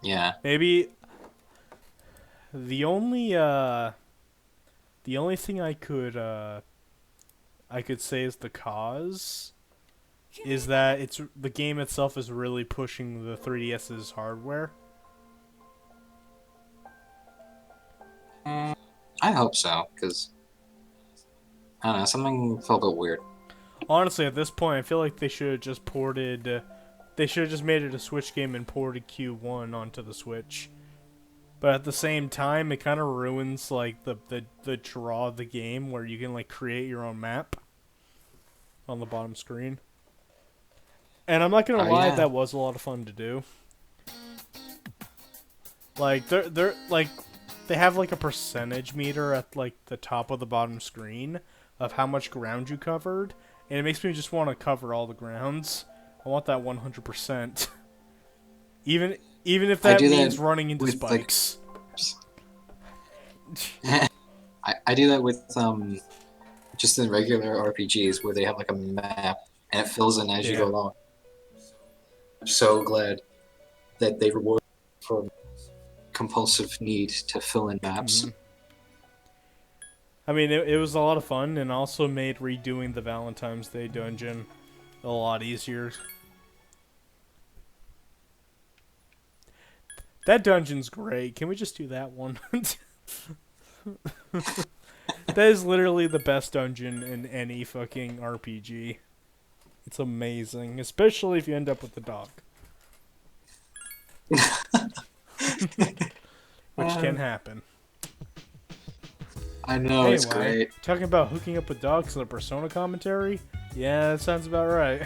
Yeah. Maybe the only thing I could say is the cause is that it's the game itself is really pushing the 3DS's hardware. Mm, I hope so, because, I don't know, something felt a bit weird. Honestly, at this point, I feel like they should have just ported. They should have just made it a Switch game and ported Q1 onto the Switch. But at the same time, it kind of ruins like the draw of the game, where you can like create your own map on the bottom screen. And I'm not gonna Oh, lie, yeah. that was a lot of fun to do. Like they're like they have like a percentage meter at like the top of the bottom screen of how much ground you covered, and it makes me just want to cover all the grounds. I want that 100%. Even if I that do means that running into with, like... spikes. I do that with, just in regular RPGs, where they have, like, a map, and it fills in as you Yeah. go along. I'm so glad that they reward for compulsive need to fill in maps. Mm-hmm. I mean, it was a lot of fun, and also made redoing the Valentine's Day dungeon a lot easier. That dungeon's great. Can we just do that one? That is literally the best dungeon in any fucking RPG. It's amazing, especially if you end up with the dog, which can happen. I know, it's Anyway, great. talking about hooking up with dogs in a Persona commentary? Yeah, that sounds about right.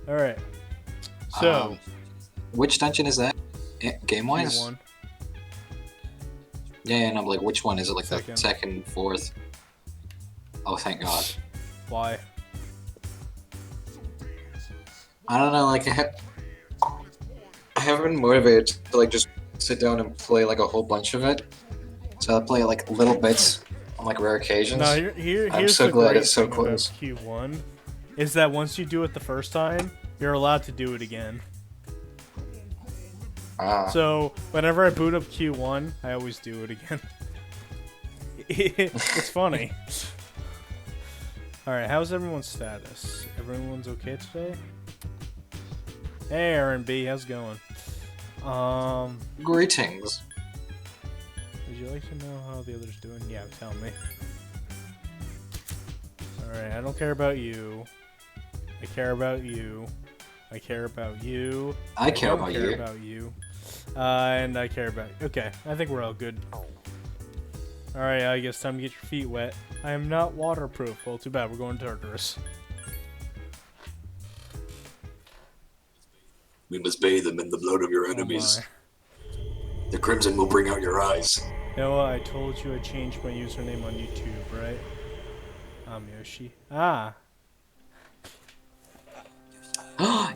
Alright. So, Which dungeon is that? Game-wise? Q1. Yeah, and I'm like, which one is it? Like Second. the second, fourth? Oh, thank God. Why? I don't know, like, I haven't been motivated to, like, just sit down and play, like, a whole bunch of it. So I play, like, little bits on, like, rare occasions. No, I'm here's so the glad great it's so thing close. about Q1 is that once you do it the first time, you're allowed to do it again. Ah. So whenever I boot up Q1, I always do it again. It's funny. Alright, how's everyone's status? Everyone's okay today? Hey Aaron B, how's it going? Greetings. Would you like to know how the other's doing? Yeah, tell me. Alright, I don't care about you. I care about you. I care about you. I care don't about care you. about you. And I care about... Okay, I think we're all good. Alright, I guess time to get your feet wet. I am not waterproof. Well, too bad. We're going to Tartarus. We must bathe them in the blood of your enemies. Oh The crimson will bring out your eyes. you know what? I told you I changed my username on YouTube, right? I'm Yoshi. Ah!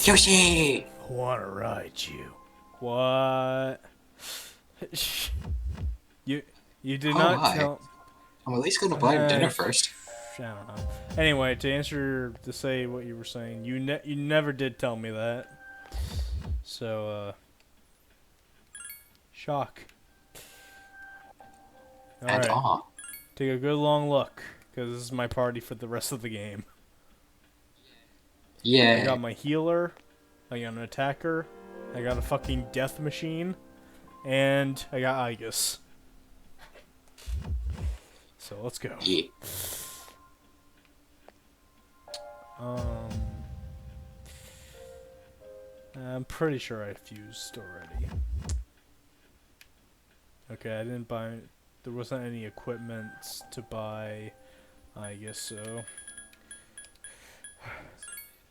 Yoshi! I wanna ride you. What? You did not hi. tell... I'm at least gonna buy him dinner first. I don't know. Anyway, to say what you were saying, you never did tell me that. So, shock. And Alright, aw. take a good long look, because this is my party for the rest of the game. I Yeah. got my healer, I got an attacker, I got a fucking death machine, and I got Aegis. So let's go. Yeah. I'm pretty sure I fused already. Okay, I didn't buy... There wasn't any equipment to buy. I guess so.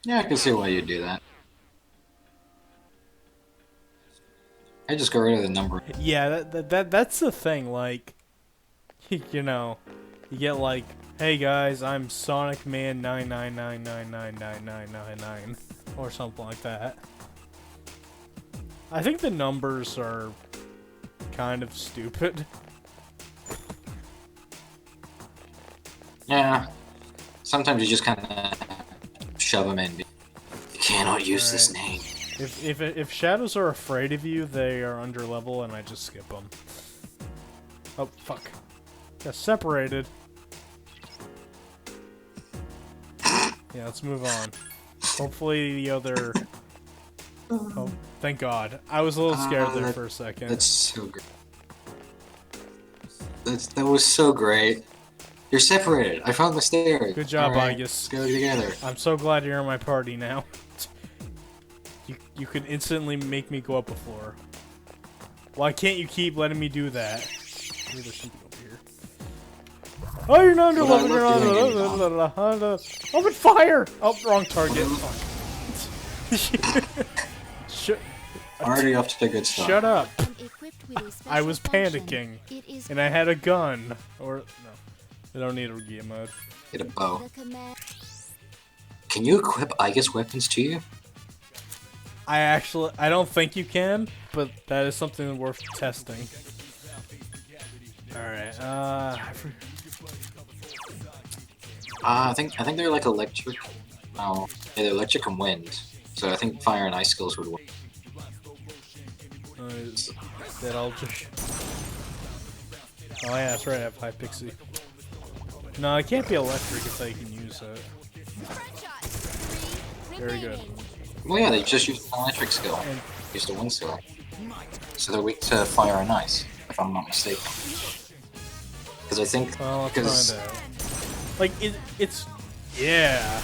Yeah, I can see why you do that. I just got rid of the number. Yeah, that's the thing, like... You know, you get like, hey guys, I'm Sonic Man 999999999 or something like that. I think the numbers are kind of stupid. Yeah. Sometimes you just kind of shove them in. You cannot use this name. If shadows are afraid of you, they are under level, and I just skip them. Oh fuck! Got separated. Yeah, let's move on. Hopefully the other. Oh, thank God! I was a little scared there for a second. That's so great. That was so great. You're separated. I found the stairs. Good job, right, Aegis. let's go together. I'm so glad you're in my party now. You could instantly make me go up a floor. Why can't you keep letting me do that? Maybe there's something over here. Oh, you're not under level. You're not under. Open fire! Oh, wrong target. Already off to a good start. Shut up. I was panicking, and I had a gun. Or no, I don't need a gear mode. Get a bow. Can you equip Aegis weapons to you? I don't think you can, but that is something worth testing. Alright, I think they're like electric. Oh, yeah, they're electric and wind. So I think fire and ice skills would work. That I'll just. Oh yeah, that's right. I have high pixie. No, it can't be electric if I can use it. Very good. Well, yeah, they just used an electric skill. Used a wind skill. So they're weak to fire and ice, if I'm not mistaken. Because I think. Well, I'll find out. Like it's yeah.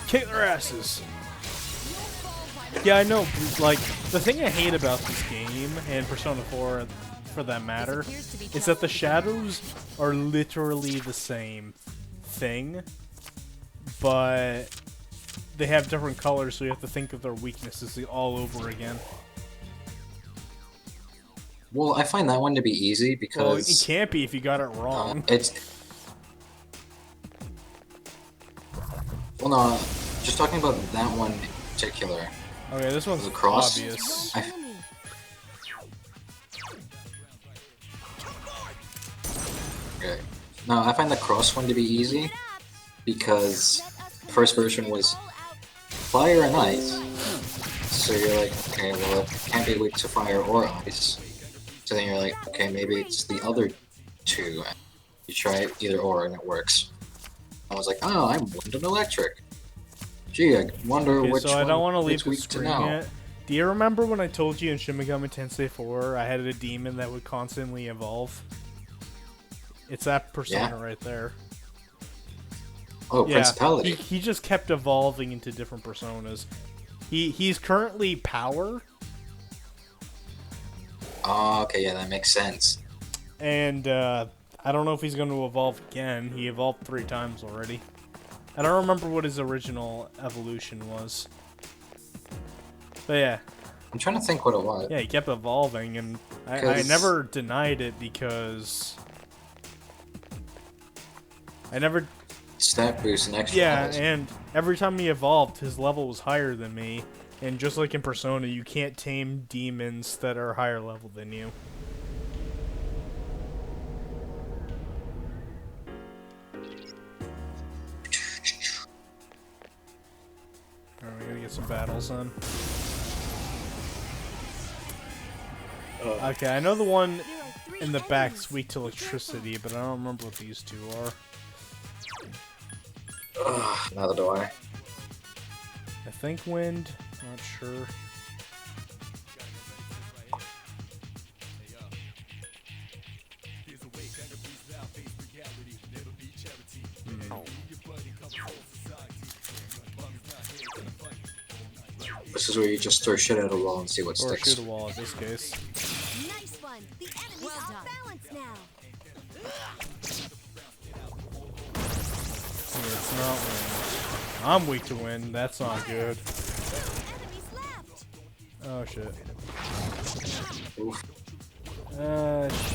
Kick their asses. Yeah, I know. Like the thing I hate about this game and Persona 4, for that matter, is that the shadows are literally the same thing, but they have different colors, so you have to think of their weaknesses all over again. Well, I find that one to be easy because... Well, it can't be if you got it wrong. Well, no, just talking about that one in particular. Okay, this one's cross. obvious. Okay. No, I find the cross one to be easy because the first version was fire and ice. So you're like, okay, well, it can't be weak to fire or ice. So then you're like, okay, maybe it's the other two. You try either or and it works. I was like, oh, I'm wind and electric. Gee, I wonder which so one I don't want to leave it's the weak to screen now. yet. Do you remember when I told you in Shin Megami Tensei 4 I had a demon that would constantly evolve? It's that persona right there. Oh, yeah, Principality. He just kept evolving into different personas. He's currently Power. Oh, okay, yeah, that makes sense. And I don't know if he's going to evolve again. He evolved 3 times already. I don't remember what his original evolution was. But yeah. I'm trying to think what it was. Yeah, he kept evolving, and I never denied it because... I never... Stat boost and extra Yeah, levels. and every time he evolved, his level was higher than me. And just like in Persona, you can't tame demons that are higher level than you. Alright, we gotta get some battles on. Okay, I know the one in the back's weak to electricity, but I don't remember what these two are. Neither do I. I think wind, not sure. This is where you just throw shit at a wall and see what Or sticks. shoot a wall in this case. Nice one. The enemy's off balance now. Yeah, it's not wind. I'm weak to wind. That's not good. Enemies left. Oh shit. Oof.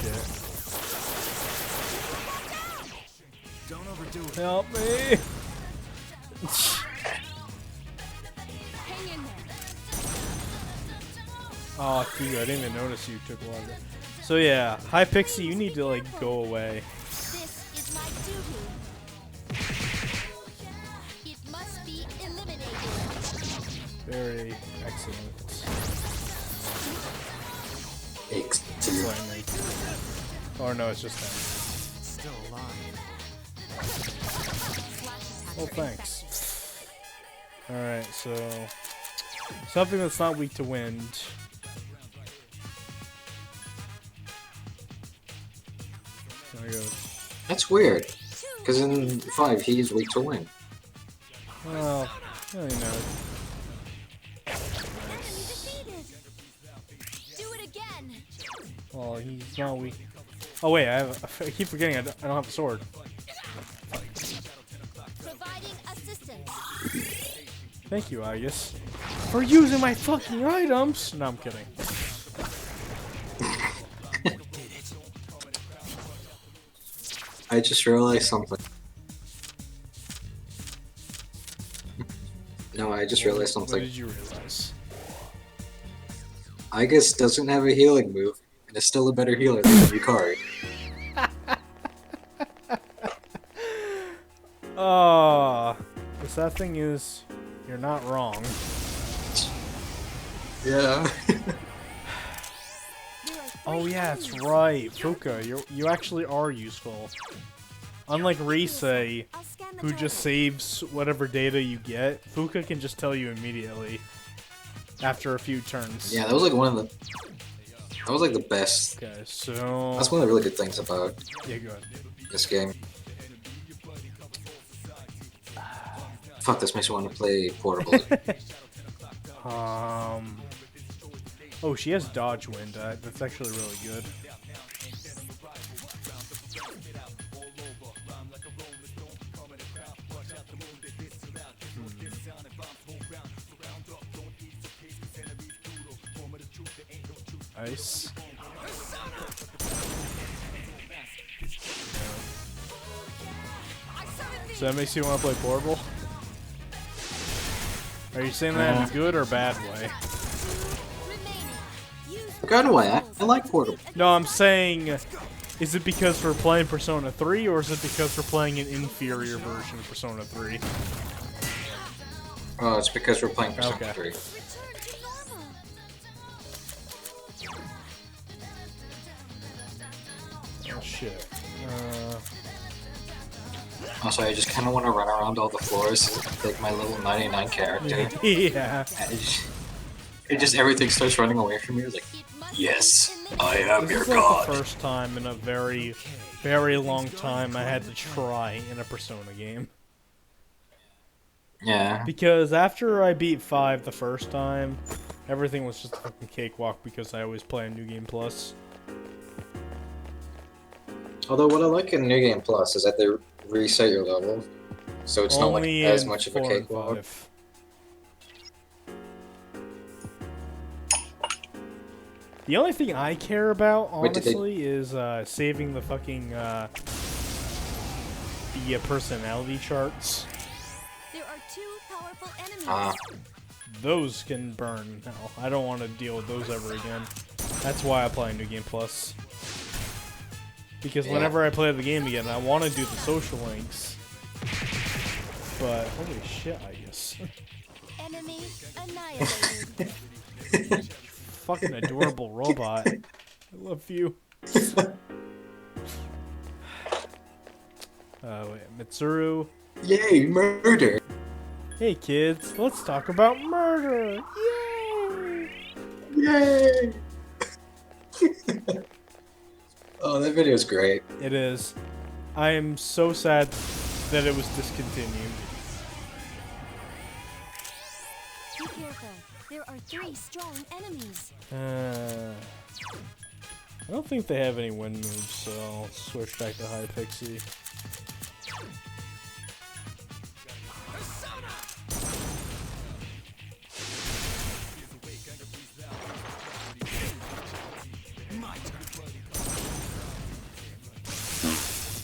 Shit. Don't overdo it. Help me! Hang in there. Oh, dude, I didn't even notice you took longer. So yeah, High Pixie, you need to like go away. This is my duty. It must be eliminated. Very excellent. Excellent. Flaming. Or no, it's just him. Still alive. Oh, thanks. Alright, so... something that's not weak to wind. There we go. That's weird. Because in 5, he's weak to wind. Well, you know. Do it again. Well, he's not weak. Oh wait, I keep forgetting I don't have a sword. Providing assistance. Thank you, Agus, for using my fucking items. No, I'm kidding. I just realized something. No, I just realized What something. did you realize? Igus doesn't have a healing move, and is still a better healer than Yukari. Oh, the sad thing is, you're not wrong. Yeah. Oh yeah, that's right, Fuka. You actually are useful. Unlike Risei, who just saves whatever data you get, Fuka can just tell you immediately after a few turns. Yeah, that was like one of the... That was like the best. Okay, so That's one of the really good things about yeah, go ahead. this game. Fuck, this makes me want to play Portable. Oh, she has dodge wind. That's actually really good. Nice. So that makes you want to play Portable? Are you saying that in a good or bad way? Good way, I like Portable. No, I'm saying, is it because we're playing Persona 3, or is it because we're playing an inferior version of Persona 3? Oh, it's because we're playing Persona Okay. 3. Oh shit. Also, I just kind of want to run around all the floors like my level 99 character. Yeah. It just everything starts running away from me. It's like, yes, I am This your is like god. the first time in a very, very long time I had to try in a Persona game. Yeah. Because after I beat 5 the first time, everything was just a fucking cakewalk because I always play on New Game Plus. Although what I like in New Game Plus is that they reset your level, so it's not like Only as in much of a 4 and cakewalk. 5. The only thing I care about, Wait, did they- honestly, is saving the fucking the personality charts. There are two powerful enemies. Ah, Those can burn hell. I don't want to deal with those ever again. That's why I play New Game Plus. Because Yeah. whenever I play the game again, I want to do the social links. But holy shit, I guess. Enemy annihilated. Fucking adorable robot. I love you. Wait, Mitsuru. yay, murder! Hey kids, let's talk about murder! Yay! Yay! Oh, that video is great. It is. I am so sad that it was discontinued. Be careful. There are 3 strong enemies. I don't think they have any wind moves, so I'll switch back to High Pixie.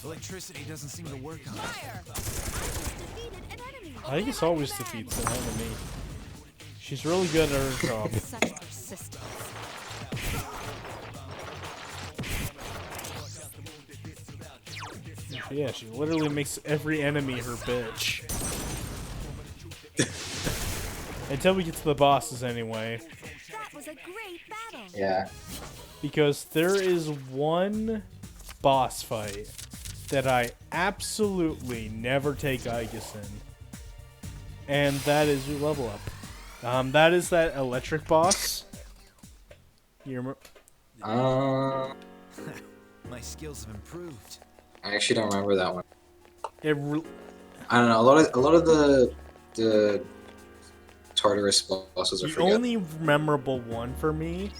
Electricity doesn't seem to work on it. Defeated an enemy. Igus always defeats an enemy. She's really good at her job. Such persistence. Yeah, she literally makes every enemy her bitch. Until we get to the bosses anyway. That was a great battle. Yeah. Because there is one boss fight that I absolutely never take Aegis in. And that is your level up. That is that electric boss. You remember? My skills have improved. I actually don't remember that one. I don't know. A lot of the Tartarus bosses are the forgettable. only memorable one for me.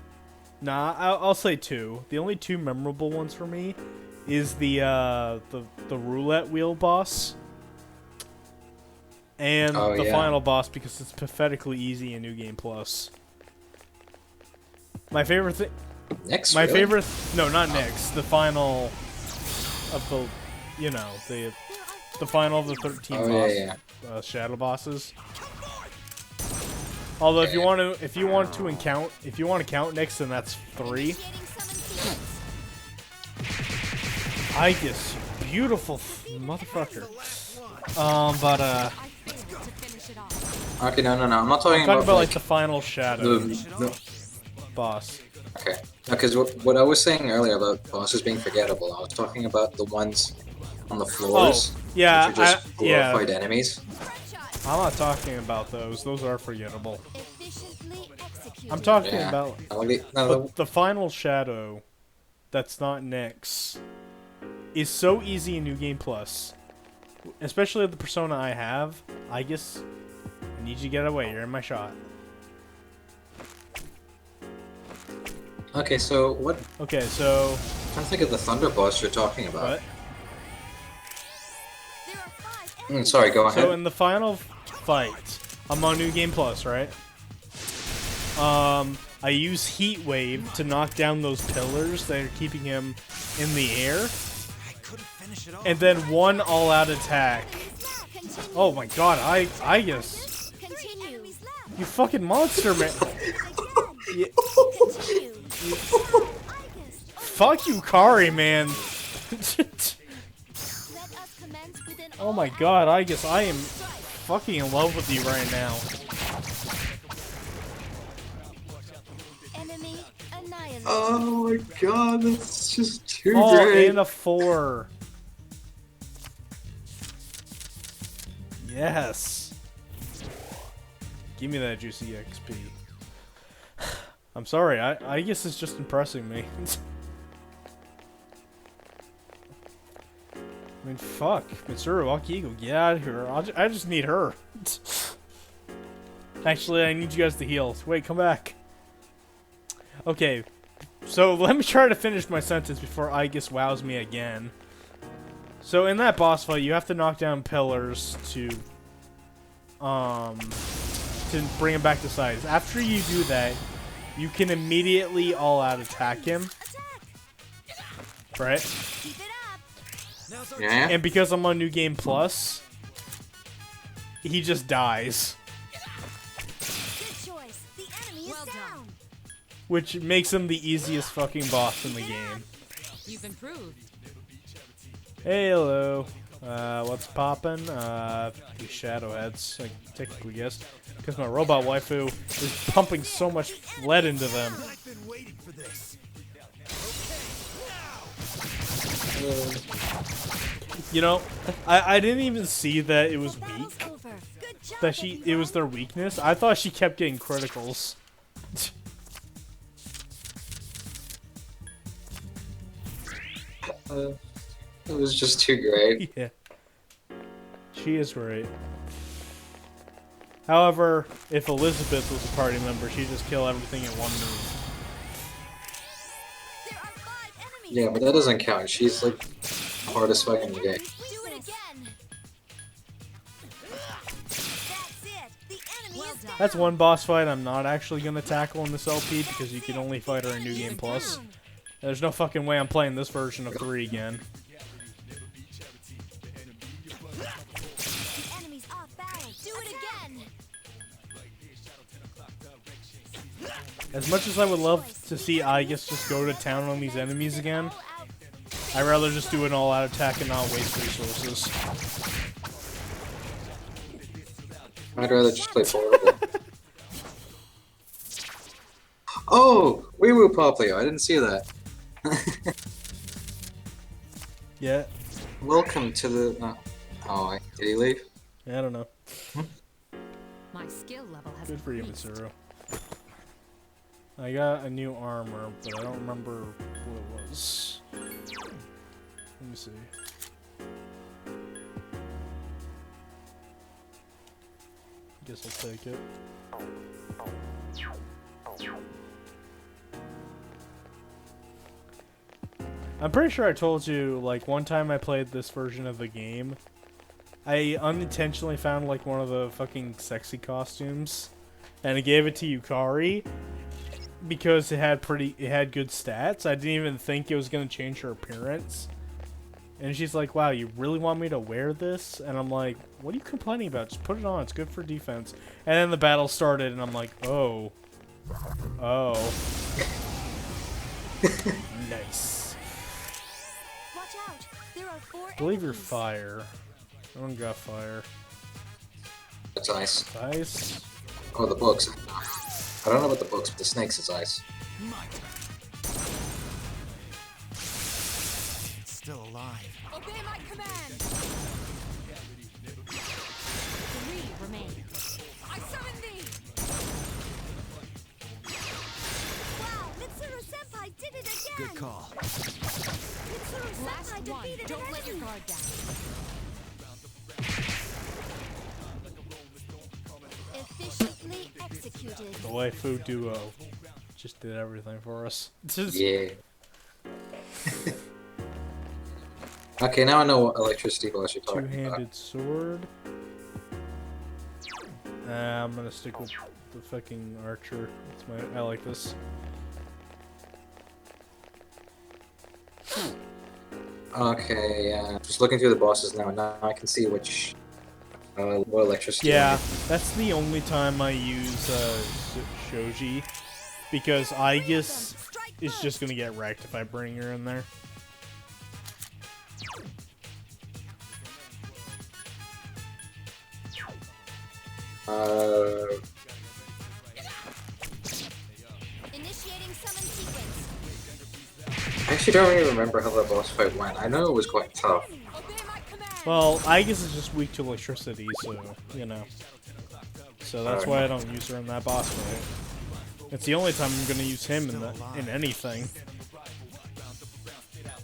Nah, I'll say two. The only two memorable ones for me is the roulette wheel boss and the final boss because it's pathetically easy in New Game Plus. My favorite thing. Next. My really? favorite. No, not next. The final of the, you know, the final of the 13 shadow bosses. Although if you want to count next, then that's 3. Aegis, beautiful motherfucker. Okay, no. I'm not talking I'm talking about like like the final shadow the boss. Okay. Because what I was saying earlier about bosses being forgettable, I was talking about the ones on the floors. Oh, yeah, which are just glorified enemies. I'm not talking about those. Those are forgettable. I'm talking about the final shadow that's not Nyx is so easy in New Game Plus. Especially the persona I have. I guess I need you to get away. You're in my shot. Okay, so what? Okay, so I'm trying to think of the Thunder boss you're talking about. What? Sorry, go ahead. So in the final fight, I'm on New Game Plus, right? I use Heat Wave to knock down those pillars that are keeping him in the air. And then one all-out attack. Oh my god, I guess. You fucking monster, man. Fuck you, Kari, man. Oh my god, I guess I am fucking in love with you right now. Oh my god, that's just too great. And a 4. Yes. Give me that juicy XP. I'm sorry, I guess it's just impressing me. I mean, fuck. Mitsuru, Akigo, get out of here. I just need her. Actually, I need you guys to heal. Wait, come back. Okay, so let me try to finish my sentence before Aegis wows me again. So in that boss fight, you have to knock down pillars to bring him back to size. After you do that, you can immediately all-out attack him. Right? Yeah. And because I'm on New Game Plus, he just dies. Which makes him the easiest fucking boss in the game. You've improved. Hey, hello. What's poppin'? These shadow heads, I technically guess. Because my robot waifu is pumping so much lead into them. You know, I didn't even see that it was weak. That it was their weakness. I thought she kept getting criticals. It was just too great. Yeah. She is great. However, if Elizabeth was a party member, she'd just kill everything in one move. Yeah, but that doesn't count. She's like the hardest fight in the game. That's one boss fight I'm not actually going to tackle in this LP because you can only fight her in New Game Plus. There's no fucking way I'm playing this version of 3 again. As much as I would love to see Aegis just go to town on these enemies again, I'd rather just do an all-out attack and not waste resources. I'd rather just play portable. Oh, wee woo Poplio. I didn't see that. Yeah. Welcome to the. Oh, did he leave? I don't know. My skill level has Good for you, increased. Mitsuru. I got a new armor, but I don't remember what it was. Let me see. Guess I'll take it. I'm pretty sure I told you, like, one time I played this version of the game, I unintentionally found, like, one of the fucking sexy costumes, and I gave it to Yukari, because it had good stats. I didn't even think it was gonna change her appearance. And she's like, wow, you really want me to wear this? And I'm like, what are you complaining about? Just put it on, it's good for defense. And then the battle started, and I'm like, oh. Oh. Nice. Watch out! There are 4 I believe you're enemies. fire. I don't got fire. It's ice. Ice? Oh, the books. I don't know about the books, but the snakes is ice. It's still alive. Obey my command! 3 remain. I summon thee! Wow, Mitsuru-senpai did it again! Good call. Mitsuru-senpai Last one. defeated Don't an let your enemy. guard down. Efficiently executed. The waifu duo just did everything for us. Yeah. Okay, now I know what electricity flash you're talking about. Two-handed sword. I'm gonna stick with the fucking archer. I like this. Okay, yeah. Just looking through the bosses now. Now I can see which what electricity. Yeah, that's the only time I use Shoji, because Aegis is just gonna get wrecked if I bring her in there. Initiating summon sequence. I actually don't really remember how the boss fight went. I know it was quite tough. Obey my command. Well, Aegis is just weak to electricity, so, you know. So that's why I don't use her in that boss fight. It's the only time I'm gonna use him in anything.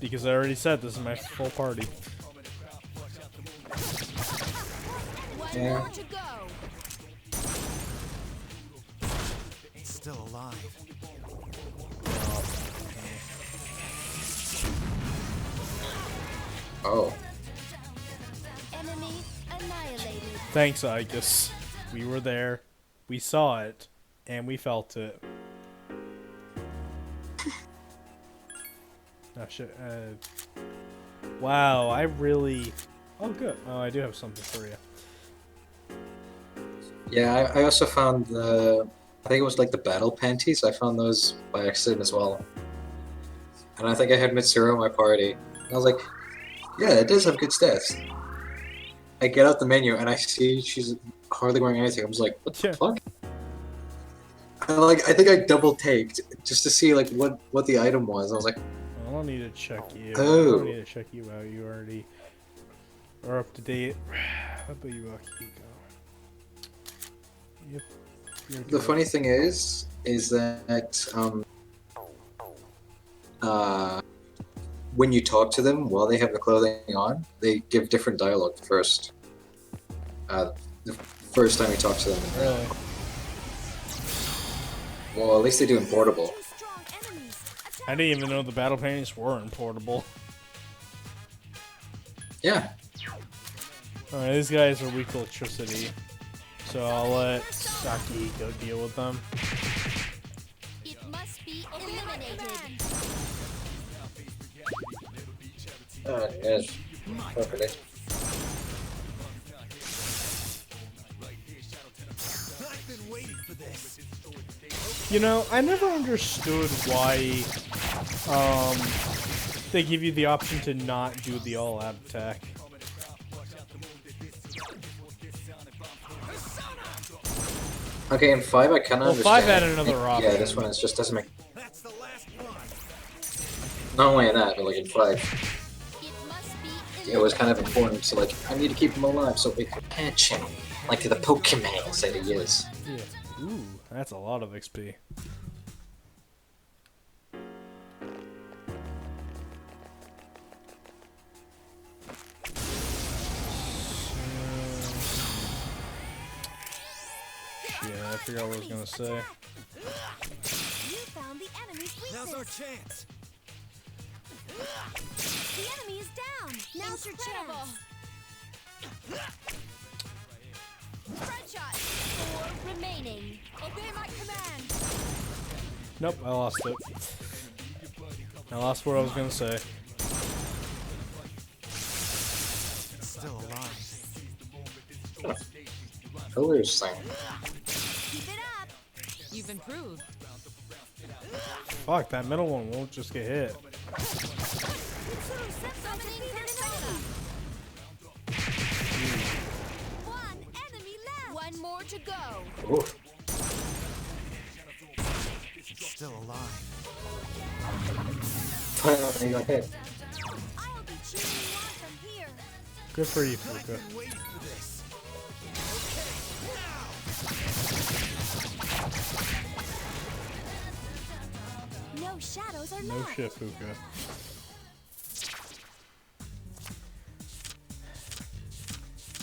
Because I already said this is my full party. One Yeah. more to go. It's still alive. Oh. Enemy annihilated. Thanks, Aegis. We were there, we saw it, and we felt it. Oh shit, wow, I really... Oh good, oh I do have something for you. Yeah, I also found the... I think it was like the battle panties. I found those by accident as well. And I think I had Mitsuru in my party. And I was like, yeah, it does have good stats. I get out the menu and I see she's hardly wearing anything. I was like, what the Yeah. fuck? I think I double taked just to see like what the item was. I was like, I don't need to check you. I Oh. don't need to check you out. You already are up to date. How about you, Akiko? Yep. You're the good. funny thing is that when you talk to them while they have the clothing on, they give different dialogue first. The first time you talk to them. Really? Well, at least they do in portable. Two strong enemies. I didn't even know the battle paintings were portable. Yeah. Alright, these guys are weak to electricity. So I'll let Saki go deal with them. It must be eliminated. Yes. Okay. I've been waiting for this. You know, I never understood why they give you the option to not do the all-out attack. Okay, in 5 I kind of Well, understand. 5 had another Yeah, option. this one is just doesn't make. That's the last one. Not only in that, but like in 5, It must be it was kind of important. So like, I need to keep him alive so we can catch him, like the Pokemon that he is. Yeah. Ooh, that's a lot of XP. Yeah, I forgot what I was gonna say. You found the enemy's Now's our weakness. chance. The enemy is down. Now's your chance. Front shot. 4 remaining. Obey my command. Nope, I lost it. I lost what I was gonna say. Still alive. Pillars thing. Keep it up. You've improved. Fuck, that middle one won't just get hit. Summoning persona. 1 enemy left. 1 more to go. Oof. Still alive. Finally got hit. I'll be cheering you on from here. Good for you, Fuka. Been waiting for this. No shadows are No left. shit, Fuka.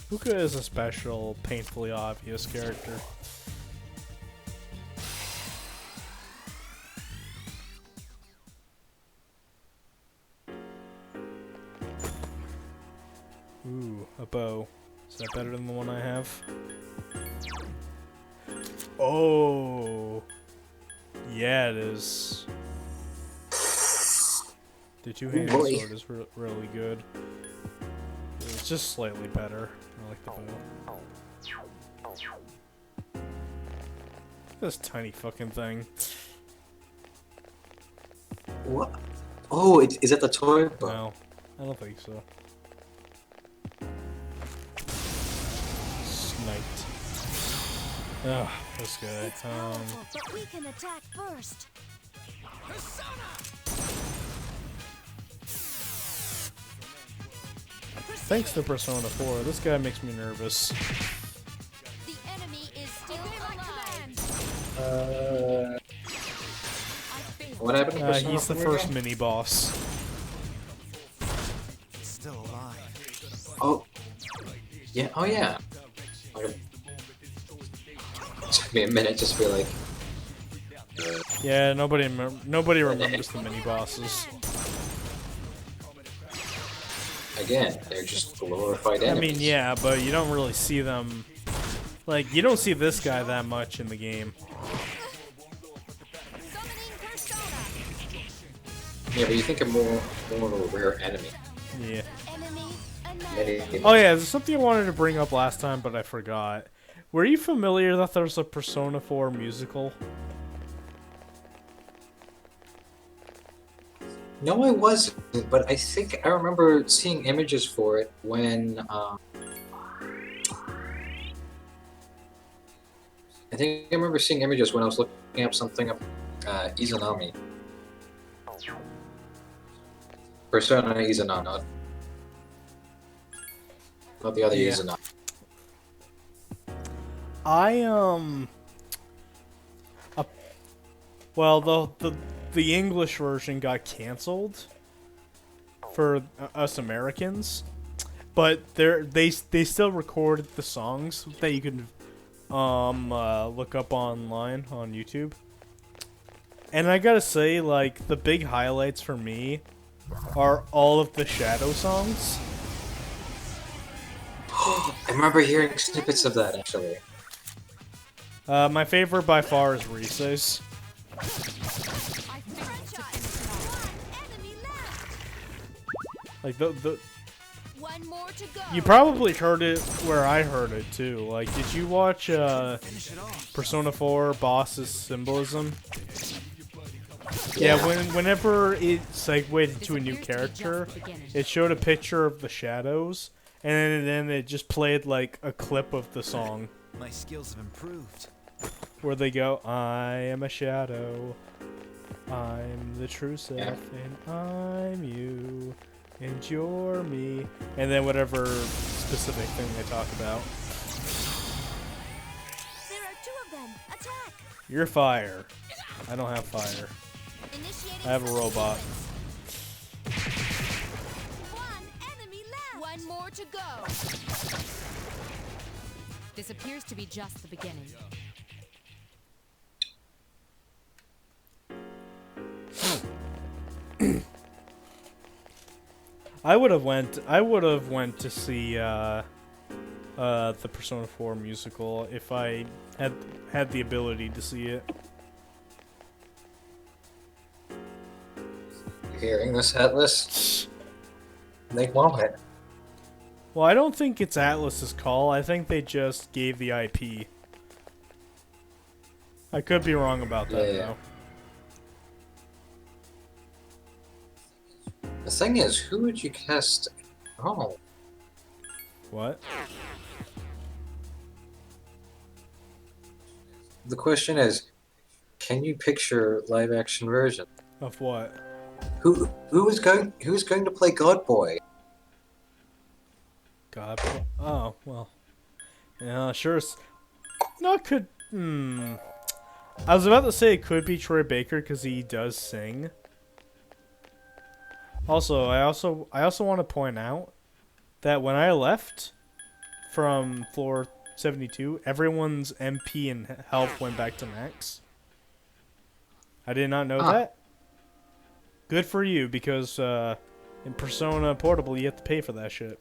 Fuka is a special, painfully obvious character. Ooh, a bow. Is that better than the one I have? Oh! Yeah, it is. The two-handed Boy. sword is really good. It's just slightly better. I like the bow. This tiny fucking thing. What? Oh, is that the toy bow? No, I don't think so. Sniped. Ugh, this guy. It's powerful, but we can attack first. Thanks to Persona 4, this guy makes me nervous. The enemy is still alive. What happened to Persona He's the 4 first again? mini boss. Still alive. Oh. Yeah, oh yeah. Okay. It took me a minute just to be like, Yeah, nobody remembers the mini bosses. again, they're just glorified I enemies. mean, yeah, but you don't really see them. Like, you don't see this guy that much in the game. Summoning persona. Yeah, but you think of more of a rare enemy. Yeah. Enemy annihilated. Maybe- Oh yeah, there's something I wanted to bring up last time, but I forgot. Were you familiar that there's a Persona 4 musical? No, I wasn't, but I think I remember seeing images for it when, I think I remember seeing images when I was looking up something of Izanami. Persona Izanami, not the other Yeah. Izanami. Well, the English version got canceled for us Americans, but they still recorded the songs that you can look up online on YouTube. And I gotta say, like, the big highlights for me are all of the Shadow songs. I remember hearing snippets of that actually. My favorite by far is Rise's. I front shot. 1 enemy left. Like the 1 more to go. you probably heard it where I heard it too. Like, did you watch Finish it off. Persona 4 Boss's Symbolism? Yeah, whenever it segued into a new character, it showed a picture of the shadows, and then it just played like a clip of the song. My skills have improved. where they go, I am a shadow, I'm the true self, Yeah. and I'm you, and you're me, and then whatever specific thing they talk about. There are 2 of them. Attack! You're fire. I don't have fire. Initiating I have a summoning robot. sequence. 1 enemy left. 1 more to go. This appears to be just the beginning. I would have went to see the Persona 4 musical if I had the ability to see it. Hearing this, Atlas? Make moment. Well, I don't think it's Atlas's call. I think they just gave the IP. I could be wrong about that, Yeah. though. The thing is, who would you cast? Oh, What? the question is, can you picture live action version? Of what? Who's going to play God Boy? God. Oh, well. Yeah, sure. No, it could. I was about to say it could be Troy Baker because he does sing. Also, I also want to point out that when I left from floor 72, everyone's MP and health went back to max. I did not know that. Good for you, because in Persona Portable you have to pay for that shit.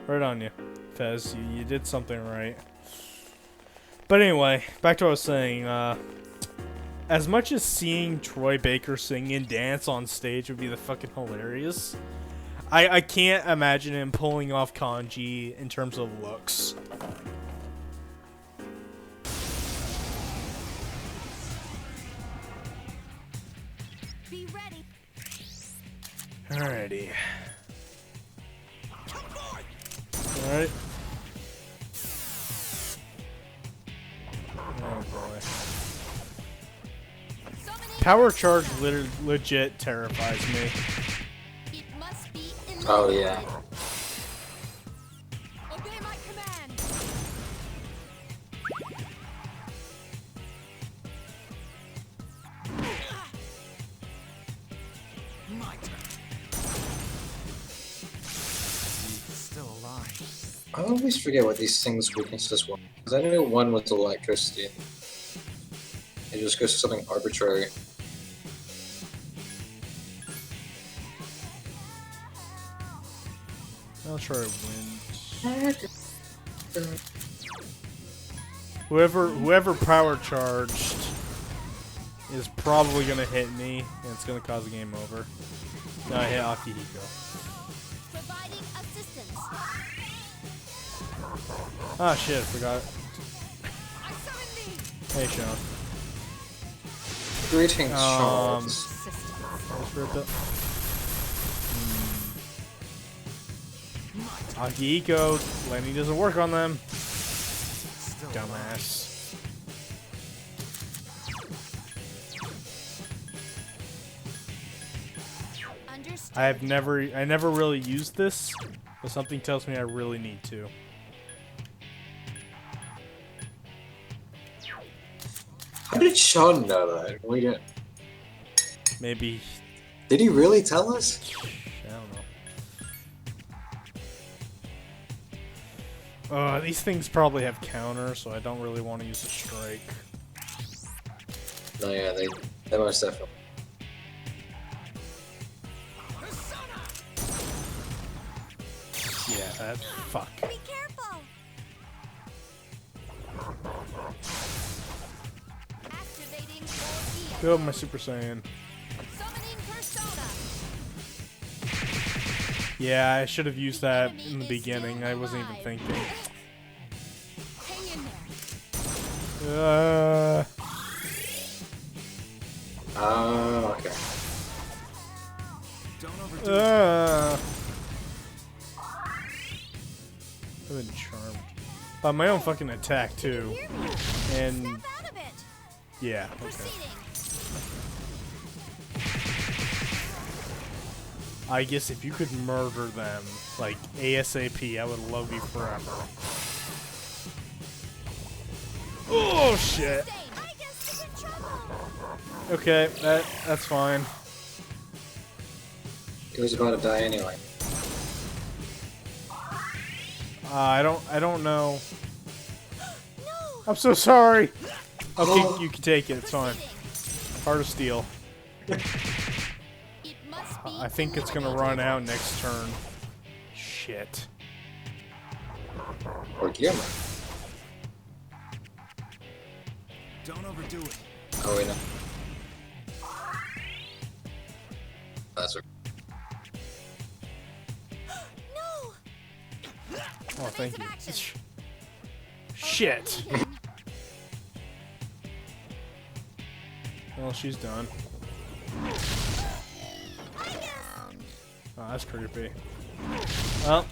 Right on you, Fez. You did something right. But anyway, back to what I was saying. As much as seeing Troy Baker sing and dance on stage would be the fucking hilarious, I can't imagine him pulling off Kanji in terms of looks. Be ready. Alrighty. Alright. Oh boy. Summoning Power charge legit terrifies me. It must be Oh yeah. Obey my command. My turn. Still alive. I always forget what these things' weaknesses were. Because I knew one was electricity. It just goes to something arbitrary. I'll try wind. Whoever power charged is probably gonna hit me, and it's gonna cause a game over. No, I hit Akihiko. Providing assistance. Ah shit, I forgot. I summon thee. Hey Sean. Greetings, Charles. Let's rip it. Akihiko, landing doesn't work on them. Still Dumbass. Understood. I never really used this, but something tells me I really need to. How did Sean know that? We didn't. Maybe, Did he really tell us? I don't know. These things probably have counter, so I don't really want to use a strike. No, yeah, they most definitely. Yeah, that fuck. Be careful. Activating 4E. Go my Super Saiyan. Summoning persona. Yeah, I should have used that in the beginning. I wasn't even thinking. Hang in there. Oh, okay. Don't overdo I've been charmed. By my own fucking attack too. Hear me. And Snap out of it. yeah, okay. Proceeding. I guess if you could murder them, like ASAP, I would love you forever. Oh shit. I guess you're in trouble. Okay, that's fine. He was about to die anyway. I don't know. No. I'm so sorry. Okay, Oh. you can take it. It's fine. Heart of Steel. It must be I think it's gonna run out next turn. Shit. Or Guillermo. Don't overdo it. Oh wait, no. That's okay. No. Oh, thank you. Evasive action. Shit. Well, she's done. Oh, that's creepy. Well,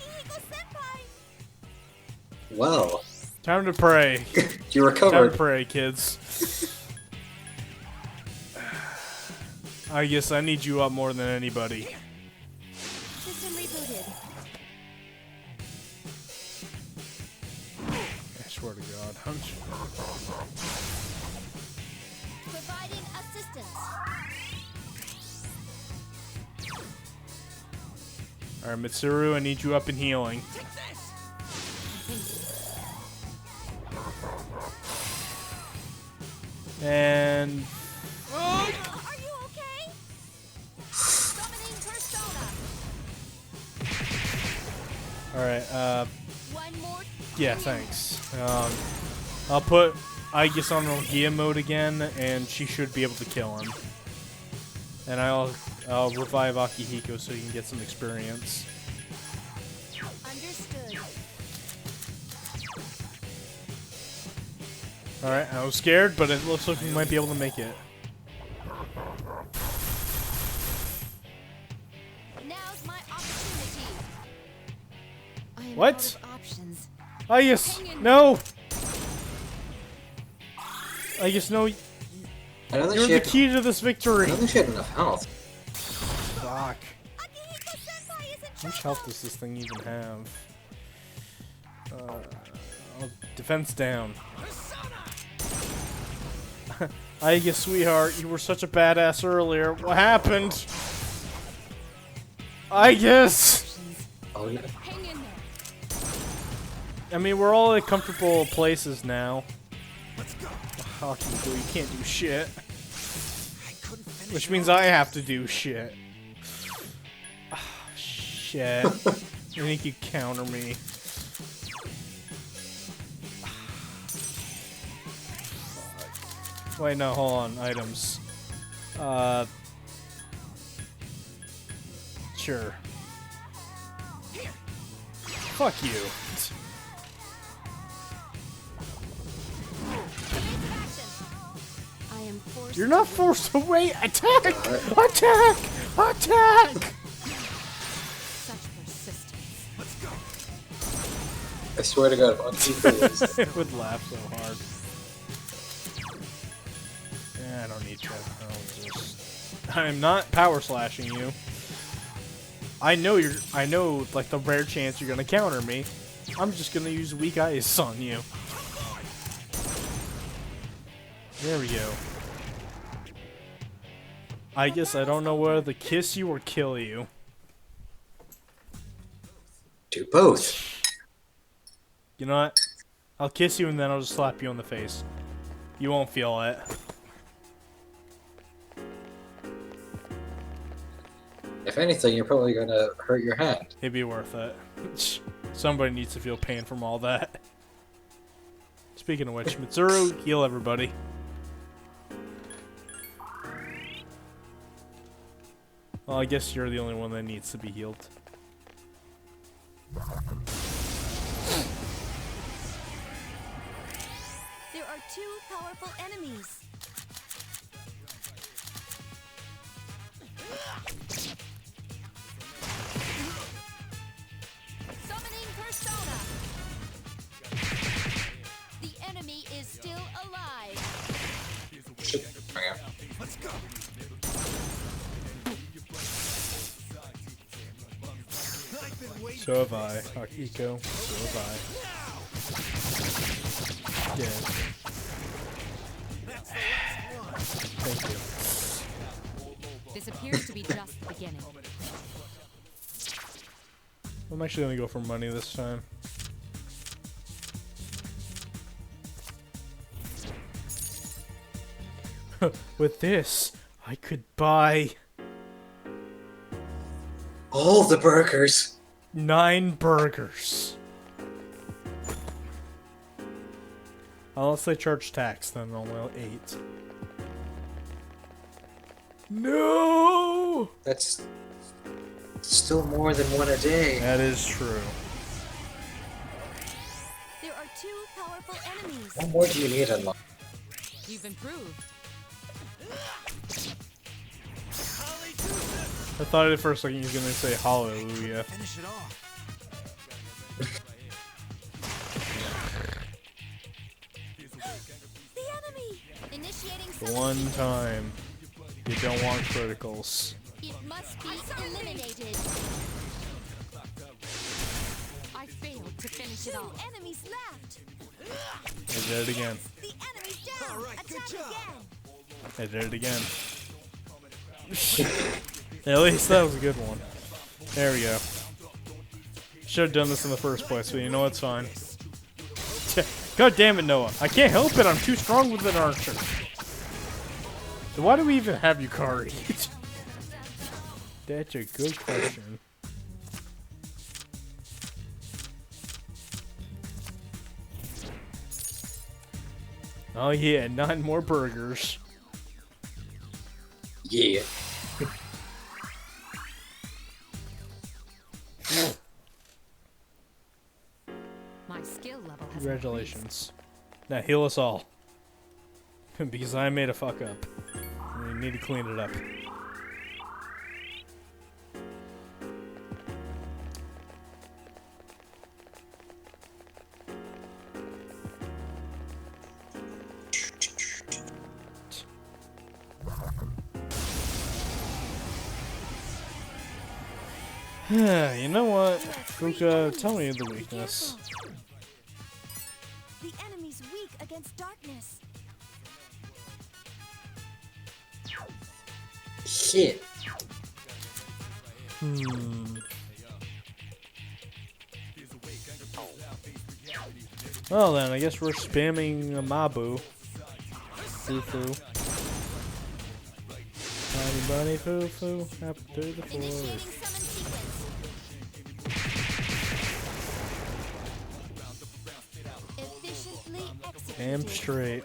Well, time to pray. you Time to recovered. pray, kids. I guess I need you up more than anybody. System rebooted. I swear to God. Providing assistance. Alright, Mitsuru, I need you up in healing. And Are you okay? Summoning persona. alright, One more. yeah, thanks. I'll put Aegis on Rogia mode again, and she should be able to kill him. And I'll revive Akihiko so he can get some experience. Understood. Alright, I was scared, but it looks like we might be able to make it. Now's my opportunity. I am What? out of options. Aegis! No! Aegis, no! I don't think You're she the had. key to this I victory! don't think she had enough health. Fuck. Akihiko-senpai is in How much health does this thing even have? Defense down. Aegis, sweetheart, you were such a badass earlier. What happened? Aegis! Oh no. Hang in there. I mean, we're all at comfortable places now. Let's go. How can you do? You can't do shit. I couldn't finish. Which means I have to do shit. Ah, shit. I think you counter me. Wait, no, hold on. Items. Sure. Fuck you. Evasive action. I am forced. You're not forced to wait. Attack! Attack! Attack! Such persistence. Let's go. I swear to God, if Akihiko It would laugh so hard. I don't need to. I'm not power slashing you. I know like the rare chance you're gonna counter me. I'm just gonna use weak ice on you. There we go. I guess I don't know whether to kiss you or kill you. do both. You know what? I'll kiss you and then I'll just slap you on the face. You won't feel it. If anything, you're probably gonna hurt your hand. It'd be worth it. Somebody needs to feel pain from all that. Speaking of which, Mitsuru, heal everybody. Well, I guess you're the only one that needs to be healed. There are two powerful enemies. Summoning persona. Let's go. I've been waiting. So have I, Akiko. So have I. Dead. Thank you. This appears to be just the beginning. I'm actually gonna go for money this time. With this, I could buy All the burgers. 9 burgers. Unless they charge tax, then only 8. No! That's still more than one a day. That is true. There are 2 powerful enemies. What more do you need unlock? You've improved. I thought at first like he was gonna say hallelujah. Finish it off. The enemy! Initiating One time. You don't want criticals. It must be eliminated. I failed to finish it 2 off. enemies left. I did it again. The enemy's down. All right, good Attack job. again. I did it again. At least that was a good one. There we go. Should have done this in the first place, but you know what's fine. God damn it, Noah. I can't help it, I'm too strong with an archer. So why do we even have Yukari? That's a good question. Oh yeah, 9 more burgers. Yeah. My skill level has Congratulations. Now heal us all. Because I made a fuck up. We need to clean it up. You know what? Fuka, tell me the weakness. The enemy's weak against darkness. Shit. Well then, I guess we're spamming a Mabu. Foo-foo. Bunny bunny foo-foo, up through the Initiating floor. summon sequence. Efficiently executed. Damn straight.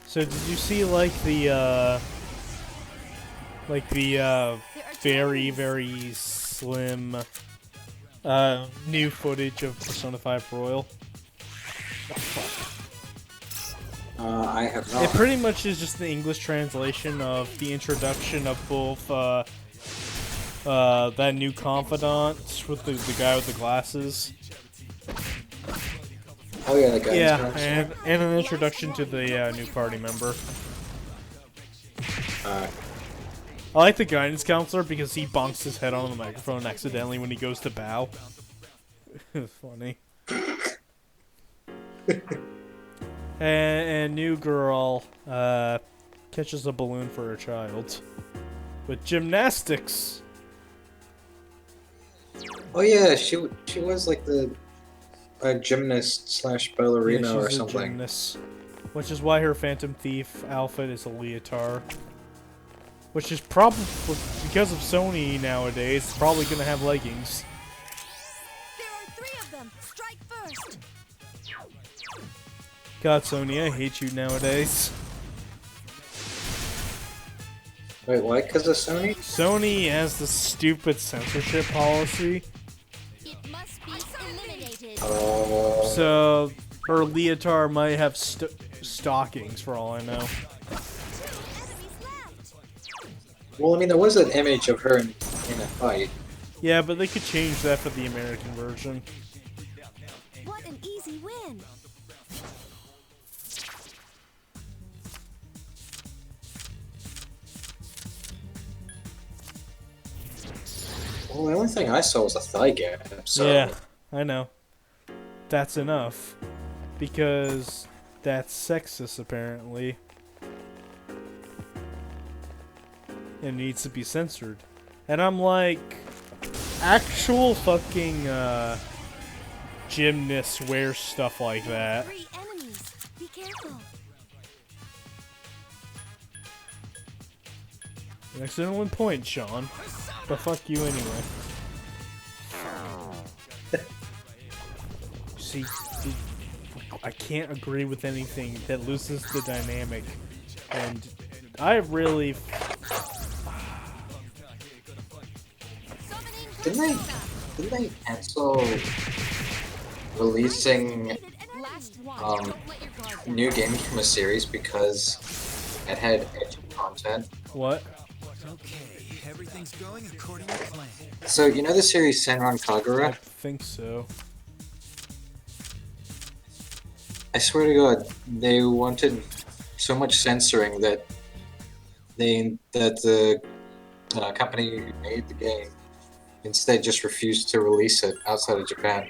So did you see like the very, very slim new footage of Persona 5 Royal? I have It not. pretty much is just the English translation of the introduction of both that new confidant with the guy with the glasses. Oh yeah, the guy. Yeah, and an introduction to the new party member. I like the guidance counselor because he bonks his head on the microphone accidentally when he goes to bow. It's funny. and new girl catches a balloon for her child with gymnastics. Oh yeah, she was like a gymnast slash ballerina Yeah, or she's a something. gymnast, which is why her Phantom Thief outfit is a leotard. Which is probably, because of Sony nowadays, it's probably gonna have leggings. There are 3 of them. Strike first. God, Sony, I hate you nowadays. Wait, why? Because of Sony? Sony has the stupid censorship policy, It must be eliminated. Oh. so her leotard might have stockings for all I know. 2 enemies left. Well, I mean, there was an image of her in a fight. Yeah, but they could change that for the American version. What an easy win. Well, the only thing I saw was a thigh gap, so... Yeah, I know. That's enough. Because that's sexist, apparently. It needs to be censored. And I'm like, actual fucking gymnasts wear stuff like that. 3 enemies. Be careful. Excellent point, Sean. But fuck you anyway. See, I can't agree with anything that loses the dynamic. And I really... Didn't they cancel releasing Last one. Um, Don't let your guard down. new games from a series because it had edgy content? What? Okay, everything's going according to plan. So, you know the series Senran I Kagura? think so. I swear to God, they wanted so much censoring that the company who made the game instead just refused to release it outside of Japan.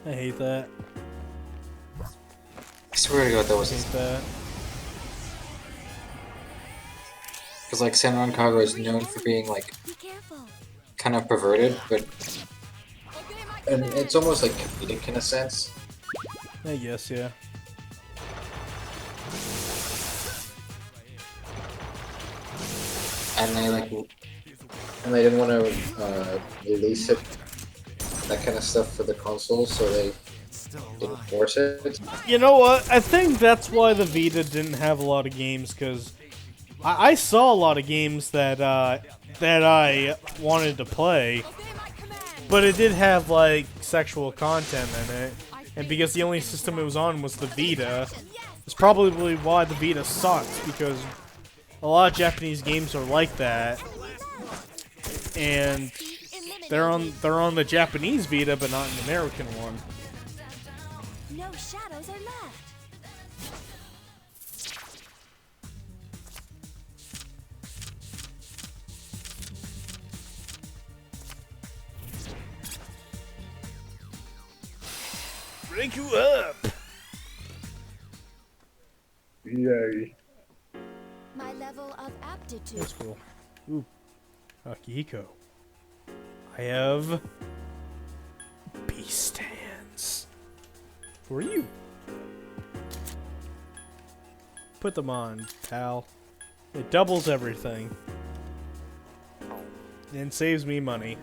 I hate that. I swear to God, that I was hate that. because like Senran Kagura is known for being like Be careful. kind of perverted, but and it's almost like comedic in a sense. I guess, yeah. And they didn't want to release it, that kind of stuff for the console, so they Still didn't alive. force it. You know what? I think that's why the Vita didn't have a lot of games, because I saw a lot of games that I wanted to play, but it did have like sexual content in it, and because the only system it was on was the Vita, it's probably why the Vita sucks, because a lot of Japanese games are like that, and they're on the Japanese Vita, but not an American one. No shadows are left. Break you up. Yay. My level of aptitude. That's cool. Ooh, Akihiko. I have beast hands for you. Put them on, pal. It doubles everything and saves me money.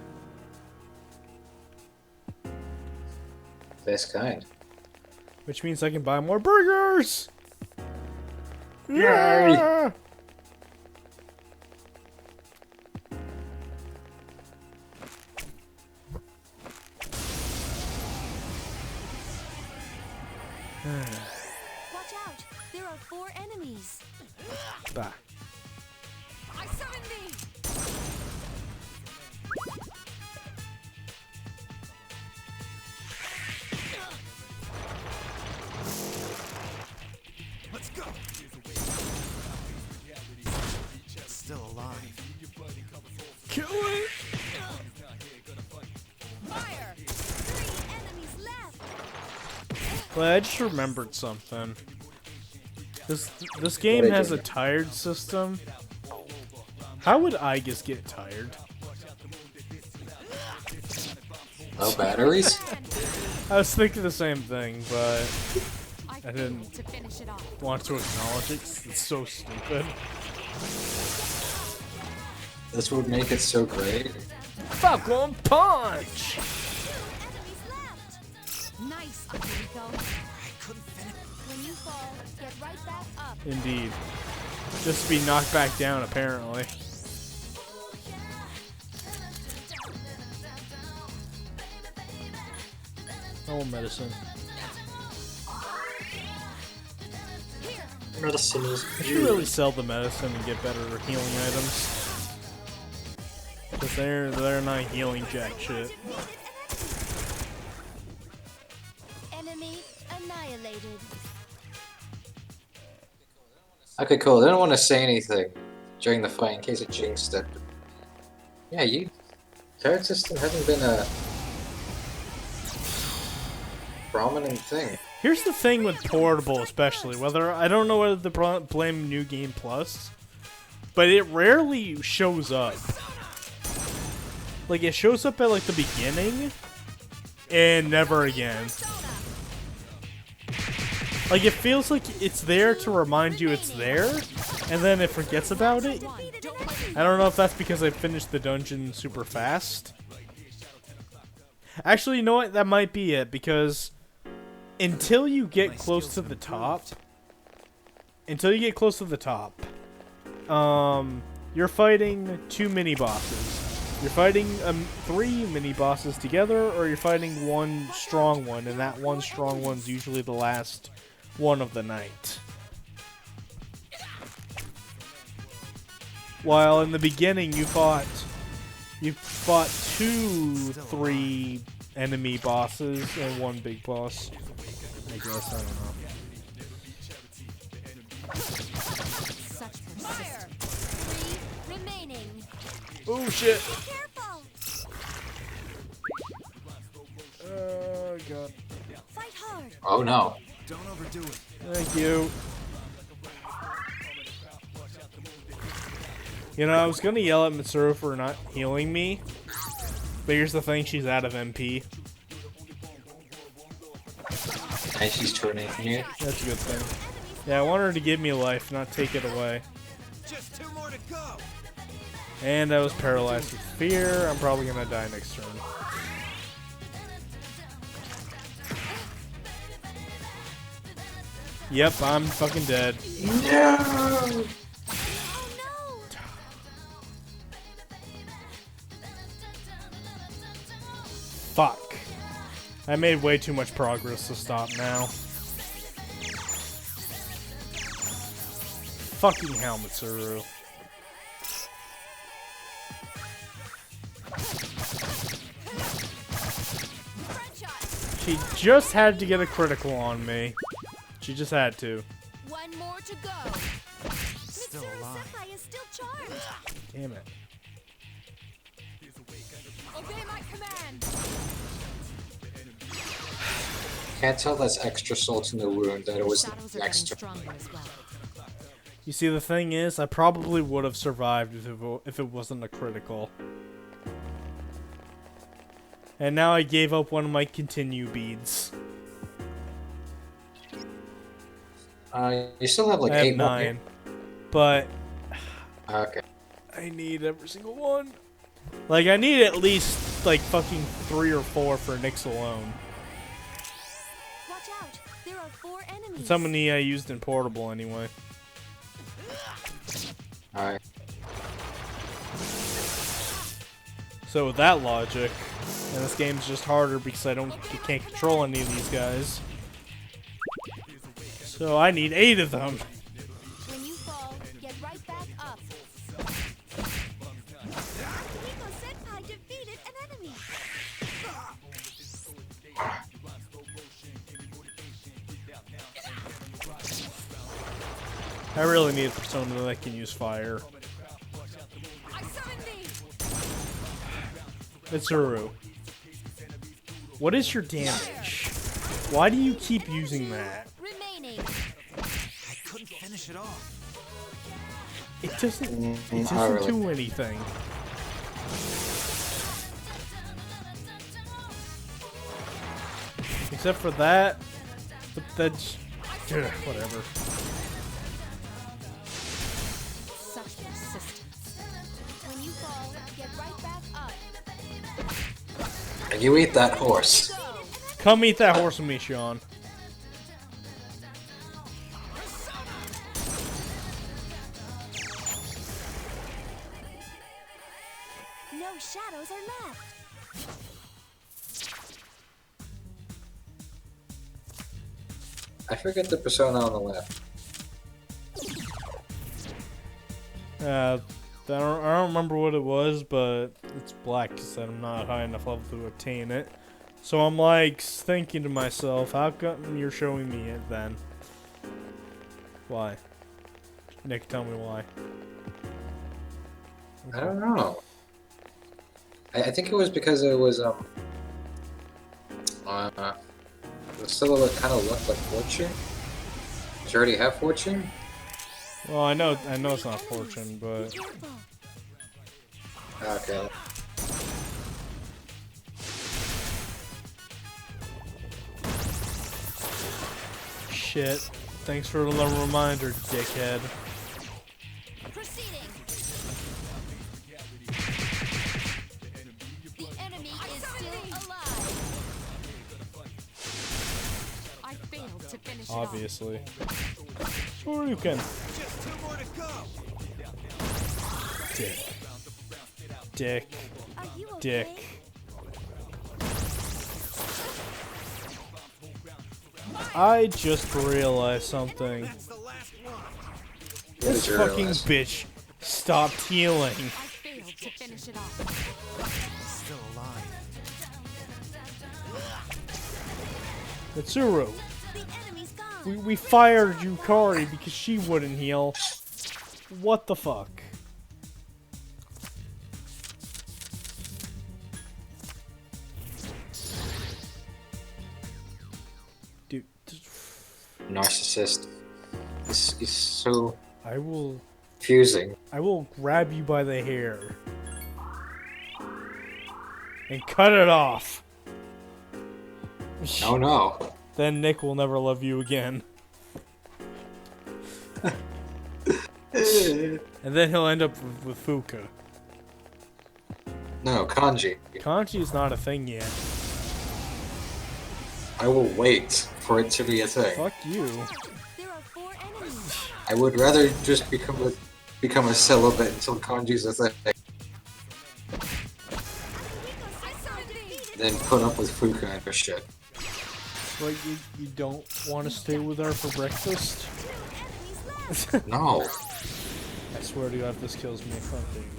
Best kind. Which means I can buy more burgers! Yay! Yeah! Watch out. There are 4 enemies. Bah. I summon thee. Let's go. Still alive. Kill it! Fire. 3 enemies left. Well, I just remembered something. This game did has you a tired system. How would Aegis get tired? Oh, batteries? I was thinking the same thing, but I didn't To finish it off. want to acknowledge it 'cause it's so stupid. This would make it so great. Falcon Punch! 2 enemies left. Nice, Akihiko. I couldn't finish. When you fall, get right back up. Indeed. Just to be knocked back down, apparently. Oh, medicine. Here. Medicine is I should really sell the medicine and get better healing items. Because they're not healing jack shit. Enemy annihilated. Okay, cool. I don't want to say anything during the fight in case it jinxed it. Yeah, turret system hasn't been a prominent thing. Here's the thing with Portable, especially. I don't know whether to blame New Game Plus, but it rarely shows up. Like, it shows up at, like, the beginning, and never again. Like, it feels like it's there to remind you it's there, and then it forgets about it. I don't know if that's because I finished the dungeon super fast. Actually, you know what? That might be it, because until you get close to the top, you're fighting 2 mini-bosses. You're fighting 3 mini-bosses together, or you're fighting one strong one, and that one strong one's usually the last one of the night. While in the beginning you fought 3 enemy bosses and 1 big boss. I guess, I don't know. Such persistence. 3 remaining. Oh shit! Careful. Oh god. Fight hard. Oh no. Don't overdo it. Thank you. You know, I was gonna yell at Mitsuru for not healing me, but here's the thing, she's out of MP. And she's turning here. That's a good thing. Yeah, I want her to give me life, not take it away. Just 2 more to go. And I was paralyzed with fear. I'm probably gonna die next turn. Yep, I'm fucking dead. No! Oh no. Fuck. I made way too much progress to stop now. Fucking hell, Mitsuru. She just had to get a critical on me. She just had to. 1 more to go. Still Mitsuru alive. Senpai is still charged. Damn it. Obey my command. Can't tell that's extra salt in the wound that it was Shadows are next getting to. stronger as well. You see, the thing is, I probably would have survived if it wasn't a critical. And now I gave up one of my continue beads. You still have like I have 8 more. 9. But Okay. I need every single one. Like, I need at least, like, fucking 3 or 4 for Nyx alone. Watch out. There are 4 enemies. It's how many I used in Portable anyway. Alright. So with that logic, and this game's just harder because I can't control any of these guys. So I need 8 of them. When you fall, get right back up. Nico Senpai defeated an enemy. I really need a persona that can use fire. I summon thee. Mitsuru. What is your damage? Why do you keep using that? Remaining. I couldn't finish it off. It doesn't Not really. do anything. Except for that. But that's whatever. Such persistence. When you fall, get right back up. And you eat that horse. Go. Come eat that horse with me, Sean. No shadows are left. I forget the persona on the left. I don't remember what it was, but it's black because I'm not high enough level to attain it. So I'm like thinking to myself, how come you're showing me it then? Why? Nick, tell me why. I don't know. I think it was because it was the silhouette kind of looked like Fortune. Did you already have Fortune? Well, I know it's not Fortune, but Okay. shit. Thanks for the reminder, dickhead. Proceeding. The enemy is still alive. I failed to finish Obviously. Sure you can. Just 2 more to go. Dick. Dick. Are you okay? Dick. I just realized something. That's the last one. What This did you fucking realize? bitch stopped healing. I failed to finish it off. Still alive. Mitsuru, The enemy's gone. we fired Yukari because she wouldn't heal. What the fuck? Dude, Narcissist. He's so I will confusing. grab you by the hair and cut it off. Oh no. Then Nick will never love you again. And then he'll end up with Fuka. No, Kanji. Kanji is not a thing yet. I will wait for it to be a thing. Fuck you. There are 4 enemies. I would rather just become a celibate until Kanji's a thing than put up with Fuka and her shit. Like, you don't want to stay with her for breakfast? No. I swear to God, if this kills me, fuck David.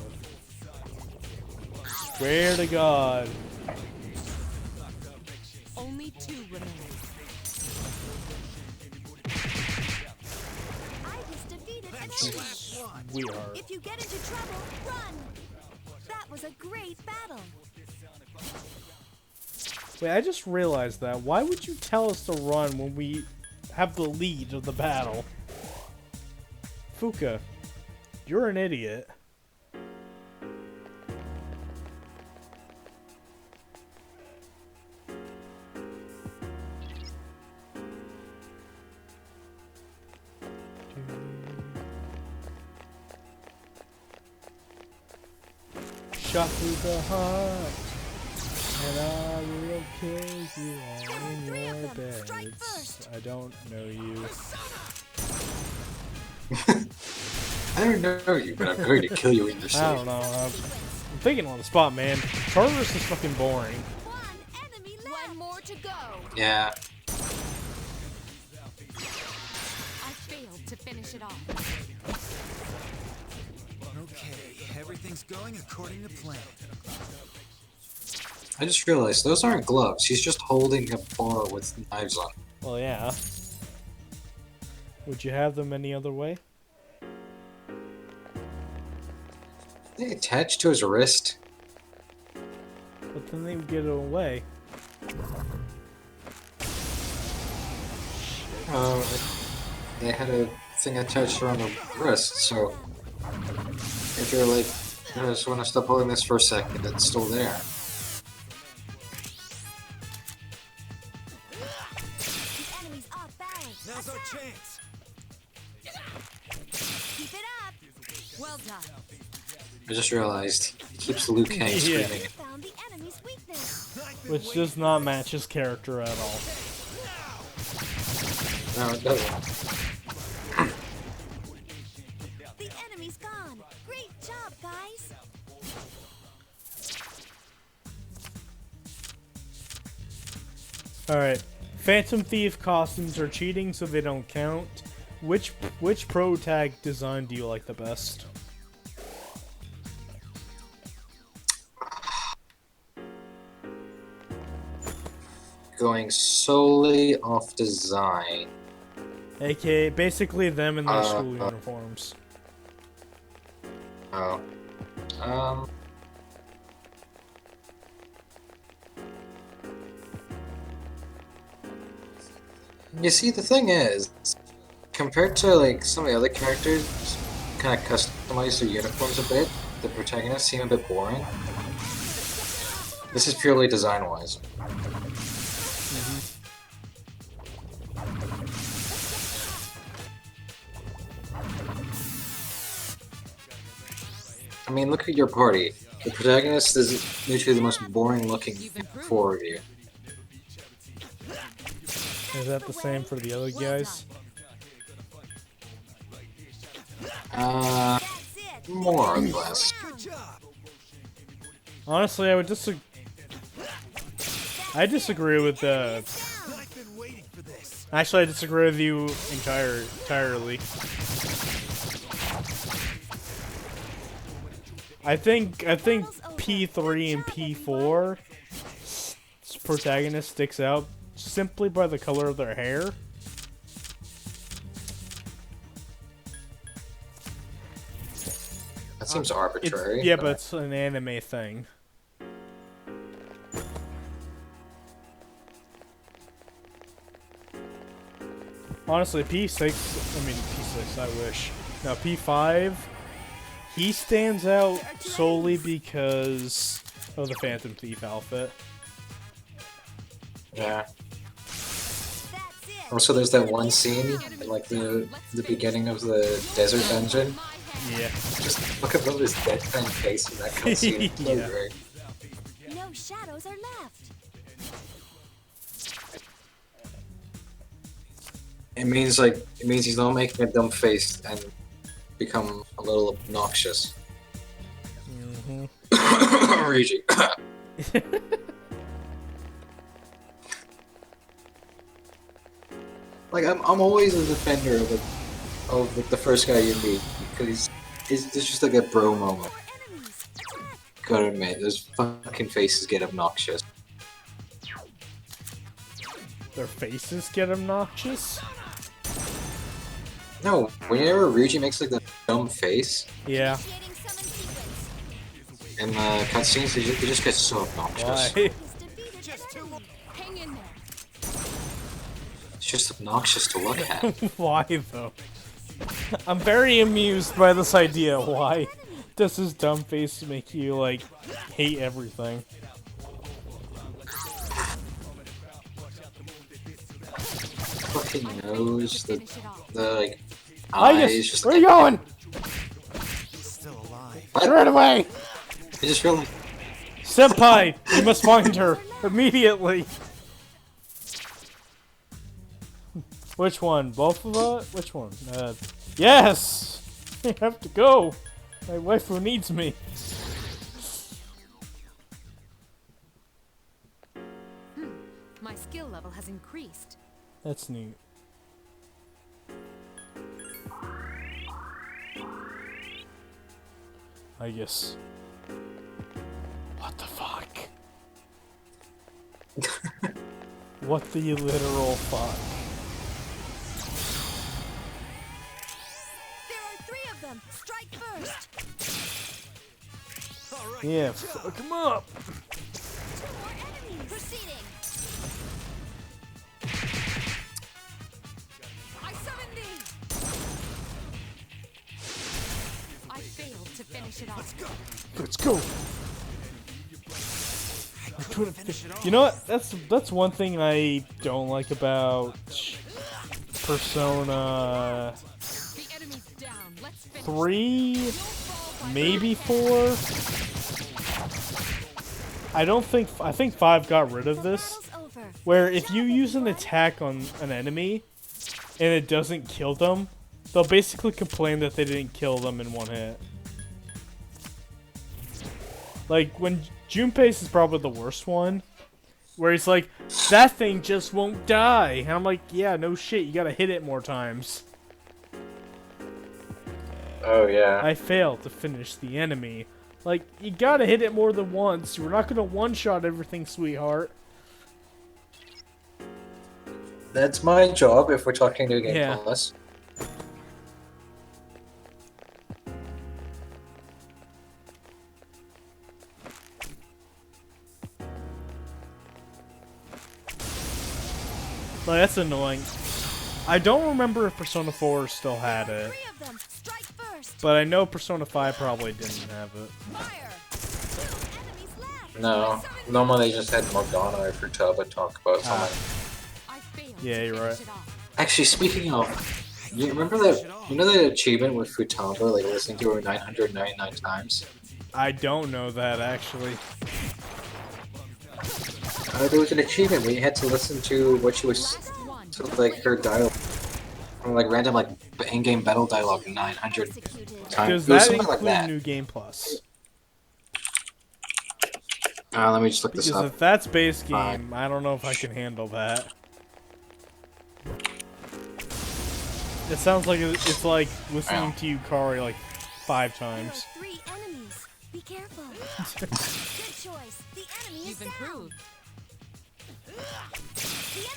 Swear to God. Only 2 remain. I just defeated an enemy. Sweetheart. If you get into trouble, run. That was a great battle. Wait, I just realized that. Why would you tell us to run when we have the lead of the battle? Fuka, you're an idiot. Shot through the heart, and I will kill you all in your beds. I don't know you. First. I don't know you, but I'm going to kill you in your I sleep. don't know. I'm thinking on the spot, man. Tartarus is fucking boring. One enemy left. One more to go. Yeah. I failed to finish it off. Okay, everything's going according to plan. I just realized those aren't gloves. He's just holding a bar with knives on. Well, yeah. Would you have them any other way? They attached to his wrist. But then they would get it away. They had a thing attached around the wrist, so if you're like, I just want to stop holding this for a second, it's still there. The enemy's off balance. Now's our chance. Keep it up. Well done. I just realized he keeps Liu Kang Yeah. screaming. Found the enemy's weakness. Which does not match his character at all. No, it doesn't. The enemy's gone. Great job, guys. Alright. Phantom Thief costumes are cheating, so they don't count. Which pro tag design do you like the best? going solely off design. AKA, basically them in their school uh, uniforms. Oh. Um. You see, the thing is, compared to like some of the other characters, kind of customize their uniforms a bit. The protagonists seem a bit boring. This is purely design-wise. I mean, look at your party. The protagonist is literally the most boring-looking four of you. Is that the same for the other guys? More or less. Honestly, I would I disagree with the. I've been waiting for this. Actually, I disagree with you entirely. I think P3 and P4 protagonist sticks out simply by the color of their hair. That seems arbitrary. Yeah, but it's an anime thing. Honestly, P6, I mean P6, I wish. Now P5, he stands out solely because of the Phantom Thief outfit. Yeah. Also, there's that one scene, in, like the beginning of the desert dungeon. Yeah. Just look at his deadpan face in that cutscene. It's so Yeah. great. No shadows are left. It means he's not making a dumb face and become a little obnoxious. Ryuji. Like I'm always a defender of like, the first guy you meet because it's just like a bro moment. Gotta admit, those fucking faces get obnoxious. Their faces get obnoxious? No, whenever Ryuji makes like the dumb face Yeah. Initiating summon sequence. in the cutscenes, it just gets so obnoxious. Why? Hang in there. It's just obnoxious to look at. Why, though? I'm very amused by this idea. Why does his dumb face make you, like, hate everything? Fucking nose, the like I eyes, just where are you going? Still alive. what? Right away! I just feel like Senpai, you must find her immediately. Which one? Both of us? Which one? Yes! I have to go. My waifu needs me. My skill level has increased. That's neat. I guess. What the fuck? What the literal fuck? There are 3 of them. Strike first. All right. Yeah, fuck him up! 2 more enemies. Proceeding. I summon thee. I failed to finish it off. Let's go! You know what? That's one thing I don't like about Persona The enemy's down. Let's finish. 3, maybe 4. I think 5 got rid of this, Battle's over. where if you use an attack on an enemy and it doesn't kill them, they'll basically complain that they didn't kill them in one hit. Like when Junpei's is probably the worst one, where he's like, that thing just won't die. And I'm like, yeah, no shit, you gotta hit it more times. oh yeah. I failed to finish the enemy. Like, you gotta hit it more than once. We're not gonna one-shot everything, sweetheart. That's my job if we're talking New Game Yeah. Plus. Well, that's annoying. I don't remember if Persona 4 still had it, Three of them. Strike first. but I know Persona 5 probably didn't have it. Fire. Two enemies left. No, normally they just had Morgana or Futaba talk about something. I failed Yeah, to you're finish right. it off. Actually, speaking of, you remember that? You know the achievement with Futaba, like listening to her 999 times? I don't know that, actually. There was an achievement where you had to listen to what she was, One. to like her dialogue, from like random like in-game battle dialogue 900 Executed. times. Does It was that something like include that. New Game Plus? Let me just look this Because up. if that's base Fine. game, I don't know if I can handle that. It sounds like it's like listening to Yukari like 5 There are times. 3 enemies. Be careful. Good choice. The enemy is You've down. improved. The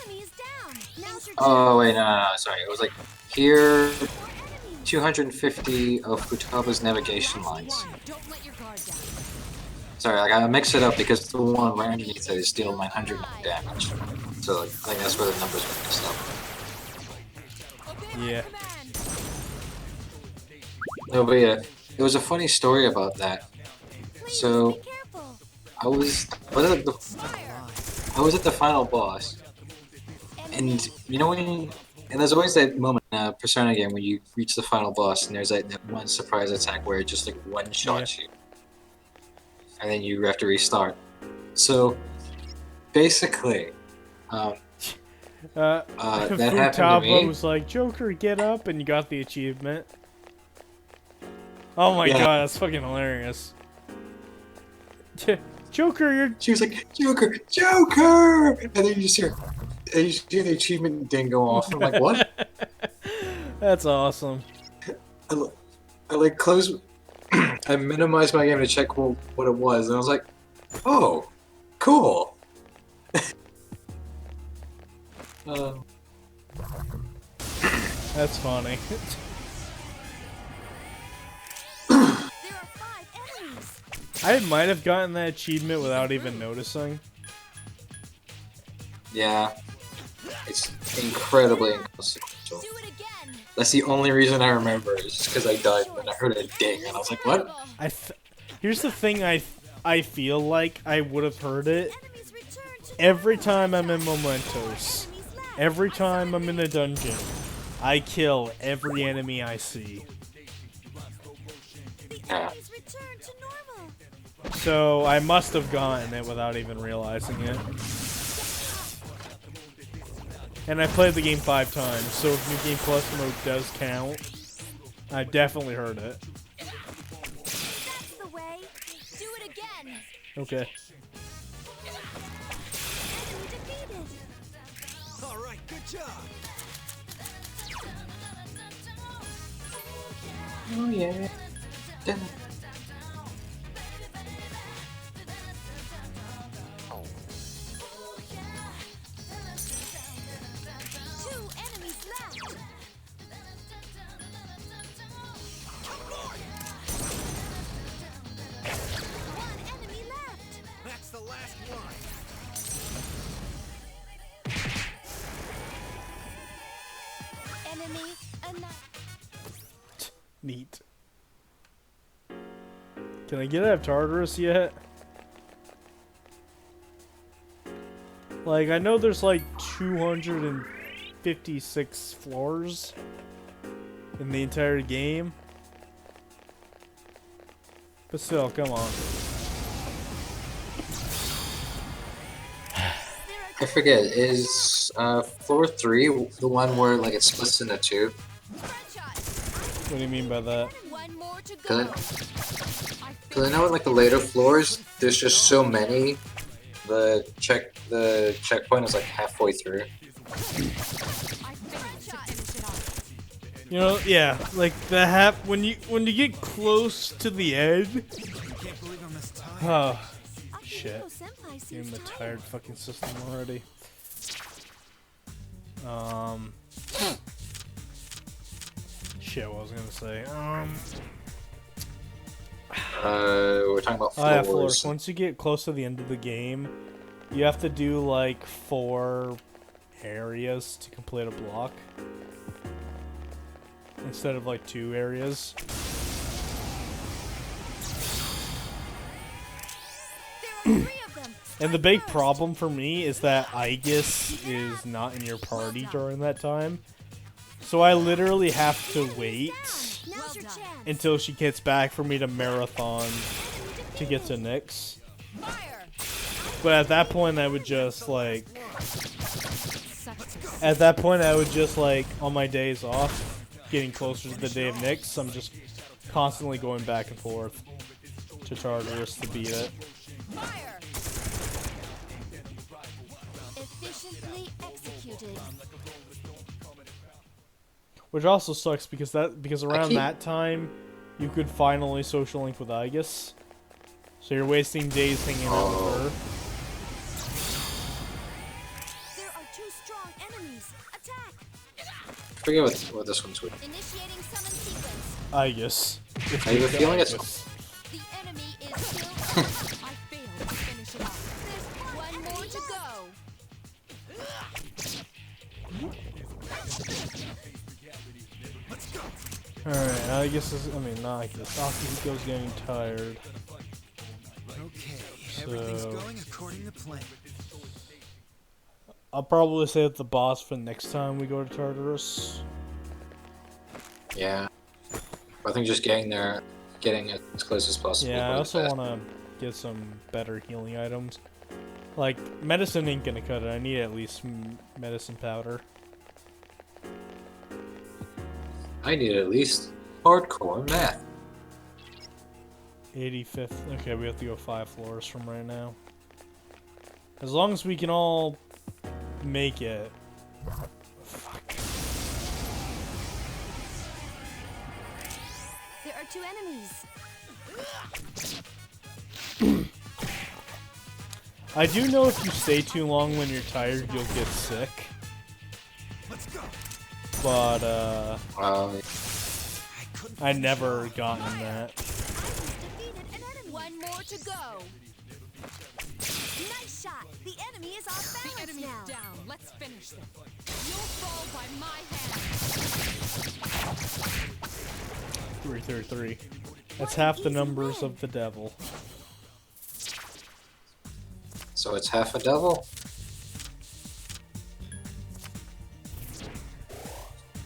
enemy is down. Now's your Oh wait, no, sorry. It was like here, 4 enemies. 250 of Futaba's navigation lines. One. Don't let your guard down. Sorry, like I mix it up because the one right underneath it is deal 900 damage. So like, I think that's where the numbers were mixed up. Yeah. No, but yeah, there was a funny story about that. Please So be careful. I was, I was at the final boss, and you know when, and there's always that moment in a Persona game when you reach the final boss, and there's that one surprise attack where it just like one shots you, and then you have to restart. So basically, that happened to Futaba me. was like, Joker, get up, and you got the achievement. Oh my Yeah. god, that's fucking hilarious. Joker, you're... She was like, Joker, Joker! And then you just hear the achievement ding go off. I'm like, what? That's awesome. I like close. I minimized my game to check what it was, and I was like, oh, cool. That's funny. There are 5 enemies. I might have gotten that achievement without even noticing. Yeah, it's incredibly inconsequential. Do it again. That's the only reason I remember is just because I died and I heard a ding, and I was like, what? Here's the thing I feel like I would have heard it Enemies return to every time I'm in Mementos. enemies left. Every time I'm in a dungeon, I kill every enemy I see. Yeah. Enemies return to normal. So I must have gotten it without even realizing it. And I played the game 5 times, so if New Game Plus mode does count, I definitely heard it. That's the way. Do it again. Okay. Enemy defeated. All right, good job. Oh yeah. Two enemies left. One enemy left. That's the last one. Enemy another. Neat. Can I get out of Tartarus yet? Like, I know there's like 256 floors in the entire game. But still, come on. I forget. Is floor 3 the one where like it splits into 2? What do you mean by that? One more to Cause go. Because I know in like the later floors, there's just so many. The checkpoint is like halfway through. I failed to finish it off. You know, yeah, like the when you get close to the end. You can't believe I'm this tired. Oh, shit. Akihiko Senpai You're seems in the tired. tired fucking system already. Shit, what was I gonna say? We're talking about Oh yeah, floors. floors. Once you get close to the end of the game, you have to do like 4 areas to complete a block. Instead of like 2 areas. There are 3 of them. And the big problem for me is that Aegis is not in your party during that time. So I literally have to wait Now's your chance. until she gets back for me to marathon to get to Nyx. Fire. But at that point I would just like... Such At that point I would just like, on my days off, getting closer to the day of Nyx, I'm just constantly going back and forth to Tartarus to beat it. Fire. Efficiently executed. Which also sucks because around keep- that time you could finally social link with Aegis. So you're wasting days hanging out with her. There are 2 strong enemies. Attack. I forget what this one's with. Initiating summon sequence. Aegis. I have a feeling it's. The enemy is still up. I failed to finish it off. There's 1 more to go. Alright, Aegis is... I mean, not Aegis. Akihiko's getting tired. Okay, everything's So- going according to plan. I'll probably save the boss for next time we go to Tartarus. Yeah. I think just getting there, getting as close as possible. Yeah, I goes also fast. want to get some better healing items. Like, medicine ain't gonna cut it. I need at least medicine powder. I need at least hardcore math. 85th. Okay, we have to go 5 floors from right now. As long as we can all make it. Fuck. There are 2 enemies. I do know if you stay too long when you're tired, you'll get sick. Let's go. But, Um, I never gotten that. Defeated an enemy. 1 more to go. Nice shot. The enemy is off The balance enemy's now. down. Let's finish this. You'll fall by my hand. 333. That's half the numbers of the devil. so it's half a devil?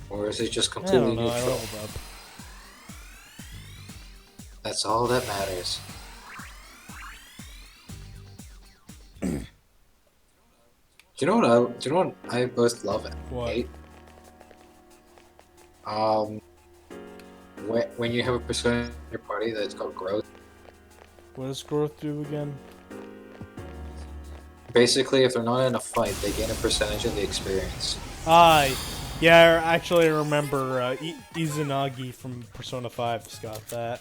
Or is it just I don't completely know, I neutral? leveled up. That's all that matters. Do you know what I both love and What? hate? When you have a persona in your party that's called growth. What does growth do again? Basically, if they're not in a fight, they gain a percentage of the experience. Yeah, actually I remember Izanagi from Persona 5's got that.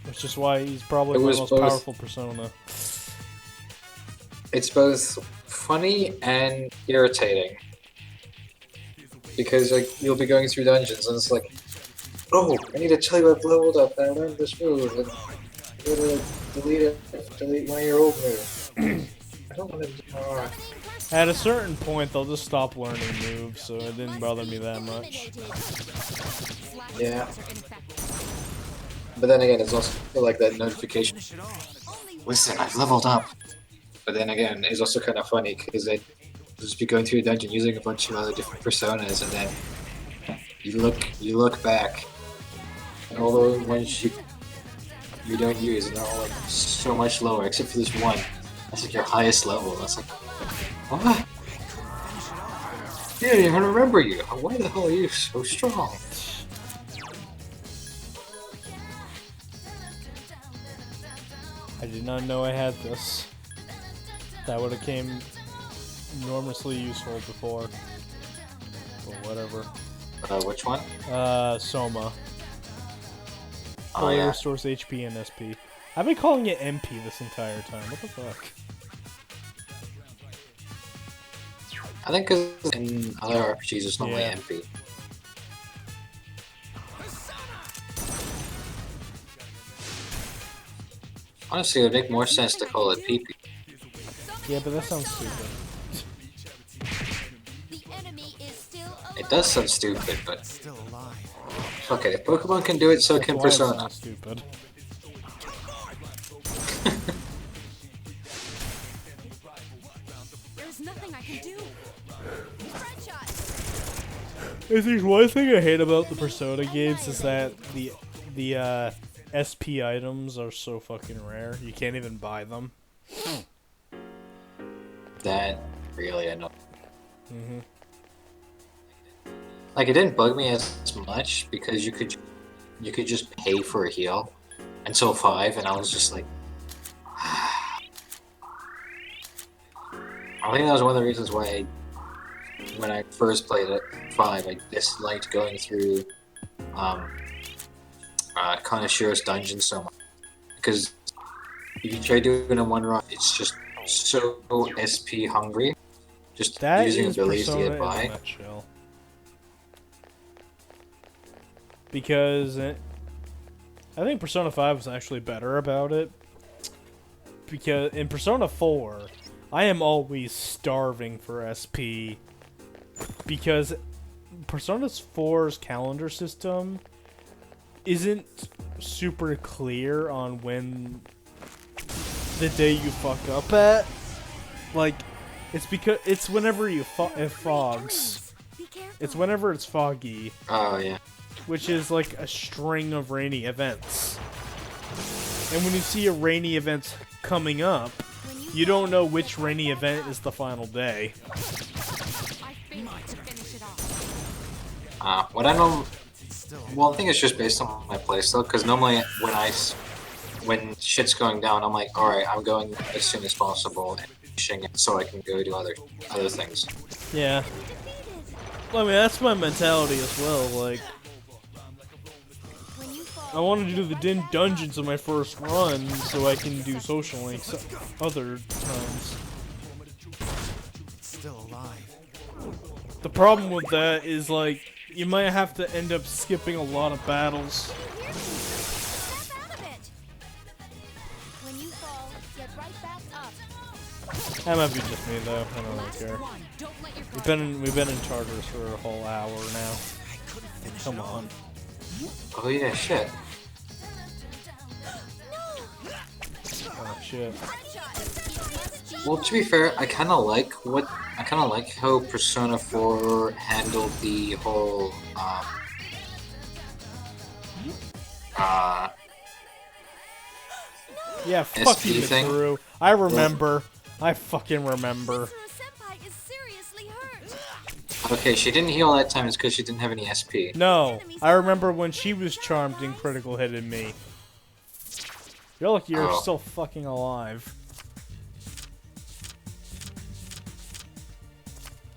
Which is why he's probably It one of was the most both- powerful Persona. It's both funny and irritating. Because like you'll be going through dungeons and it's like, oh, I need to tell you I've leveled up and I learned this move and you gotta delete one of your old moves. I don't want to. At a certain point, they'll just stop learning moves, so it didn't bother me that much. Yeah. But then again, it's also like that notification. Finish it all. Listen, I've leveled up. But then again, it's also kind of funny because they just be going through a dungeon using a bunch of other different personas, and then you look back, and all the ones you don't use, and they're all like so much lower, except for this one. That's like your highest level. That's like, what? Yeah, I didn't even remember you. Why the hell are you so strong? I did not know I had this. That would have came enormously useful before. But whatever. Which one? Soma. Oh Fully yeah. restores HP and SP. I've been calling it MP this entire time. What the fuck? I think 'cause in other RPGs it's normally Yeah. MP. Honestly, it would make more sense to call it PP. Yeah, but that sounds stupid. The enemy is still alive. It does sound stupid, but Still alive. okay, if Pokemon can do it, so That's can why it Persona. sounds stupid. There's nothing I can do. Spread shot. If there's one thing I hate about the Persona games is that the SP items are so fucking rare. You can't even buy them. That really annoying. Mm-hmm. Like, it didn't bug me as much because you could just pay for a heal until 5, and I was just like, I think that was one of the reasons why when I first played it 5, I disliked going through Connoisseur's dungeon so much because if you try doing it in one run, it's just so SP hungry, just That using is abilities to Persona get by. in a nutshell. Because I think Persona 5 was actually better about it. Because in Persona 4, I am always starving for SP. Because Persona 4's calendar system isn't super clear on when the day you fuck up at. Like, it's because it's whenever it fogs. Be careful. It's whenever it's foggy, Oh yeah. which is like a string of rainy events. And when you see a rainy event coming up, you don't know which rainy event is the final day. I failed to finish it off. What I know, well, I think it's just based on my playstyle. Because normally when shit's going down, I'm like, all right, I'm going as soon as possible and finishing it so I can go do other things. Yeah. Well, I mean, that's my mentality as well. Like, When you fall, I wanted to do the dungeons in my first run so I can do social links other times. Still alive. The problem with that is, like, you might have to end up skipping a lot of battles. snap out of it. When you fall, get right back up. That might be just me, though. I don't really care. One, don't let your We've been in Charters for a whole hour now. Come on. Oh yeah, shit. Oh shit. Well, to be fair, I kind of like how Persona 4 handled the whole Yeah, fuck SP you, thing? Mitsuru. I remember. I fucking remember. Senpai is seriously hurt. Okay, she didn't heal that time. It's because she didn't have any SP. No, I remember when she was charmed and critical hitted me. You're lucky you're Oh. still fucking alive.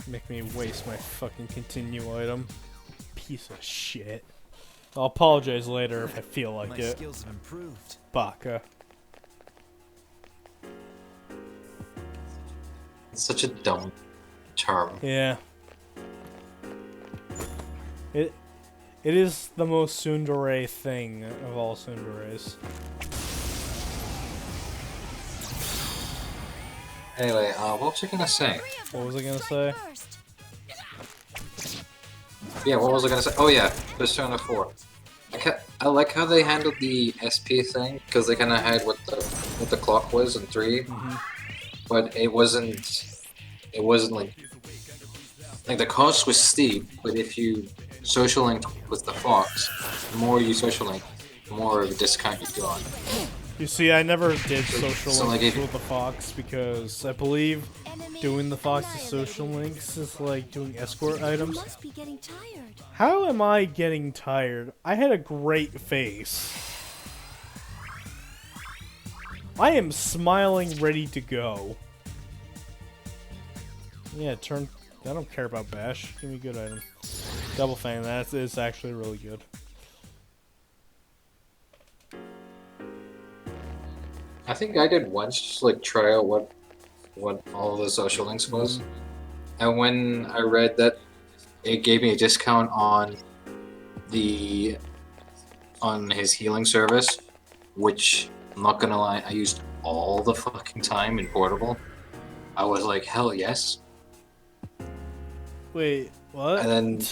Make me waste my fucking continue item. Piece of shit. I'll apologize later if I feel like My it. skills have improved. Baka. It's such a dumb charm. Yeah. It is the most tsundere thing of all tsunderes. Anyway, what was I gonna say? What was I gonna say? First. Yeah, what was I gonna say? Oh yeah, Persona 4. I like how they handled the SP thing because they kind of had what the clock was in 3, but it wasn't like the cost was steep. But if you social linked with the fox, the more you social link, the more of a discount you got. You see, I never did social So, like, links if- with the fox because I believe doing the fox's social links is like doing escort You items. must be getting tired. How am I getting tired? I had a great face. I am smiling, ready to go. Yeah, turn. I don't care about bash. Give me a good item. Double Fang. That is actually really good. I think I did once, just like try out what all the social links was. And when I read that, it gave me a discount the on his healing service, which I'm not gonna lie, I used all the fucking time in portable. I was like, hell yes. Wait, what? And then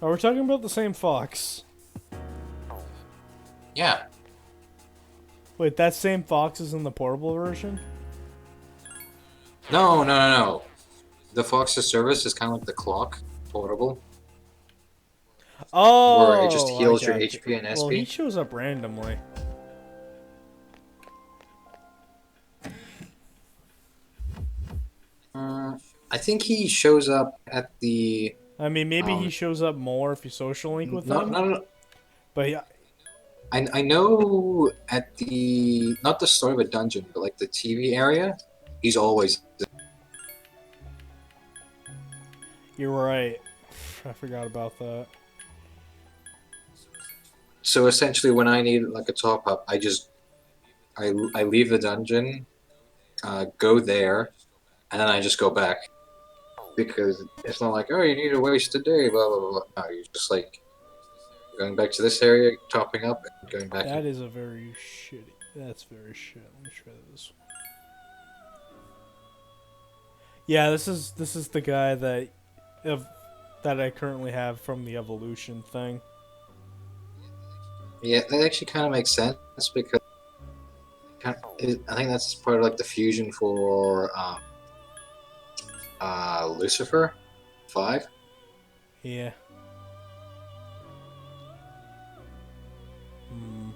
Are we talking about the same fox? yeah, Wait, that same fox is in the portable version? no. The Fox's service is kind of like the clock portable, where it just Oh, I heals your got you. HP and Well, he SP. shows up randomly. I think he shows up at the I mean, maybe he Um, shows up more if you social link with no, him. no, no. But yeah, I know at the not the start of a dungeon, but like the TV area, he's always. you're right. I forgot about that. So essentially, when I need like a top up, I leave the dungeon, go there, and then I just go back because it's not like, oh, you need to waste a day, blah blah blah. No, you're just like going back to this area, topping up, and going back. That is a very shitty. That's very shit. Let me try this one. Yeah, this is the guy that I currently have from the evolution thing. Yeah, that actually kind of makes sense because I think that's part of like the fusion for Lucifer 5. Yeah. Hmm.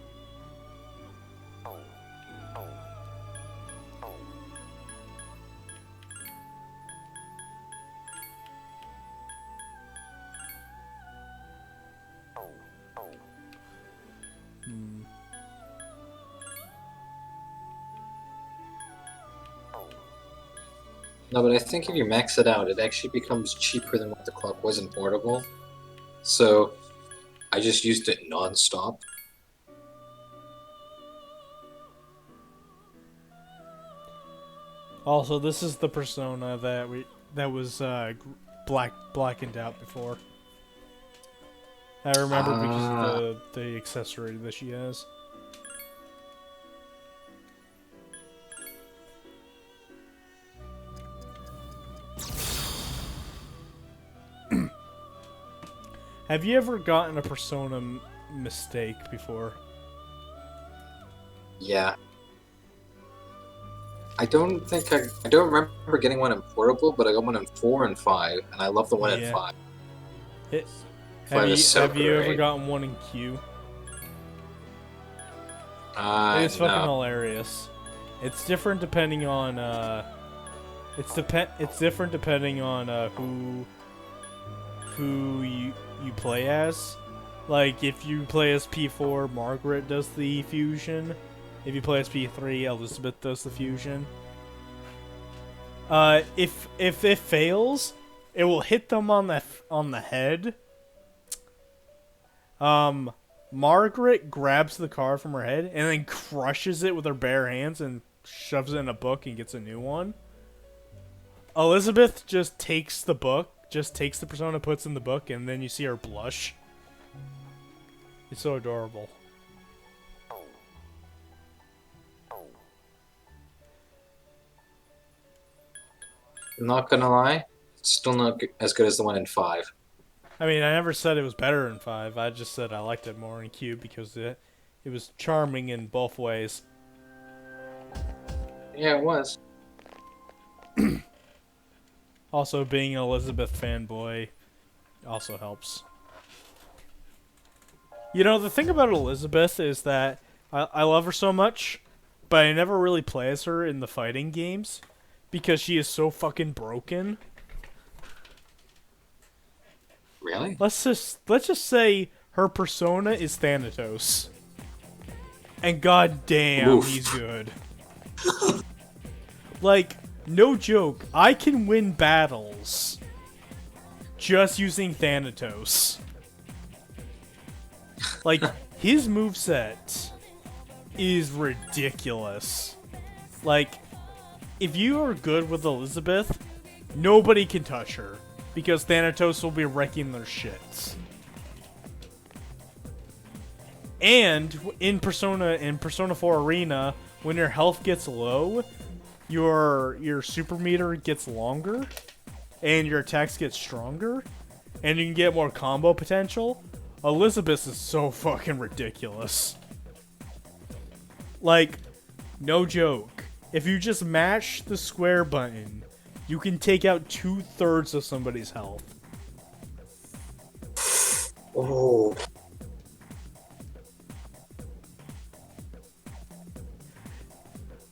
Hmm. No, but I think if you max it out, it actually becomes cheaper than what the clock was in portable. So I just used it non-stop. Also, this is the persona that was blackened out before. I remember because of the accessory that she has. Have you ever gotten a persona mistake before? Yeah. I don't remember getting one in portable, but I got one in 4 and 5, and I love the one in Yeah. 5. Have 5 you, is so have you ever great. gotten one in Q? It's fucking No. hilarious. It's different depending on it's different depending on who you play as. Like if you play as P4, Margaret does the fusion. If you play as P3, Elizabeth does the fusion. If it fails, it will hit them on the head. Margaret grabs the card from her head and then crushes it with her bare hands and shoves it in a book and gets a new one. Elizabeth just takes the persona, puts in the book, and then you see her blush. It's so adorable. Not gonna lie, it's still not as good as the one in 5. I mean, I never said it was better in 5. I just said I liked it more in Cube because it was charming in both ways. Yeah, it was. Also, being an Elizabeth fanboy also helps. You know, the thing about Elizabeth is that I love her so much, but I never really play as her in the fighting games because she is so fucking broken. Really? Let's just say her persona is Thanatos. And goddamn, Oof. he's good. Like, no joke, I can win battles just using Thanatos. Like, his moveset is ridiculous. Like, if you are good with Elizabeth, nobody can touch her because Thanatos will be wrecking their shits. And in Persona 4 Arena, when your health gets low, your super meter gets longer, and your attacks get stronger, and you can get more combo potential. Elizabeth is so fucking ridiculous. Like, no joke. If you just mash the square button, you can take out 2/3 of somebody's health. Oh.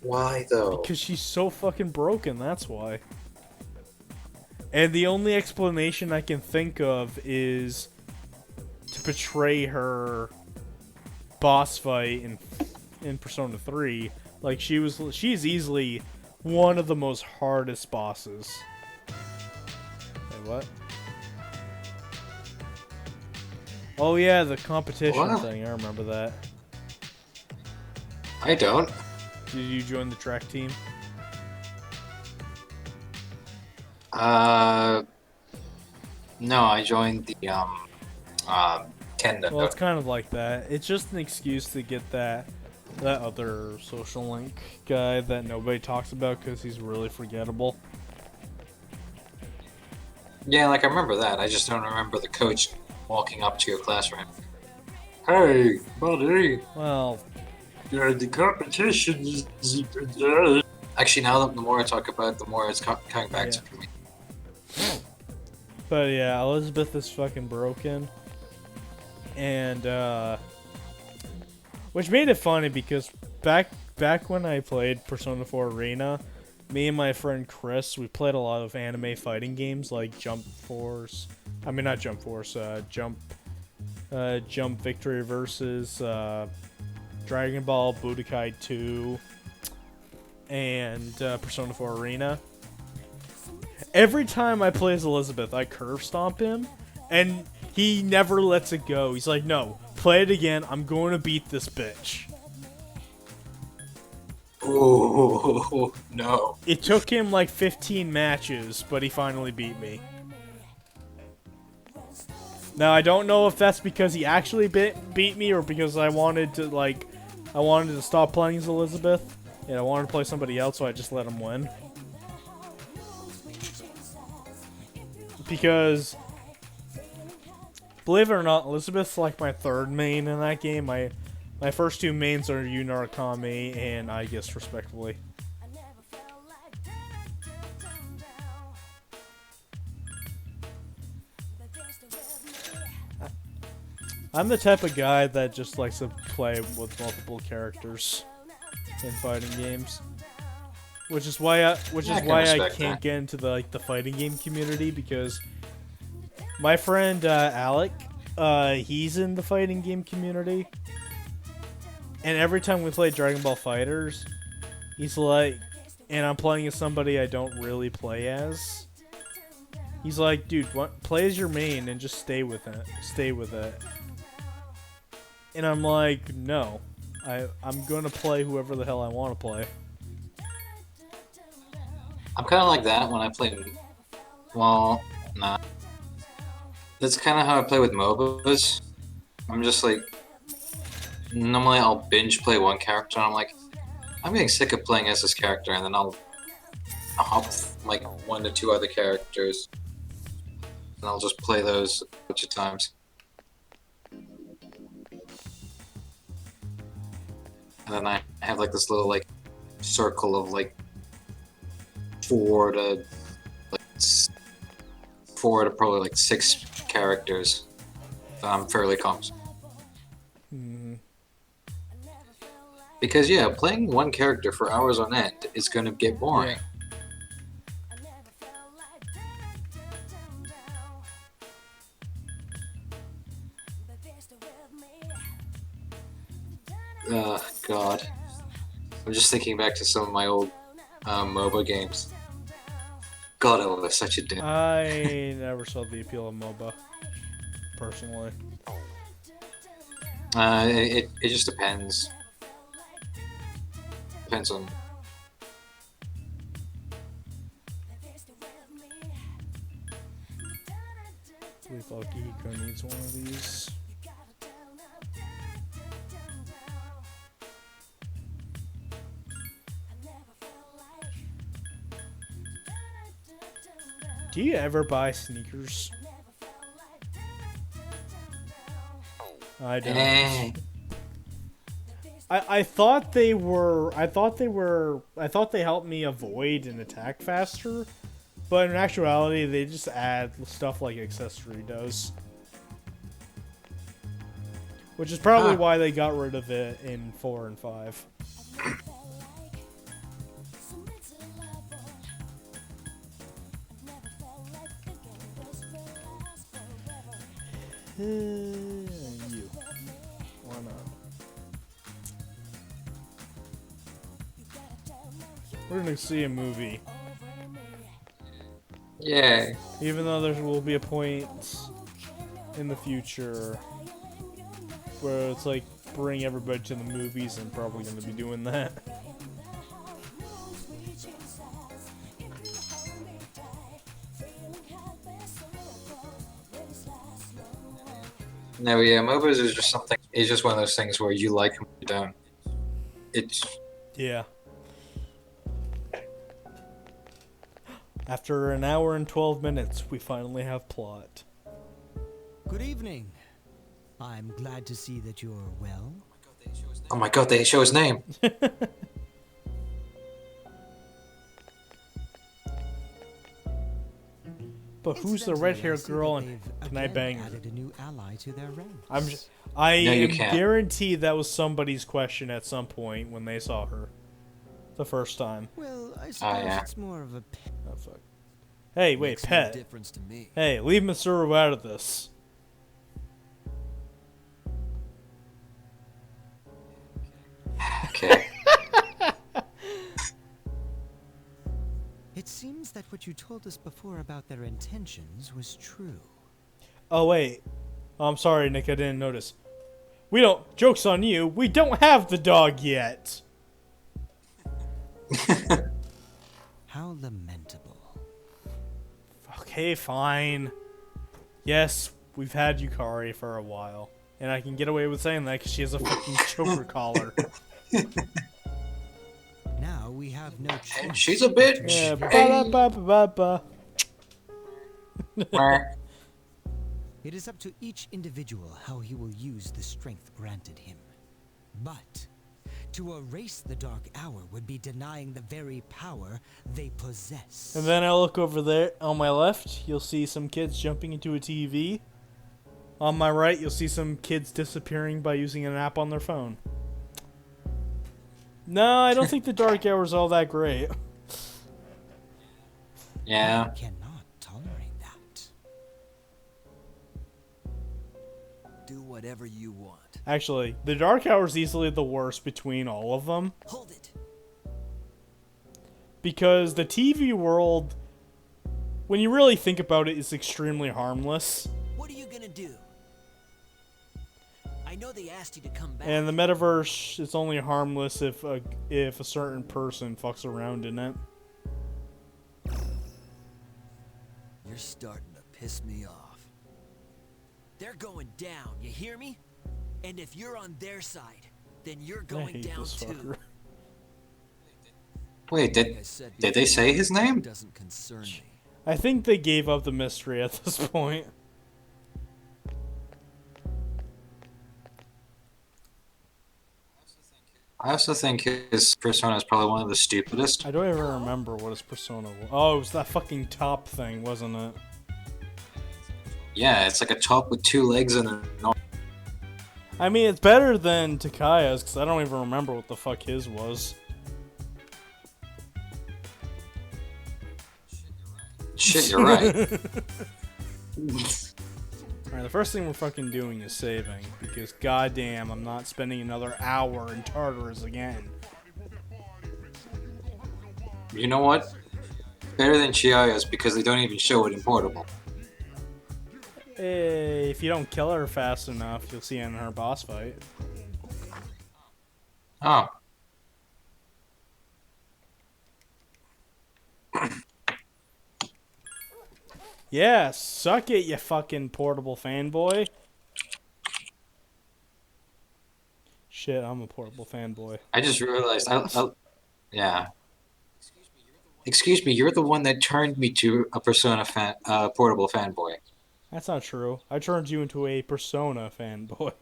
Why though? Because she's so fucking broken, that's why. And the only explanation I can think of is to portray her boss fight in Persona 3. Like, she's easily one of the most hardest bosses. Wait, what? Oh yeah, the competition What? thing, I remember that. I don't. Did you join the track team? No, I joined the Kenda. Well, it's kind of like that. It's just an excuse to get that other social link guy that nobody talks about because he's really forgettable. Yeah, like I remember that. I just don't remember the coach walking up to your classroom. Hey, buddy. Well, The competition is. Actually, now that the more I talk about it, the more it's coming back Yeah. to me. but yeah, Elizabeth is fucking broken. And, which made it funny because back when I played Persona 4 Arena, me and my friend Chris, we played a lot of anime fighting games like Jump Force. I mean, not Jump Force, Jump Victory versus, Dragon Ball Budokai 2, and Persona 4 Arena. Every time I play as Elizabeth, I curve stomp him, and he never lets it go. He's like, no, play it again, I'm going to beat this bitch. Oh, no. It took him like 15 matches, but he finally beat me. Now, I don't know if that's because he actually beat me or because I wanted to stop playing as Elizabeth, and I wanted to play somebody else, so I just let him win. Because, believe it or not, Elizabeth's like my third main in that game. My first two mains are Yu Narukami and Aegis, respectively. I'm the type of guy that just likes to play with multiple characters in fighting games, which is why I can't get into the fighting game community, because my friend Alec, he's in the fighting game community, and every time we play Dragon Ball Fighters, he's like, and I'm playing as somebody I don't really play as. He's like, dude, play as your main and just stay with it. Stay with it. And I'm like, no. I'm gonna play whoever the hell I want to play. I'm kind of like that when I play. Well, nah. That's kind of how I play with MOBAs. I'm just like. Normally I'll binge play one character, and I'm like, I'm getting sick of playing as this character, and then I'll hop like 1 to 2 other characters, and I'll just play those a bunch of times. And then I have like this little like circle of like 4 to probably like 6 characters that I'm fairly confident. Because yeah, playing one character for hours on end is gonna get boring. God. I'm just thinking back to some of my old MOBA games. God, it was such a dick. I never saw the appeal of MOBA, personally. It just depends. Depends on. See if Akihiko needs one of these. Do you ever buy sneakers? I don't. Eh. I thought they were. I thought they helped me avoid an attack faster, but in actuality, they just add stuff like accessory does. Which is probably why they got rid of it in 4 and 5. You. Why not? We're gonna see a movie. Yay. Even though there will be a point in the future where it's like bring everybody to the movies, and probably gonna be doing that. No, yeah, MOBAs is just something. It's just one of those things where you like them, you don't. It's Yeah. After an hour and 12 minutes, we finally have plot. Good evening. I'm glad to see that you're well. oh my god, they show his name. But who's the red-haired girl, and can I bang her? Added a new ally to their ranks. I No, you am can't. guaranteed that was somebody's question at some point when they saw her the first time. Well, I suppose yeah. it's more of a Oh fuck! Hey, wait, Makes no pet. difference to me. Hey, leave Masaru out of this. Okay. It seems that what you told us before about their intentions was true. Oh wait, I'm sorry, Nick. I didn't notice. We don't. Joke's on you. We don't have the dog yet. How lamentable. Okay, fine. Yes, we've had Yukari for a while, and I can get away with saying that because she has a fucking choker collar. Now we have no choice. And she's a bitch. Yeah, Hey. ba-da-ba-ba-ba. Meh. It is up to each individual how he will use the strength granted him. But to erase the Dark Hour would be denying the very power they possess. And then I look over there on my left, you'll see some kids jumping into a TV. On my right, you'll see some kids disappearing by using an app on their phone. No, I don't think the Dark Hour is all that great. Yeah. I cannot tolerate that. Do whatever you want. Actually, the Dark Hour is easily the worst between all of them. Hold it. Because the TV world, when you really think about it, is extremely harmless. What are you gonna do? I know they asked you to come back. And the metaverse is only harmless if a certain person fucks around in it. You're starting to piss me off. They're going down, you hear me? And if you're on their side, then you're I going hate down this too. fucker. Wait, Like I said did they say his name? It doesn't concern me. I think they gave up the mystery at this point. I also think his persona is probably one of the stupidest. I don't even remember what his persona was. Oh, it was that fucking top thing, wasn't it? Yeah, it's like a top with 2 legs and an arm. I mean, it's better than Takaya's, because I don't even remember what the fuck his was. Shit, you're right. Alright, the first thing we're fucking doing is saving, because goddamn, I'm not spending another hour in Tartarus again. You know what? Better than Chiaya's because they don't even show it in Portable. Hey, if you don't kill her fast enough, you'll see it in her boss fight. Oh. Yeah, suck it, you fucking portable fanboy. Shit, I'm a portable fanboy. I just realized. Yeah. Excuse me, you're the one that turned me to a portable fanboy. That's not true. I turned you into a Persona fanboy.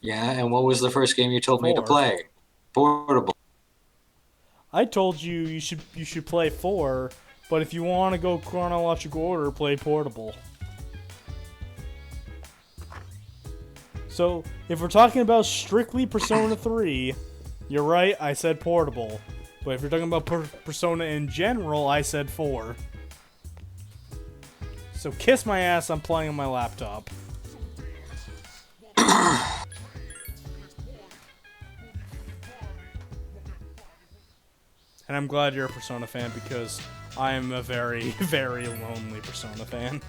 Yeah, and what was the first game you told me to 4. play? Portable. I told you you should play 4, but if you want to go chronological order, play portable. So, if we're talking about strictly Persona 3, you're right, I said portable. But if you're talking about Persona in general, I said 4. So kiss my ass, I'm playing on my laptop. And I'm glad you're a Persona fan because I am a very, very lonely Persona fan.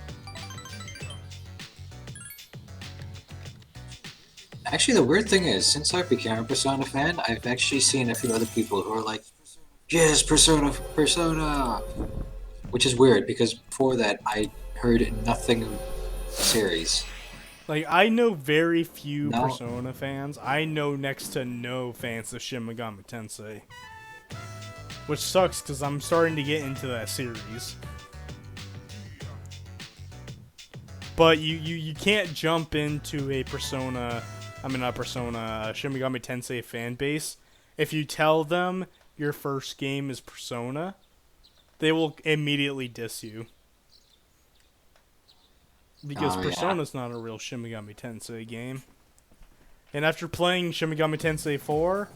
Actually, the weird thing is, since I became a Persona fan, I've actually seen a few other people who are like, yes, Persona, Persona! Which is weird, because before that, I heard nothing of the series. Like, I know very few No. Persona fans. I know next to no fans of Shin Megami Tensei. Which sucks, because I'm starting to get into that series. But you can't jump into a Persona... I mean, not Persona, Shin Megami Tensei fan base. If you tell them your first game is Persona, they will immediately diss you. Because Persona's not a real Shin Megami Tensei game. And after playing Shin Megami Tensei 4,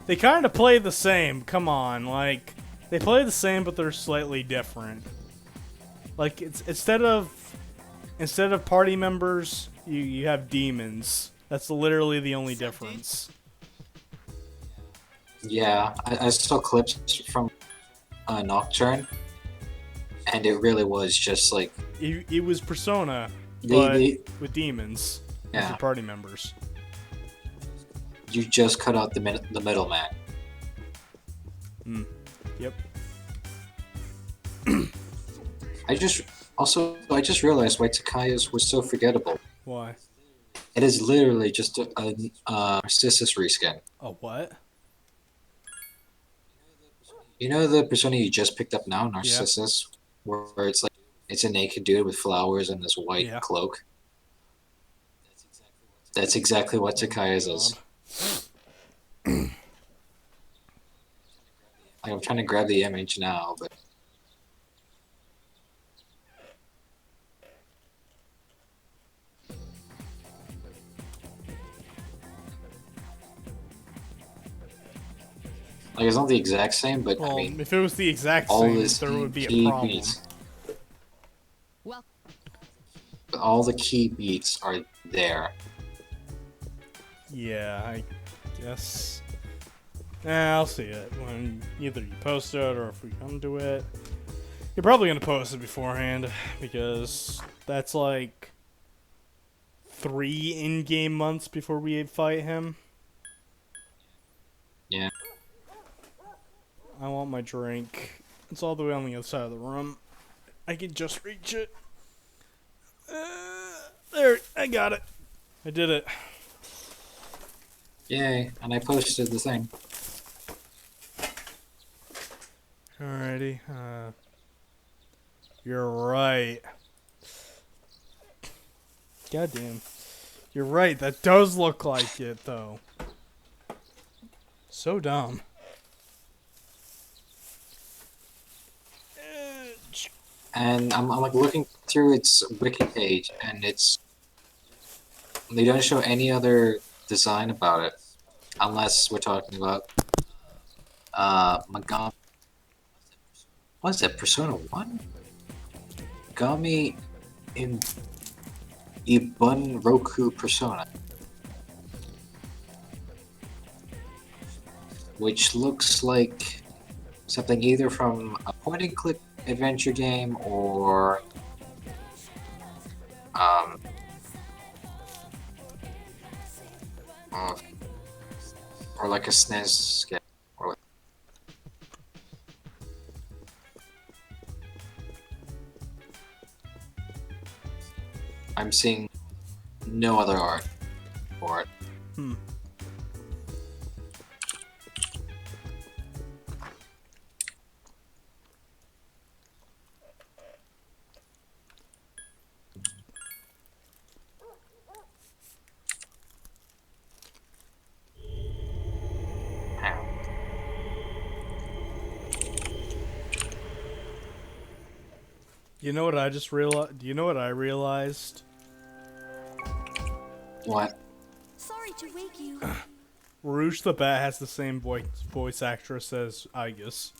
they kind of play the same. Come on, like, they play the same, but they're slightly different. Like, it's instead of party members, you have demons. That's literally the only difference. Yeah, I saw clips from Nocturne, and it really was just like... It was Persona, but they, with demons as yeah, your party members. you just cut out the middleman. Yep. I just realized why Takaya's was so forgettable. Why? It is literally just a Narcissus reskin. A what? You know the Persona you just picked up now, Narcissus? Yeah. Where it's like, it's a naked dude with flowers and this white cloak? That's exactly what Takaya's is. I'm trying to grab the image now, but... Like, it's not the exact same, but well, I mean... if it was the exact same, there would be a problem. Well, but all the key beats are there. Yeah, I guess. I'll see it when either you post it or if we come to it. You're probably going to post it beforehand because that's like 3 in-game months before we fight him. Yeah. I want my drink. It's all the way on the other side of the room. I can just reach it. There, I got it. I did it. Yay, and I posted the thing. Alrighty. You're right. Goddamn. You're right, that does look like it, though. So dumb. And I'm like looking through its wiki page, and they don't show any other design about it, unless we're talking about Megami. What is that? Persona 1? Megami in Ibunroku Persona, which looks like something either from a point-and-click adventure game or or like a SNES game. I'm seeing no other art for it. Hmm. You know what I just realized? Do you know what I realized? What? Sorry to wake you. Rouge the Bat has the same voice actress as Aegis.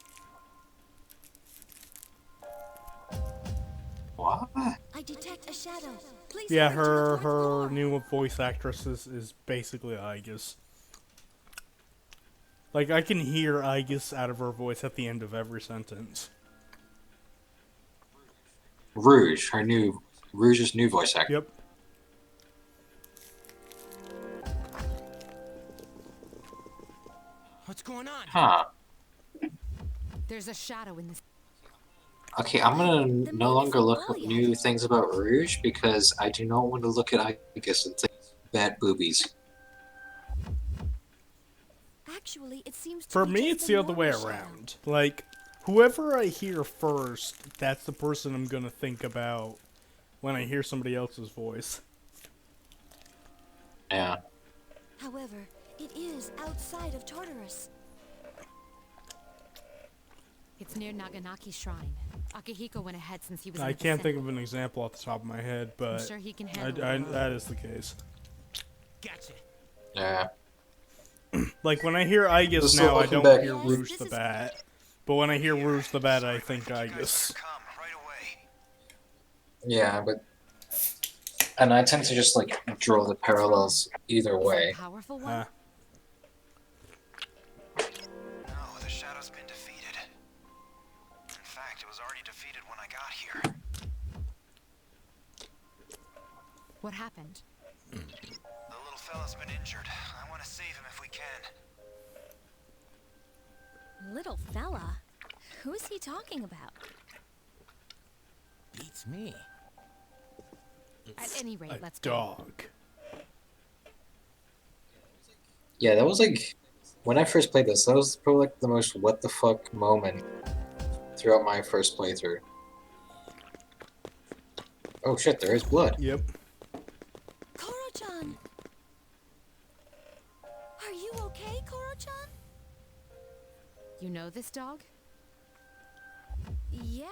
What? I detect a shadow. Please Yeah, hurry to the fourth her floor. new voice actress is basically Aegis. Like, I can hear Aegis out of her voice at the end of every sentence. Rouge, Rouge's new voice actor. Yep. What's going on? Huh. There's a shadow in this. Okay, I'm gonna The no moon longer isn't look full up yet. new things about Rouge because I do not want to look at Aegis and think bad boobies. Actually, it seems to For be me, just it's a the other way normal shadow. around. Like, whoever I hear first, that's the person I'm gonna think about when I hear somebody else's voice. Yeah. However, it is outside of Tartarus. It's near Naganaki's shrine. Akihiko went ahead since he was in I the can't think vicinity. of an example off the top of my head, but I'm sure he can handle it alone. that is the case. Gotcha. Yeah. Like, when I hear Aegis Just now, I looking don't back- hear Yes, Rouge this the is- Bat. But when I hear Rouge the Bat, I think Aegis. Yeah, but and I tend to just like draw the parallels either Is it way. a powerful one? Ah. No, the Shadow's been defeated. In fact, it was already defeated when I got here. What happened? The little fella's been injured. I want to save him if we can. Little fella? Who's he talking about? Beats me. At any rate, A let's go. dog. Yeah, that was like when I first played this, that was probably like the most what the fuck moment throughout my first playthrough. Oh shit, there is blood. Yep. Koro-chan! Are you okay, Koro-chan? You know this dog? Yeah,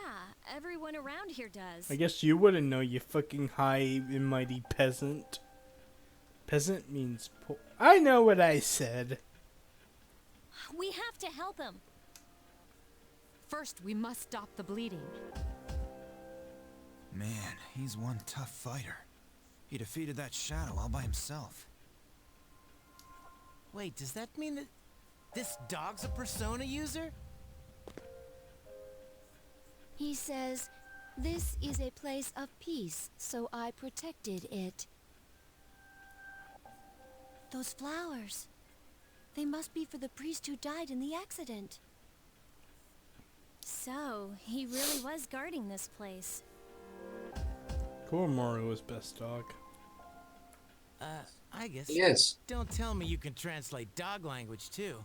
everyone around here does. I guess you wouldn't know, you fucking high and mighty peasant. Peasant means poor. I know what I said. We have to help him. First, we must stop the bleeding. Man, he's one tough fighter. He defeated that Shadow all by himself. Wait, does that mean that this dog's a persona user? He says, "This is a place of peace, so I protected it." Those flowers. They must be for the priest who died in the accident. So, he really was guarding this place. Koromaru is best dog. I guess. Yes. Don't tell me you can translate dog language too.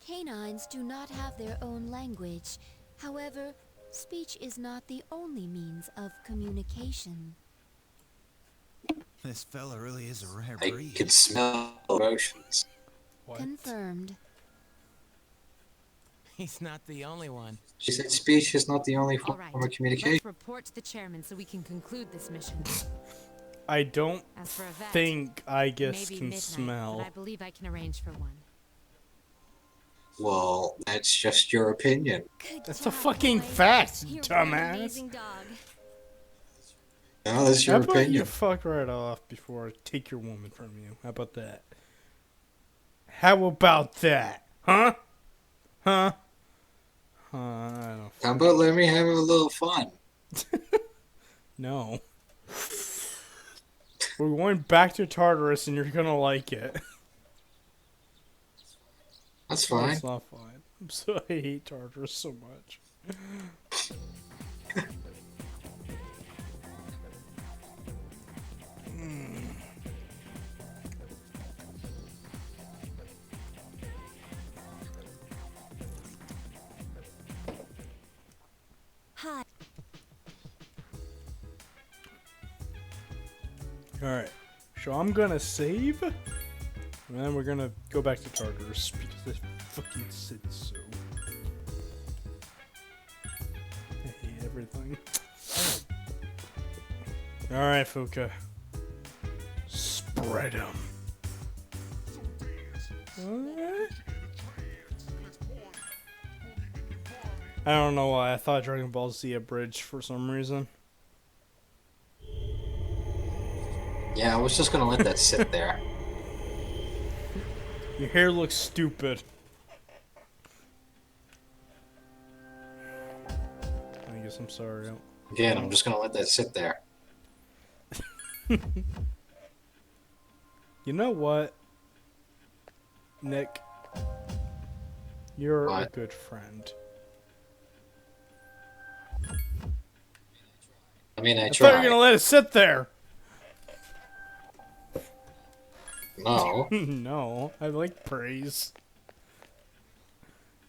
Canines do not have their own language. However, speech is not the only means of communication. This fella really is a rare I breed. can smell emotions. What? Confirmed. He's not the only one. She said speech is not the only All form right, of communication. let's report to the chairman so we can conclude this mission. I don't As for a vet, think Aegis maybe can midnight, smell. but I believe I can arrange for one. Well, that's just your opinion. Good That's a job, fucking boy. fact, You're dumbass. an amazing dog. No, that's How your about you opinion. fuck right off before I take your woman from you? How about that? How about that? Huh? Huh? I don't. How about let me have a little fun? No. We're going back to Tartarus and you're gonna like it. That's fine. It's not fine. I'm so I hate Tartarus so much. Alright, so I'm gonna save, and then we're gonna go back to Tartarus, because I fucking said so. I hate everything. Alright, Fuka. Spread 'em. Alright. I don't know why, I thought Dragon Ball Z abridged for some reason. Yeah, I was just gonna let that sit there. Your hair looks stupid. I guess I'm sorry. Again, I'm just gonna let that sit there. You know what, Nick? You're a What? good friend. I mean, I I thought you were tried. gonna let it sit there. No. No, I like praise.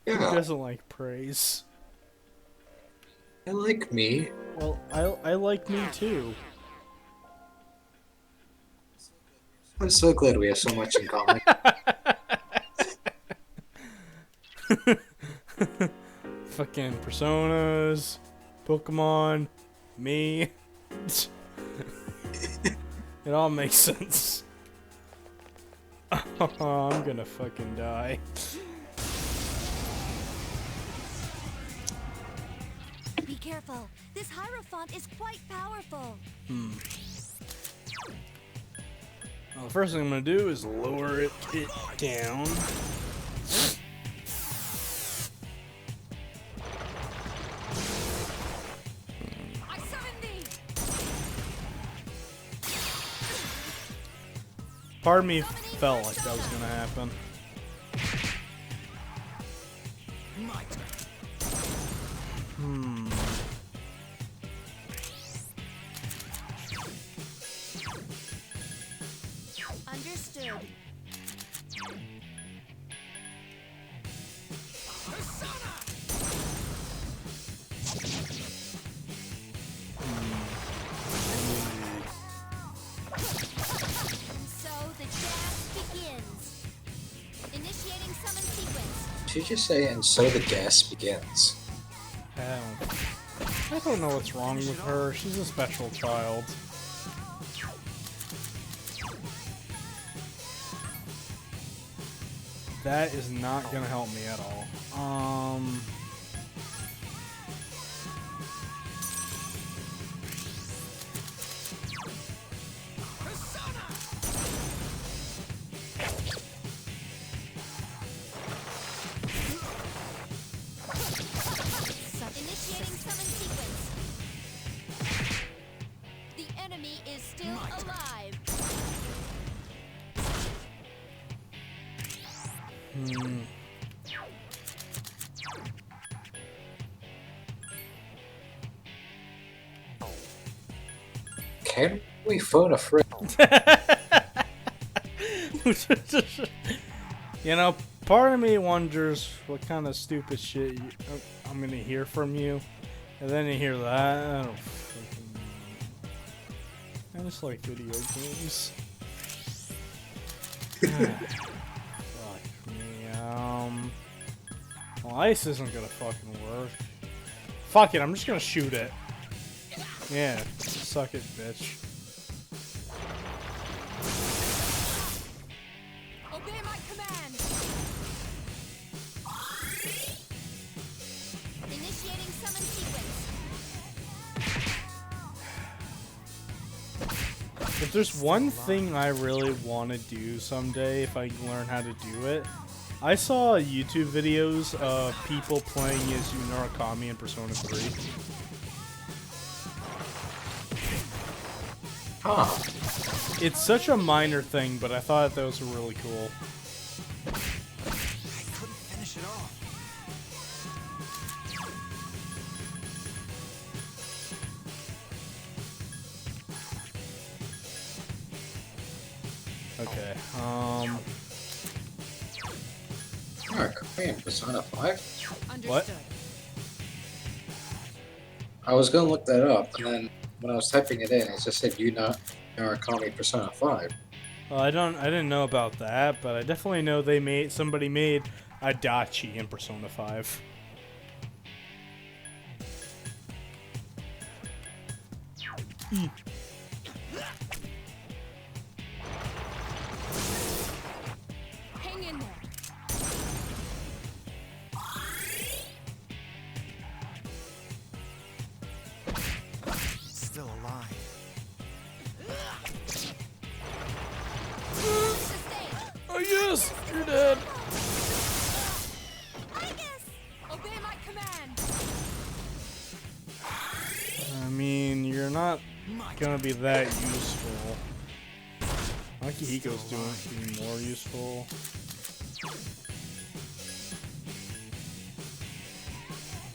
Who Yeah, doesn't like praise? I like me. Well, I like me too. I'm so glad we have so much in common. Fucking personas, Pokemon, me. It all makes sense. Oh, I'm gonna fucking die. Be careful. This Hierophant is quite powerful. Well, the first thing I'm gonna do is lower it down. I summon thee! Part of me felt like that was gonna happen. My turn. Understood. And so the dance begins. Initiating summon sequence. Did you just say, and so the gas begins? I don't know what's wrong with her. She's a special child. That is not gonna help me at all. Initiating summon sequence. The enemy is still alive. Can we phone a friend? You know, part of me wonders what kind of stupid shit I'm gonna hear from you, and then you hear that. I don't fucking know. I just like video games. Fuck me. Well, ice isn't gonna fucking work. Fuck it, I'm just gonna shoot it. Yeah, suck it, bitch. Obey my command! Initiating summon sequence. If there's one thing I really want to do someday, if I learn how to do it, I saw YouTube videos of people playing as Unarakami in Persona 3. Huh. It's such a minor thing, but I thought that was really cool. I couldn't finish it off. Okay, Mark, man, Persona 5? Understood. What? I was gonna look that up, and then when I was typing it in, it just said you not Murakami Persona 5. Well, I didn't know about that, but I definitely know somebody made Adachi in Persona 5. Hang in there. Still alive. Oh yes, you're dead. Obey my command. I mean, you're not gonna be that useful. Akihiko's being more useful.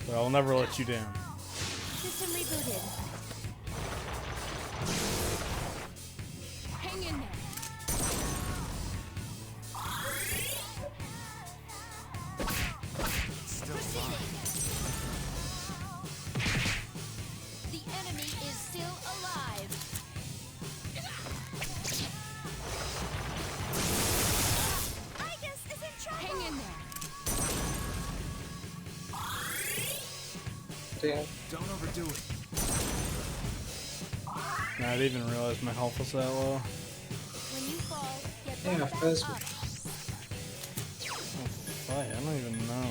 But I'll never let you down. System rebooted. Hang in there. Still alive. The enemy is still alive. Igus is in trouble. Hang in there. Damn. Don't overdo it. I didn't even realize my health was that low. When you fall, get Yeah, right back FES. up. Oh, fight, I don't even know.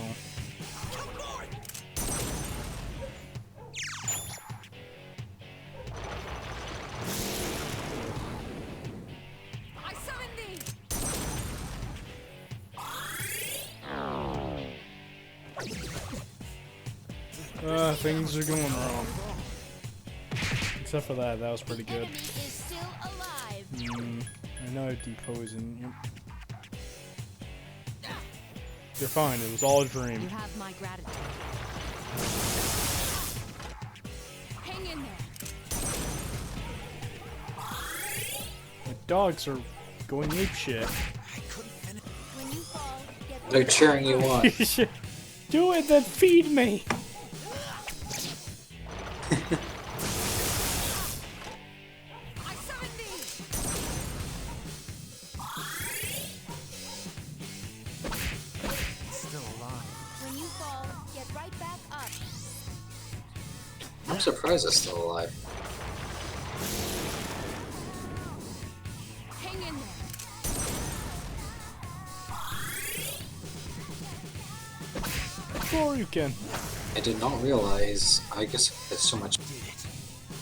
I summon thee. Things are going wrong. Except for that was pretty The good. enemy is still alive. I know I deposing. Yep. You're fine. It was all a dream. You have my gratitude. Hang in there. My dogs are going apeshit. I couldn't finish. When you fall, get They're right cheering you on. Do it, then feed me. I summon thee. Still alive. When you fall, get right back up. I'm surprised it's still alive. Hang in there. Sure you can. I did not realize I guess it's so much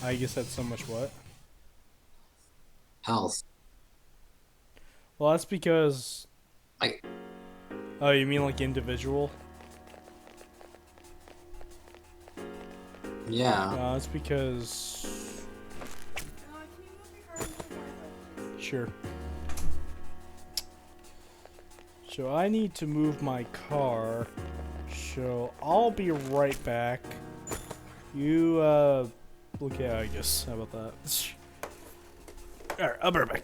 I guess that's so much what? health. Well, that's because... I Oh, you mean like individual? yeah. No, it's because... Sure. So I need to move my car. So I'll be right back. You, look at I guess. How about that? Alright, I'll be right back.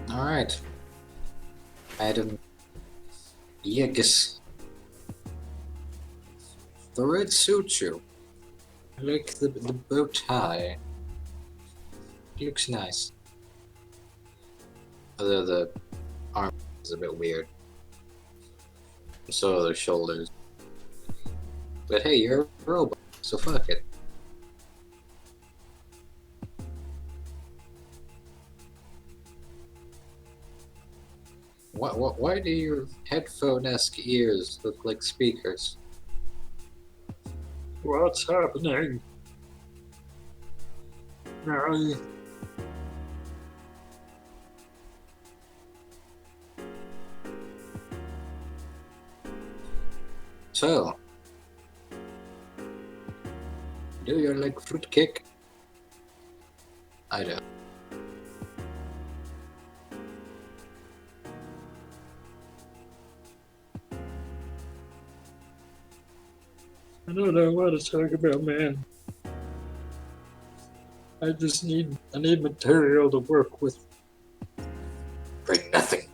Alright. Item Yegis. The red suits you. I like the bow tie. It looks nice. Although the arm is a bit weird. So are the shoulders. But hey, you're a robot, so fuck it. Why do your headphone-esque ears look like speakers? What's happening? Mary? So, do you like fruitcake? I do. I don't know what to talk about, man. I need material to work with. Bring nothing.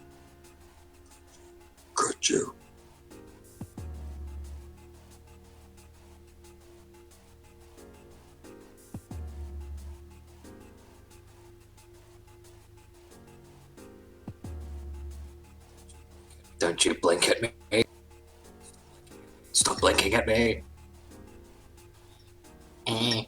Could you? Don't you blink at me. Stop blinking at me. Eh.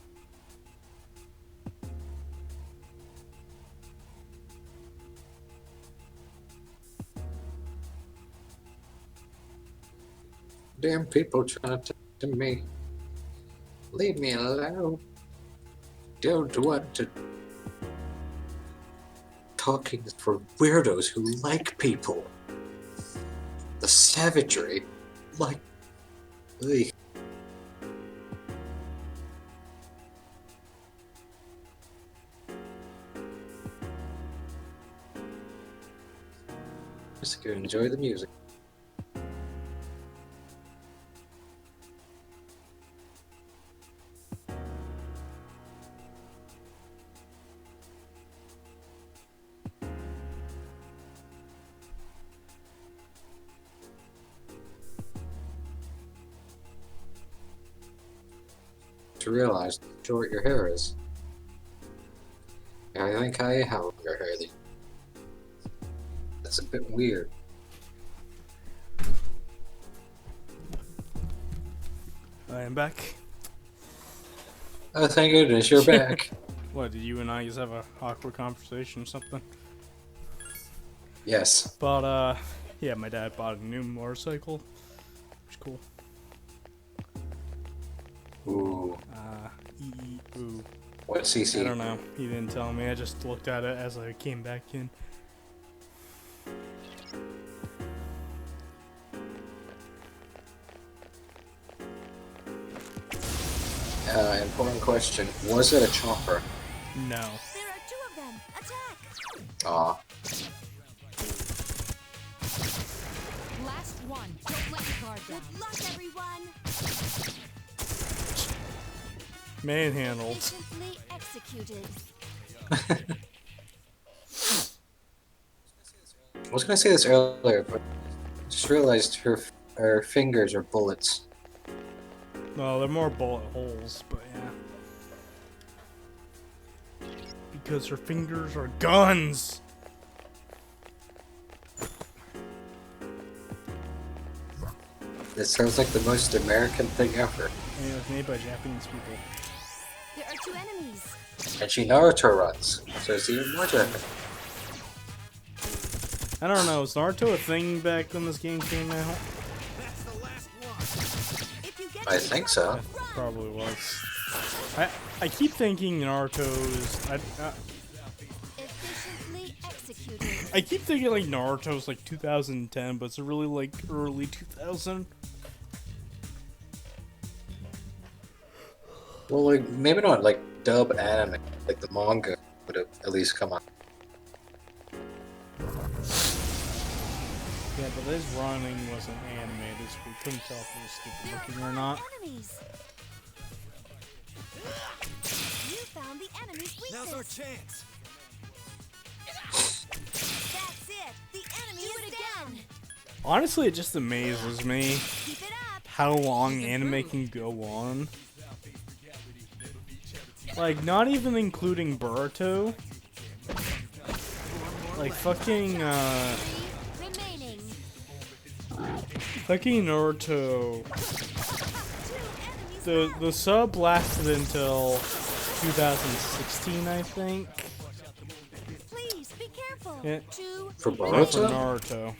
Damn people trying to talk to me. Leave me alone. Don't want to. Talking is for weirdos who like people. The savagery. Like. Ugh. Just go enjoy the music. To realize how short your hair is. I think I have longer hair than you. That's a bit weird. I am back. Oh, thank goodness you're back. What, did you and I just have a awkward conversation or something? Yes. But, yeah, my dad bought a new motorcycle. Which is cool. Ooh. Ooh. What CC? I don't know. He didn't tell me. I just looked at it as I came back in. Important question. Was it a chopper? No. There are 2 of them. Attack! Aw. Last one. Don't let your guard down. Good luck, everyone! Manhandled. Efficiently executed. I was gonna say this earlier, but I just realized her fingers are bullets. No, they're more bullet holes, but yeah. Because her fingers are guns! This sounds like the most American thing ever. And it was made by Japanese people. There are 2 enemies. And she Naruto runs, so it's even more Japan. I don't know, was Naruto a thing back when this game came out? If you get I think so. Probably was. I keep thinking Naruto's... efficiently executed. I keep thinking like Naruto's like 2010, but it's really like early 2000. Well, like, maybe not like dub anime, like the manga would have at least come out. Yeah, but this running wasn't animated, so we couldn't tell if it was stupid looking or not. Enemies. You found the enemy's weakness. Now's our chance. That's it. The enemy is down. Honestly, it just amazes me Keep it up. how long anime can go on. Like, not even including Boruto. Like, fucking, 3 remaining. fucking Naruto. 2 enemies The sub lasted until 2016, I think. Please be careful. Yeah. 2 For Not for Boruto? Naruto.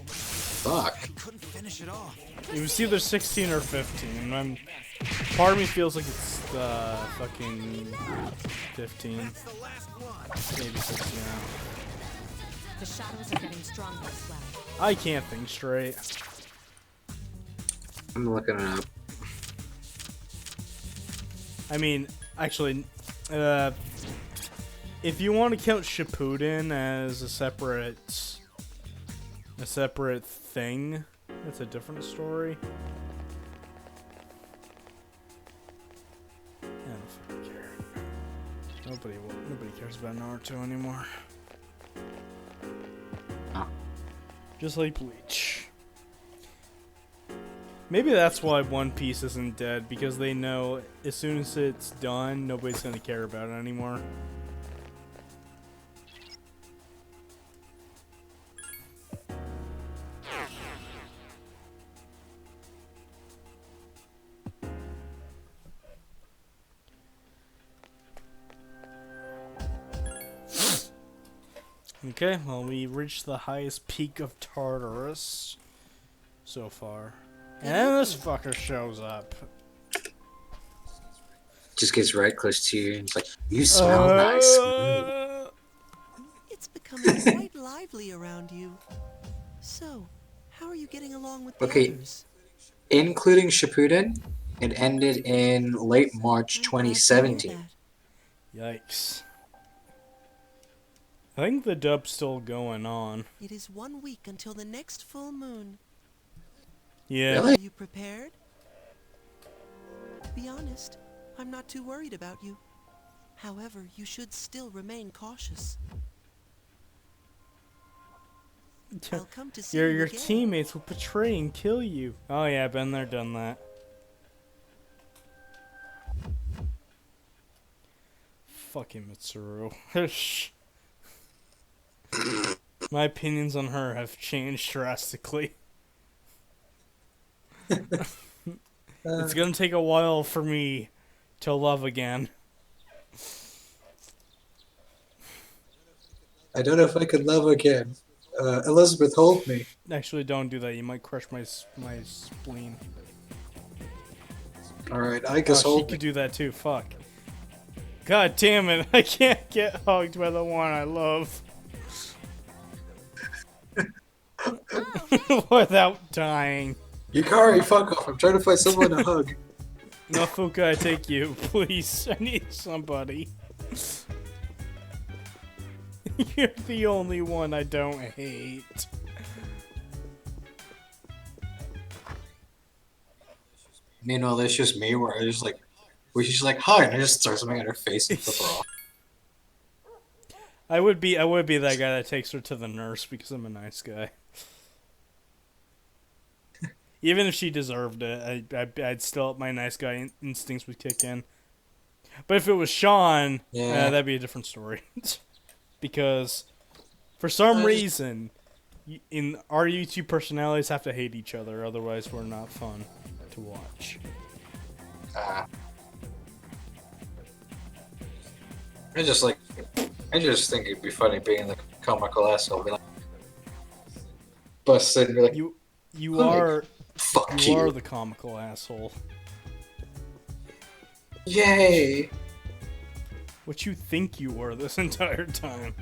Fuck. Couldn't finish it off. It was either 16 or 15. Part of me feels like it's fucking 15. That's the last one. Maybe 16 now. The shadows are getting stronger as well. I can't think straight. I'm looking it up. I mean, actually, if you want to count Shippuden as a separate thing, that's a different story. I don't fucking care. Nobody cares about Naruto anymore. Oh. Just like Bleach. Maybe that's why One Piece isn't dead, because they know as soon as it's done, nobody's gonna care about it anymore. Okay, well, we reached the highest peak of Tartarus so far. And then this fucker shows up. Just gets right close to you and it's like, you smell nice. It's becoming quite lively around you. So, how are you getting along with the Okay. others? Including Shippuden, it ended in late March I'm glad to hear 2017. that. Yikes. I think the dub's still going on. It is 1 week until the next full moon. Yeah. Really? Are you prepared? To be honest, I'm not too worried about you. However, you should still remain cautious. I'll come to see you Your again. teammates will betray and kill you. Oh yeah, been there, done that. Fucking Mitsuru. My opinions on her have changed drastically. It's gonna take a while for me to love again. I don't know if I could love again. Elizabeth, hold me. Actually, don't do that. You might crush my spleen. Alright, I guess Oh, she hold me. could do that too. Fuck. God damn it! I can't get hugged by the one I love. Without dying. Yukari, fuck off. I'm trying to find someone to hug. No, Fuka, I take you. Please, I need somebody. You're the only one I don't hate. Meanwhile, it's just me where she's like, hi, and I just start something at her face and flip her off. I would be that guy that takes her to the nurse because I'm a nice guy. Even if she deserved it, I'd still, my nice guy instincts would kick in. But if it was Sean, Yeah. that'd be a different story. Because, for some reason, our YouTube personalities have to hate each other, otherwise we're not fun to watch. I just think it'd be funny being the comical asshole. Be like, bust in and be like, You Hi. are fuck you you. are the comical asshole. Yay! What you think you were this entire time.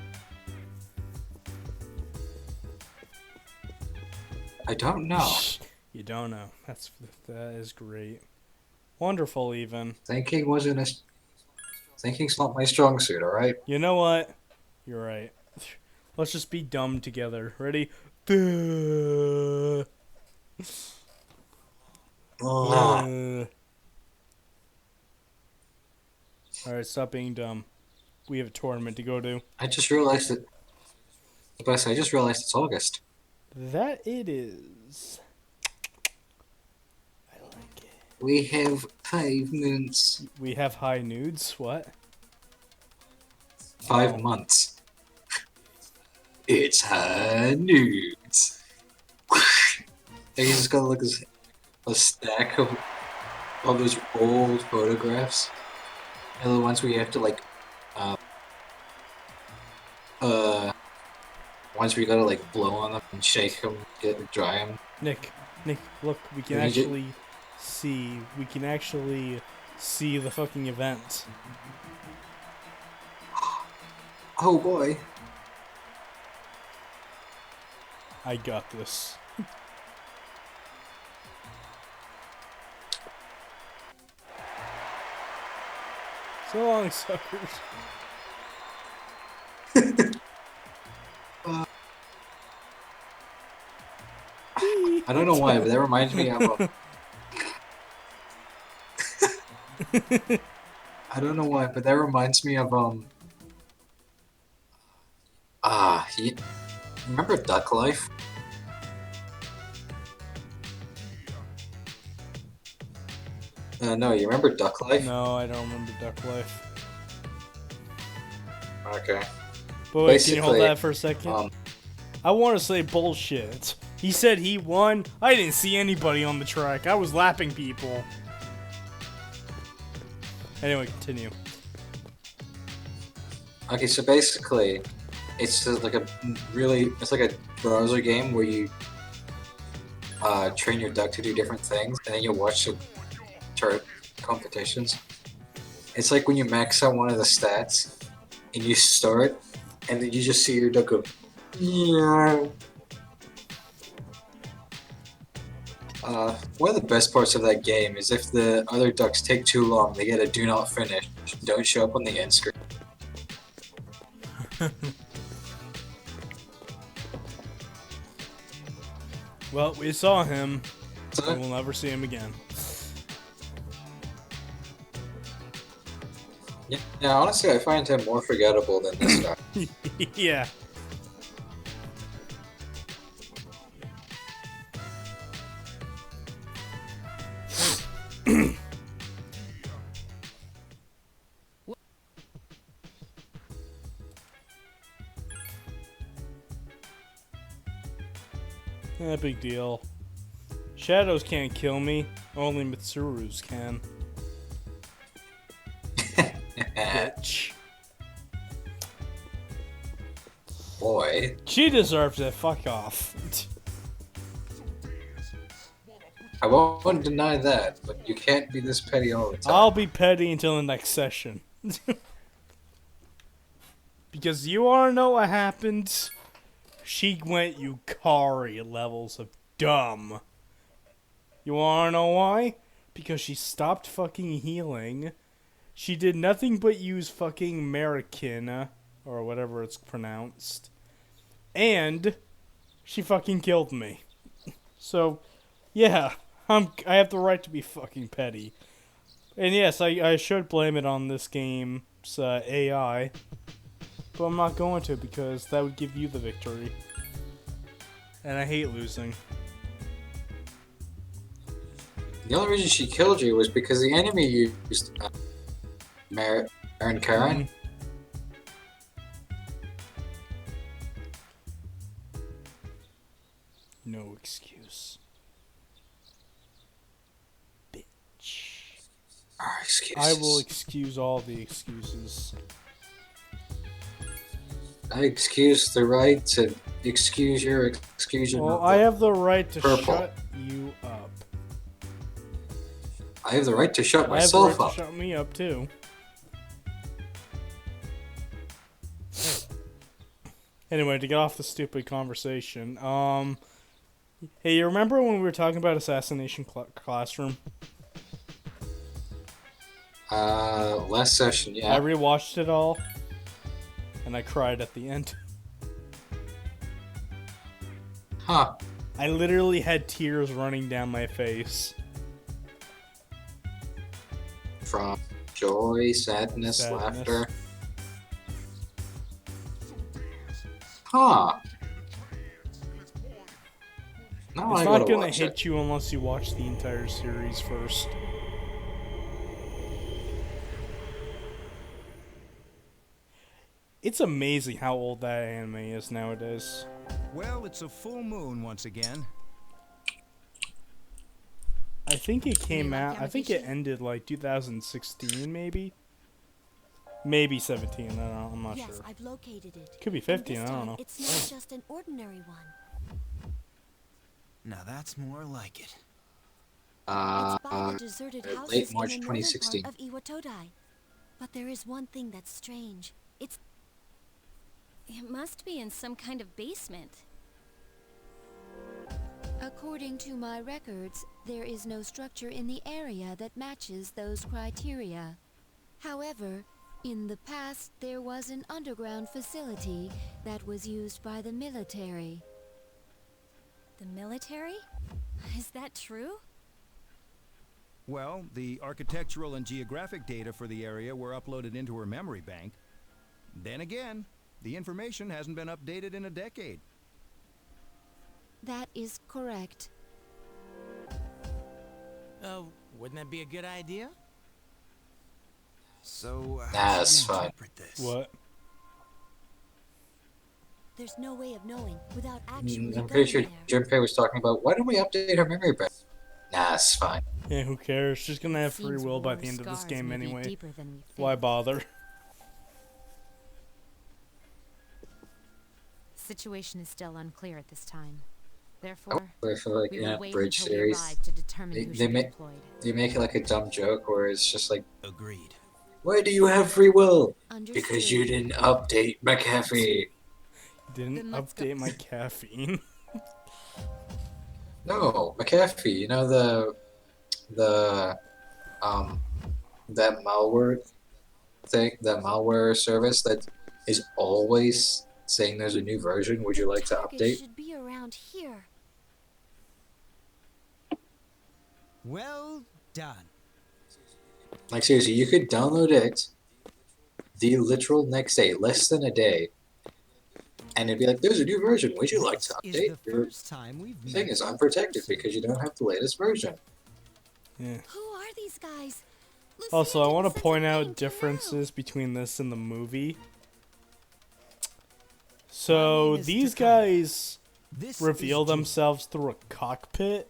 I don't know. You don't know. That is great. Wonderful, even. Thinking's not my strong suit, alright? You know what? You're right. Let's just be dumb together. Ready? Duh. Alright, stop being dumb. We have a tournament to go to. I just realized it. Plus, I just realized it's August. That it is. I like it. We have 5 months. We have high nudes. What? 5 months. It's high nudes. And he's just got like a stack of all those old photographs. And the ones where you have to like, ones where you gotta like blow on them and shake them, dry them. Nick, look, we can actually see. We can actually see the fucking event. Oh boy. I got this. So long, suckers. I don't know why, but that reminds me of I don't know why, but that reminds me of remember Duck Life? No, you remember Duck Life? No, I don't remember Duck Life. Okay. But wait, can you hold Basically, that for a second? I want to say bullshit. He said he won. I didn't see anybody on the track. I was lapping people. Anyway, continue. Okay, so basically, It's just like it's like a browser game where you train your duck to do different things, and then you watch the turret competitions. It's like when you max out one of the stats, and you start, and then you just see your duck go, yeah. One of the best parts of that game is if the other ducks take too long, they get a do not finish, don't show up on the end screen. Well, we saw him, So, and we'll never see him again. yeah, honestly, I find him more forgettable than this guy. Yeah. Big deal. Shadows can't kill me. Only Mitsuru's can. Bitch. Boy. She deserves it. Fuck off. I won't deny that, but you can't be this petty all the time. I'll be petty until the next session. Because you wanna know what happened? She went Yukari levels of dumb. You wanna know why? Because she stopped fucking healing. She did nothing but use fucking American, or whatever it's pronounced. And she fucking killed me. So, yeah, I have the right to be fucking petty. And yes, I should blame it on this game's AI. But I'm not going to, because that would give you the victory. And I hate losing. The only reason she killed you was because the enemy used Aaron Karen. No excuse. Bitch. Excuses. I will excuse all the excuses. I excuse the right to excuse your exclusion. Well, of I the have the right to purple. shut you up. I have the right to shut I have the right myself to up. shut me up too. Anyway, to get off the stupid conversation, hey, you remember when we were talking about Assassination Classroom? Last session, yeah. I rewatched it all, and I cried at the end. Huh. I literally had tears running down my face. From joy, sadness, laughter. Huh. Now It's I not gotta gonna watch hit it. you unless you watch the entire series first. It's amazing how old that anime is nowadays. Well, it's a full moon once again. I think it came like out. I think it Yamagishi? ended like 2016, maybe. Maybe 17. I don't know. I'm not Yes, sure. I've located it. Could be And 15. this I don't time, know. It's not just an ordinary one. Now that's more like it. It's by the deserted houses late March in the northern 2016. part of Iwatodai. But there is one thing that's strange. It must be in some kind of basement. According to my records, there is no structure in the area that matches those criteria. However, in the past, there was an underground facility that was used by the military. The military? Is that true? Well, the architectural and geographic data for the area were uploaded into her memory bank. Then again, the information hasn't been updated in a decade. That is correct. Wouldn't that be a good idea? So, Nah, how it's should we fine. interpret this? What? There's no way of knowing without actually I'm going pretty sure there. Junpei was talking about, why don't we update our memory bank? Nah, it's fine. Yeah, who cares? She's gonna have free Seems will by war the end of this scars game may be anyway. deeper than we Why think. bother? situation is still unclear at this time. Therefore, I feel like we in will a wait bridge until we series, arrive to determine who they should be make employed. they make like a dumb joke where it's just like, Agreed. why do you have free will? Because you Understood. didn't update McAfee. Didn't Then let's go. update my caffeine. No, McAfee. You know the um that malware thing, that malware service that is always saying there's a new version. Would you like to Target update? should be around here. Well done. Like seriously, you could download it the literal next day, less than a day, and it'd be like, "There's a new version. Would you like to This update?" is the Your first time we've thing met is in unprotected person. because you don't have the latest version. Yeah. Who are these guys? Also, I Lucia want to didn't point send a out name till now. differences between this and the movie. My So name is these Takaya. guys This reveal is Jin. themselves through a cockpit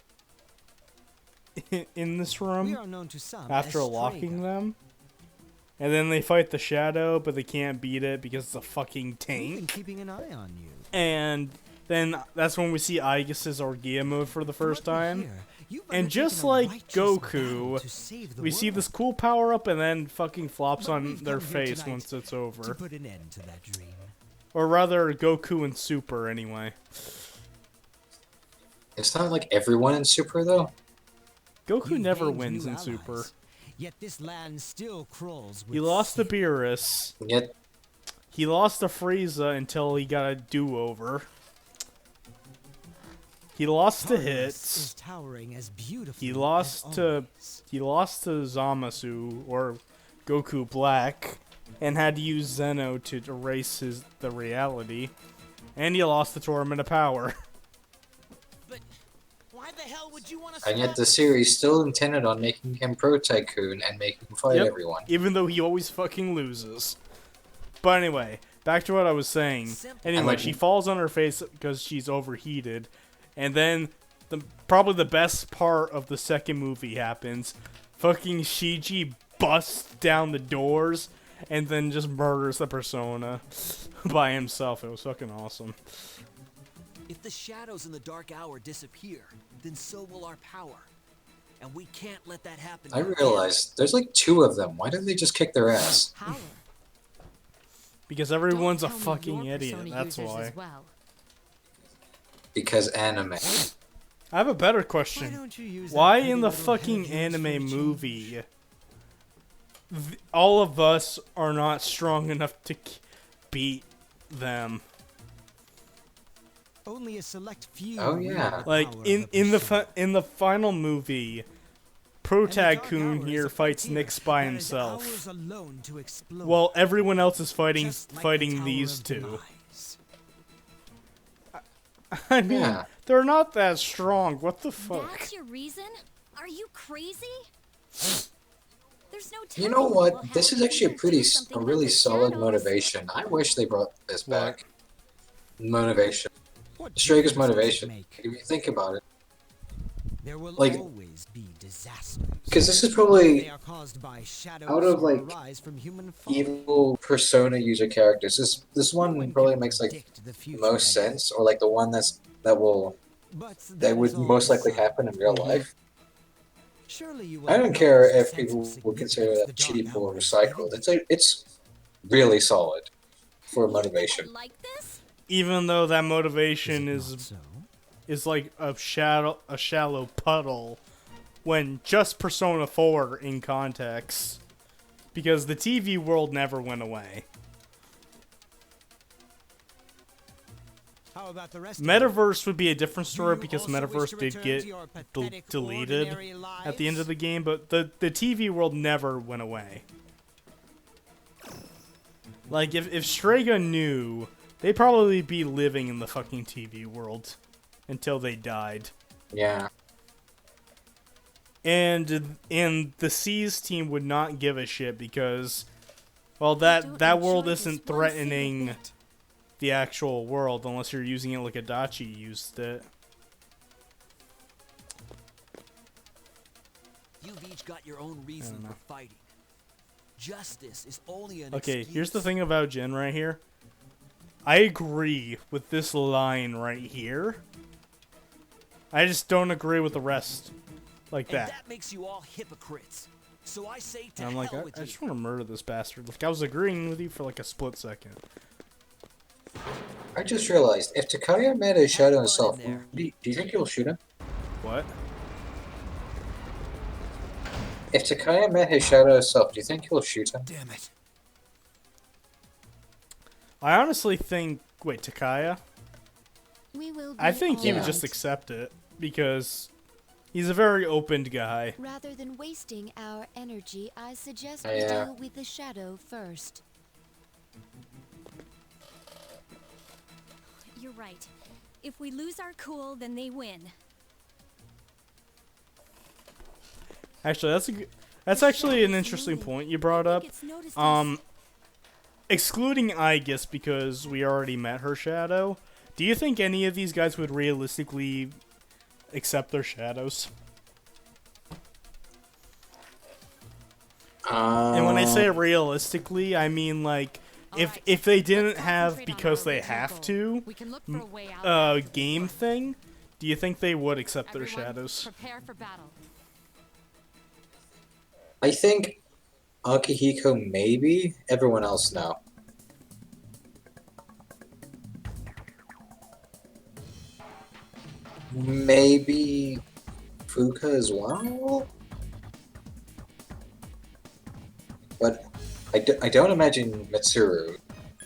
in this We room are known to some after as locking Strega. them. And then they fight the Shadow, but they can't beat it because it's a fucking We've been tank. keeping an eye on you. And then that's when we see Aegis's Orgia move for the From first what we time. hear, you've And just undertaken a like righteous Goku, battle to save the we see world. this cool power up and then fucking flops But on we've their come here face tonight once it's to over. put an end to that dream. Or rather, Goku and Super, anyway. It's not like everyone in Super though. Goku You've never gained wins new in allies, Super. Yet this land still crawls with He lost to sin. Beerus. Yet He lost to Frieza until he got a do-over. He lost to Tartarus Hits. is towering as beautifully He as lost to always. Zamasu or Goku Black, and had to use Zeno to erase the reality. And he lost the Tournament of Power. But why the hell would you want to and yet the series still intended on making him Pro Tycoon and making him fight Yep, everyone. even though he always fucking loses. But anyway, back to what I was saying. Anyway, like- she falls on her face because she's overheated. And then, probably the best part of the second movie happens. Fucking Shiji busts down the doors and then just murders the Persona by himself. It was fucking awesome. If the shadows in the dark hour disappear, then so will our power. And we can't let that happen. I again. realized there's like 2 of them. Why didn't they just kick their ass? Power. Because everyone's a Don't tell me fucking your idiot, Persona that's users why. as well. Because anime. I have a better Why question. don't you use that Why pretty in the little fucking head of yours for a anime change? movie, all of us are not strong enough to beat them? Only a select few. Oh, wield yeah. the Like power of in Persona. the final movie, Pro And the dark Tycoon hour here is a fights frontier Nyx by that is himself. ours alone to explore, While everyone else is fighting just like the Tower these of two. Demise. I mean, Yeah. they're not that strong. What the fuck? That's your reason? Are you crazy? There's no You telling know what will what? This is happen if actually we a don't do a something about really the solid shadows. motivation. I wish they brought this What? back. Motivation. What Strega's difference does it motivation. make? If you think about it. There will Like- always be disasters. Because this is They probably, are caused by shadows out of, or like, arise from human folly. evil Persona user characters, this No one one probably can makes like predict the future, most Eddie. sense, or like the one But that would is all most likely beside happen in real Mhm. life. Surely you will I don't acknowledge care the if sense people of would consider significance that the cheap dark or hour has recycled. given It's really solid for motivation. Like this? Even though that you. motivation Is it is not so? like a shallow puddle when just Persona 4 in context. Because the TV world never went away. How about the rest of you? Metaverse would be a different story Do you because also wish Metaverse to did return get to your pathetic, deleted ordinary at the end of lives? the game, but the TV world never went away. Like, if Strega knew, they'd probably be living in the fucking TV world until they died. Yeah. And the Seas team would not give a shit because, well, don't that world enjoy this isn't one single threatening bit. the actual world unless you're using it like Adachi used it. You've each got your own reason know. for fighting. Justice is only an Okay, excuse. here's the thing about Jin right here. I agree with this line right here. I just don't agree with the rest like And that. that makes you all hypocrites. So I say to And I'm like, hell I with you. just want to murder this bastard. Like, I was agreeing with you for like a split second. I just realized, if Takaya met his shadow himself, do you think he'll shoot him? What? If Takaya met his shadow himself, do you think he'll shoot him? Damn it. I honestly think... Wait, Takaya? We will be I think he would all just right. accept it, because he's a very open guy. Rather than wasting our energy, I suggest Oh, we yeah. deal with the shadow first. You're right. If we lose our cool, then they win. Actually, that's actually an interesting point you brought up. It's noticed us. Excluding Aegis, because we already met her shadow, do you think any of these guys would realistically accept their shadows? And when I say realistically, I mean like if they didn't have because they have to We can look for a way out. game thing, do you think they would accept their Everyone, shadows? prepare for battle. I think Akihiko maybe, everyone else no. Maybe Fuka as well? But I don't imagine Mitsuru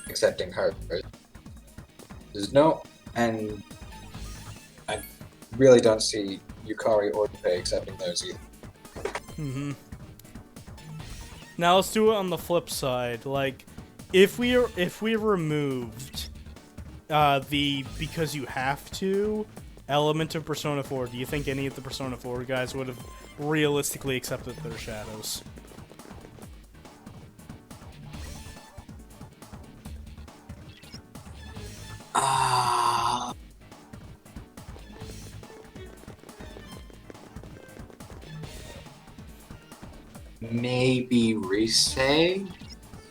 accepting her. There's no... And I really don't see Yukari or Pei accepting those either. Mm-hmm. Now let's do it on the flip side. Like, if we removed the because you have to element of Persona 4, do you think any of the Persona 4 guys would have realistically accepted their shadows? Maybe Risei,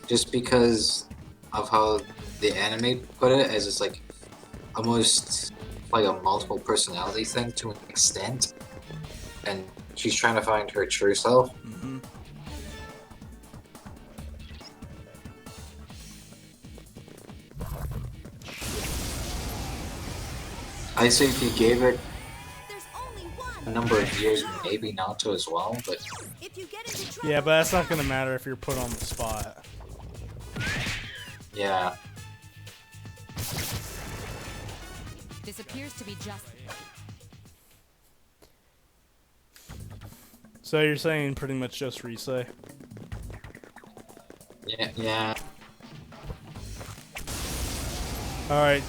just because of how the anime put it, as it's like almost like a multiple personality thing to an extent, and she's trying to find her true self. Mm-hmm. I say if you gave it There's only one. a number of years, maybe Naoto as well, but If you get into trouble, Yeah, but that's not gonna matter if you're put on the spot. yeah. This appears to be just. So you're saying pretty much just Risei? Yeah. All right.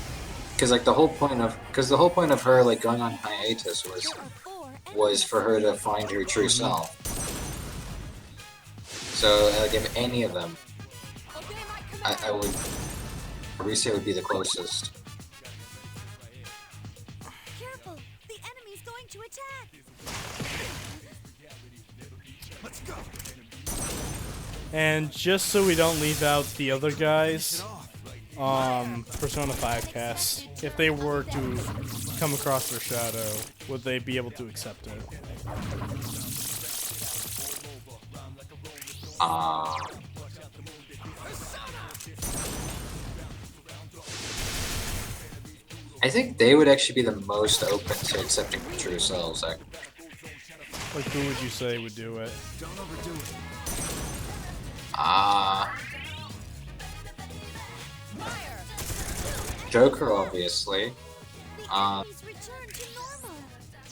Because like the whole point of her like going on hiatus was for her to find her true self. So like if any of them, I would, Risei would be the closest. careful. The enemy's going to attack. Let's go. And just so we don't leave out the other guys, Persona 5 cast, if they were to come across their shadow, would they be able to accept it? I think they would actually be the most open to accepting true selves. Like, who would you say would do it? Don't overdo it. Joker, obviously. Enemies return to normal.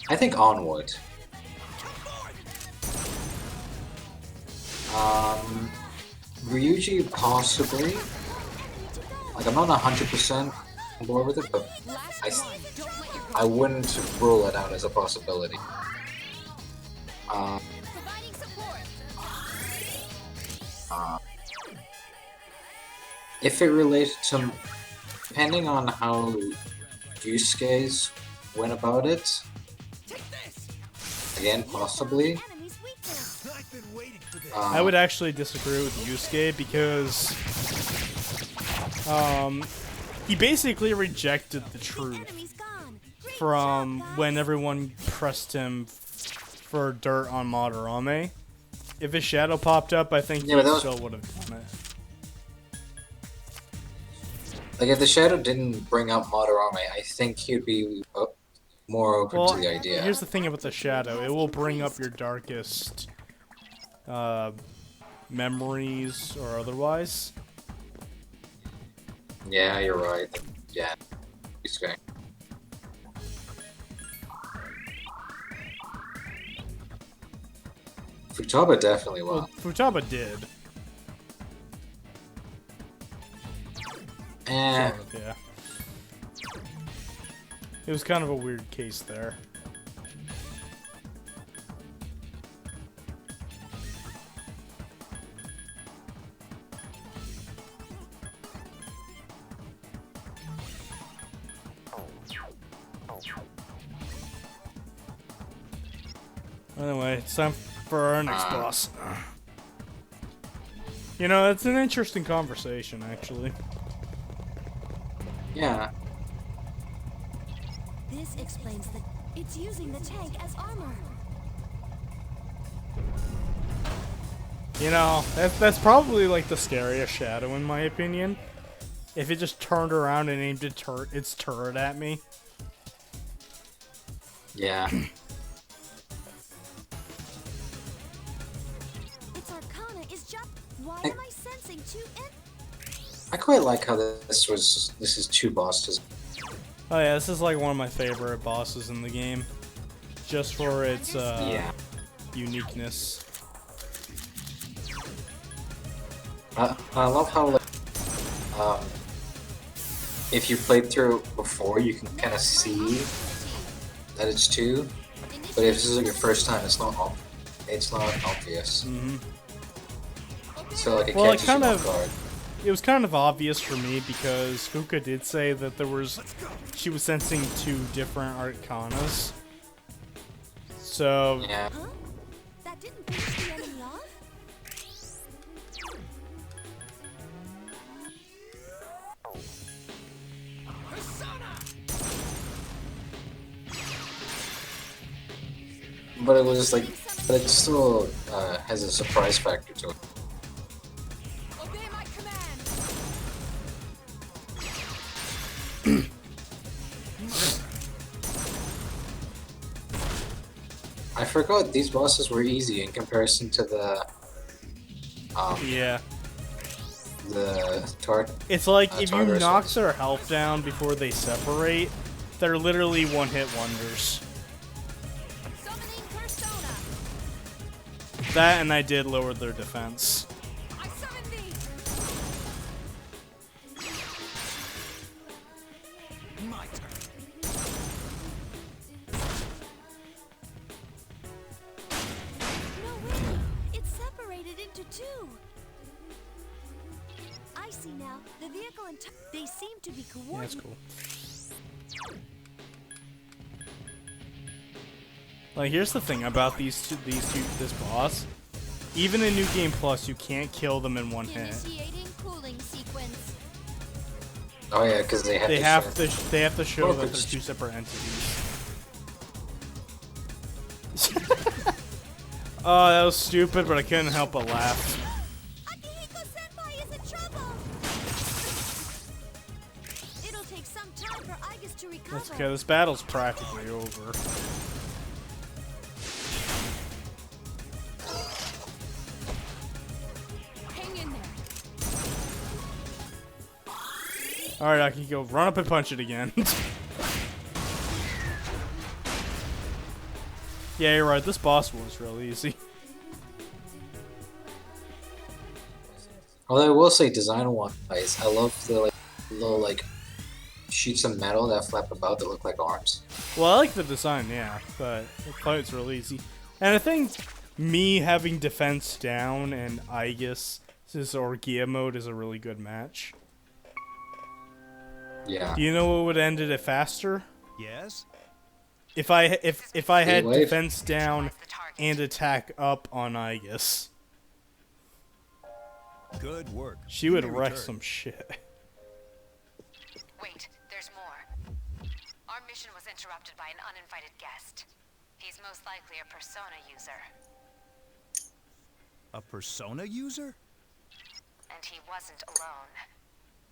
I think Onward. Ryuji, possibly. Like, I'm not 100% on board with it, but I wouldn't rule it out as a possibility. Providing support. If it related to, depending on how Yusuke's went about it, again, possibly. Enemy's weakness. I've been waiting for this. I would actually disagree with Yusuke because, He basically rejected the truth from when everyone pressed him for dirt on Madarame. If his shadow popped up, I think Yeah, but he that still would have done it. Like, if the shadow didn't bring up Madarame, I think he'd be more open Well, to the idea. here's the thing about the shadow. It will bring up your darkest memories or otherwise. Yeah, you're right. Yeah. He's going. Futaba definitely will. Well, Futaba did. Eh. Sort of, yeah. It was kind of a weird case there. Anyway, it's time for our next boss. You know, it's an interesting conversation, actually. Yeah. This explains that it's using the tank as armor. You know, that's probably like the scariest shadow in my opinion. If it just turned around and aimed its turret at me. Yeah. Its arcana is just. Why am I sensing two? I quite like how this is two bosses. Oh yeah, this is like one of my favorite bosses in the game. Just for its uniqueness. I love how, like, if you played through before, you can kind of see that it's two, but if this is like your first time, it's not obvious. Mm-hmm. So like it Well, catches you off guard. it was kind of obvious for me because Fuka did say that she was sensing two different arcanas. So yeah. Huh? That didn't finish the enemy off? But it was like, but it still has a surprise factor to it. Obey my command. I forgot these bosses were easy in comparison to yeah. the Tart. It's like if you Tartarus knock ones. their health down before they separate, they're literally one-hit wonders. Summoning persona. That and I did lower their defense. I summon thee. My turn. No way! It's separated into two. I see now. The vehicle and they seem to be Yeah, that's coordinated. cool. Like, here's the thing about this boss. Even in New Game Plus, you can't kill them in one hit. Initiating cooling sequence. Oh yeah, because they have They have to show that they're Focus. two separate entities. Oh, that was stupid, but I couldn't help but laugh. Akihiko-senpai is in trouble. It'll take some time for Aigis to recover. That's okay. This battle's practically over. Hang in there. Alright, Akihiko, run up and punch it again. Yeah, you're right. This boss was real easy. Although I will say, design-wise, I love the like little like sheets of metal that flap about that look like arms. Well, I like the design, yeah, but the fight's real easy. And I think me having defense down and Aegis' Orgia mode is a really good match. Yeah. Do you know what would end it faster? Yes? If I had Wave. defense down and attack up on Aegis. Good work. She would You may wreck return. some shit. Wait, there's more. Our mission was interrupted by an uninvited guest. He's most likely a persona user. A persona user? And he wasn't alone.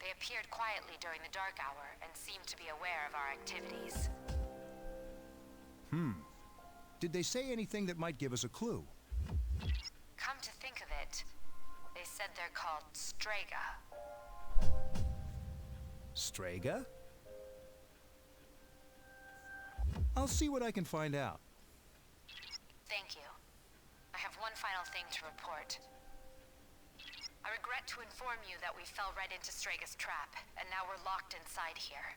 They appeared quietly during the dark hour and seemed to be aware of our activities. Did they say anything that might give us a clue? Come to think of it, they said they're called Strega. Strega? I'll see what I can find out. Thank you. I have one final thing to report. I regret to inform you that we fell right into Strega's trap, and now we're locked inside here.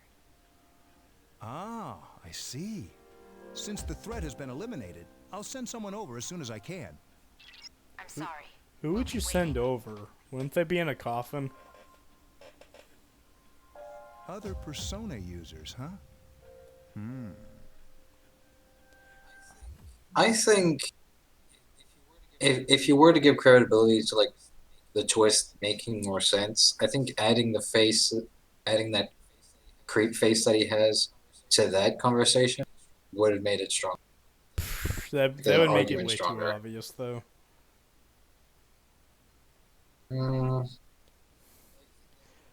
Ah, I see. Since the threat has been eliminated, I'll send someone over as soon as I can. I'm sorry. Who would you send over? Wouldn't they be in a coffin? Other persona users, huh? I think if you were to give credibility to like the twist making more sense, I think adding that creep face that he has to that conversation would have made it strong. That would make it way too obvious, though.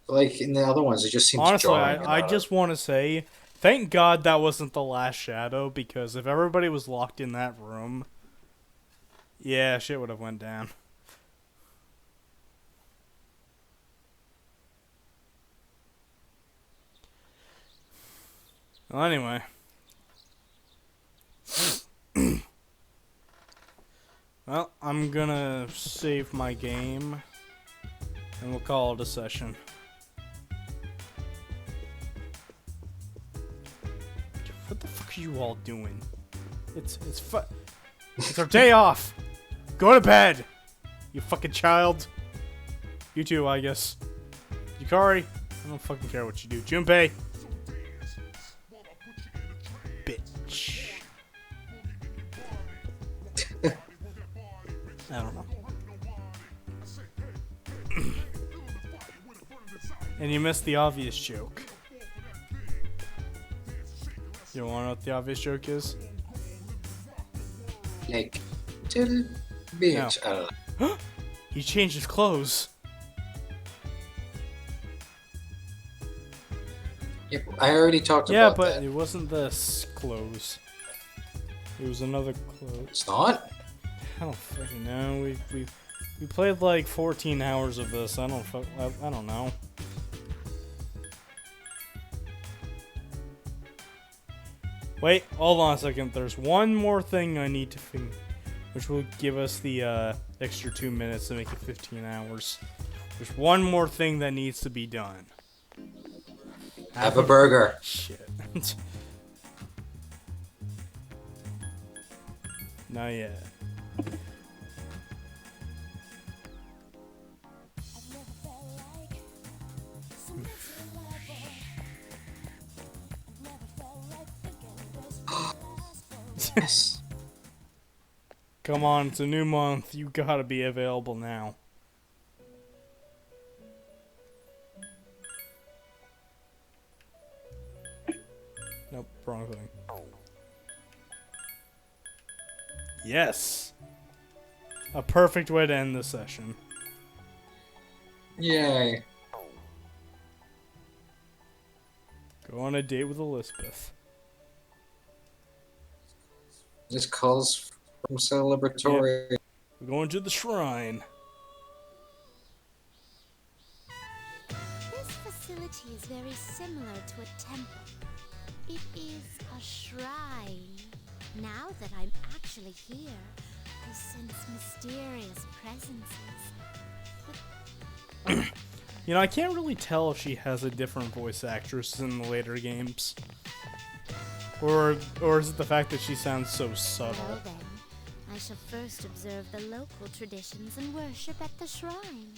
Like in the other ones, it just seems honestly, jarring. I just want to say, thank God that wasn't the last shadow, because if everybody was locked in that room, yeah, shit would have went down. Well, anyway. Well, I'm gonna save my game, and we'll call it a session. What the fuck are you all doing? It's our day off. Go to bed, you fucking child. You too, I guess. Yukari, I don't fucking care what you do. Junpei, bitch. I don't know. And you missed the obvious joke. You don't want to know what the obvious joke is? Like, to the beach. No. I don't know. He changed his clothes. Yeah, I already talked Yeah, about but that. it wasn't this clothes. It was another clothes. It's not? I don't fucking know. We played like 14 hours of this. I don't know. Wait, hold on a second. There's one more thing I need to finish, which will give us the extra 2 minutes to make it 15 hours. There's one more thing that needs to be done. Have a burger. Shit. Not yet. Yes. Come on, it's a new month. You gotta be available now. Nope, wrong thing. Yes! A perfect way to end the session. Yay. Go on a date with Elizabeth. This calls from celebratory. Yep. We're going to the shrine. This facility is very similar to a temple. It is a shrine. Now that I'm actually here, I sense mysterious presences. You know, I can't really tell if she has a different voice actress in the later games. Or is it the fact that she sounds so subtle? Well then, I shall first observe the local traditions and worship at the shrine.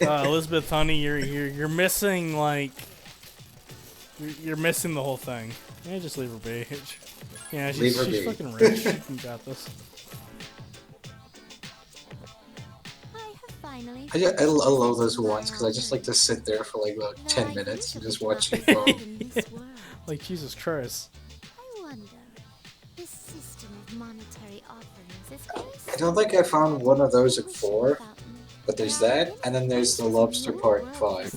Elizabeth, honey, you're missing like you're missing the whole thing. Yeah, just leave her be. Yeah, she's fucking rich. She got this. finally I love those ones because I just like to sit there for like about 10 minutes and just watch it go. Like, Jesus Christ. I wonder, this system of monetary offerings is very I don't think I found one of those at 4, but there's that, and then there's the Lobster Part 5.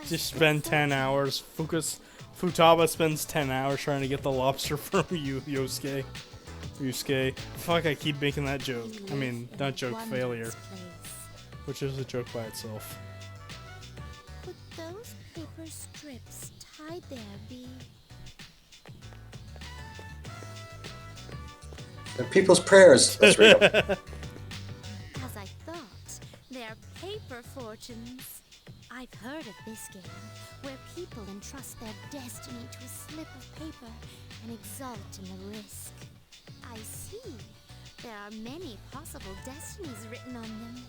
Just spend 10 hours. Futaba spends 10 hours trying to get the lobster from Yosuke. Fuck, I keep making that joke. I mean, not joke, failure. Which is a joke by itself. Could those paper strips tied there be... They're people's prayers. Let's read them. As I thought, they're paper fortunes. I've heard of this game, where people entrust their destiny to a slip of paper and exult in the risk. I see. There are many possible destinies written on them.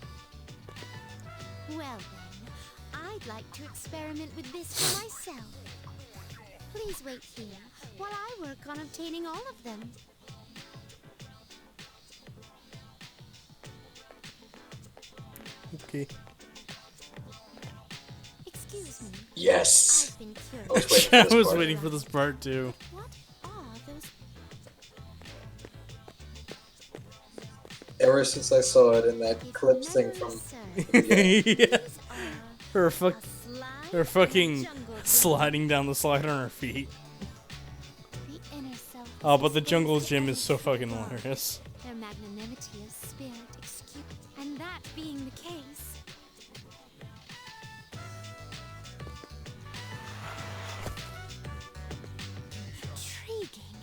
Well then, I'd like to experiment with this for myself. Please wait here while I work on obtaining all of them. Okay. Excuse me. Yes. I've been curious. I was waiting for this part too. What are those? Ever since I saw it in that clips thing from... Yeah. Her fucking sliding down the slide on her feet. Oh, but the jungle gym is so fucking hilarious. Their magnanimity of spirit, and that being the case. Intriguing.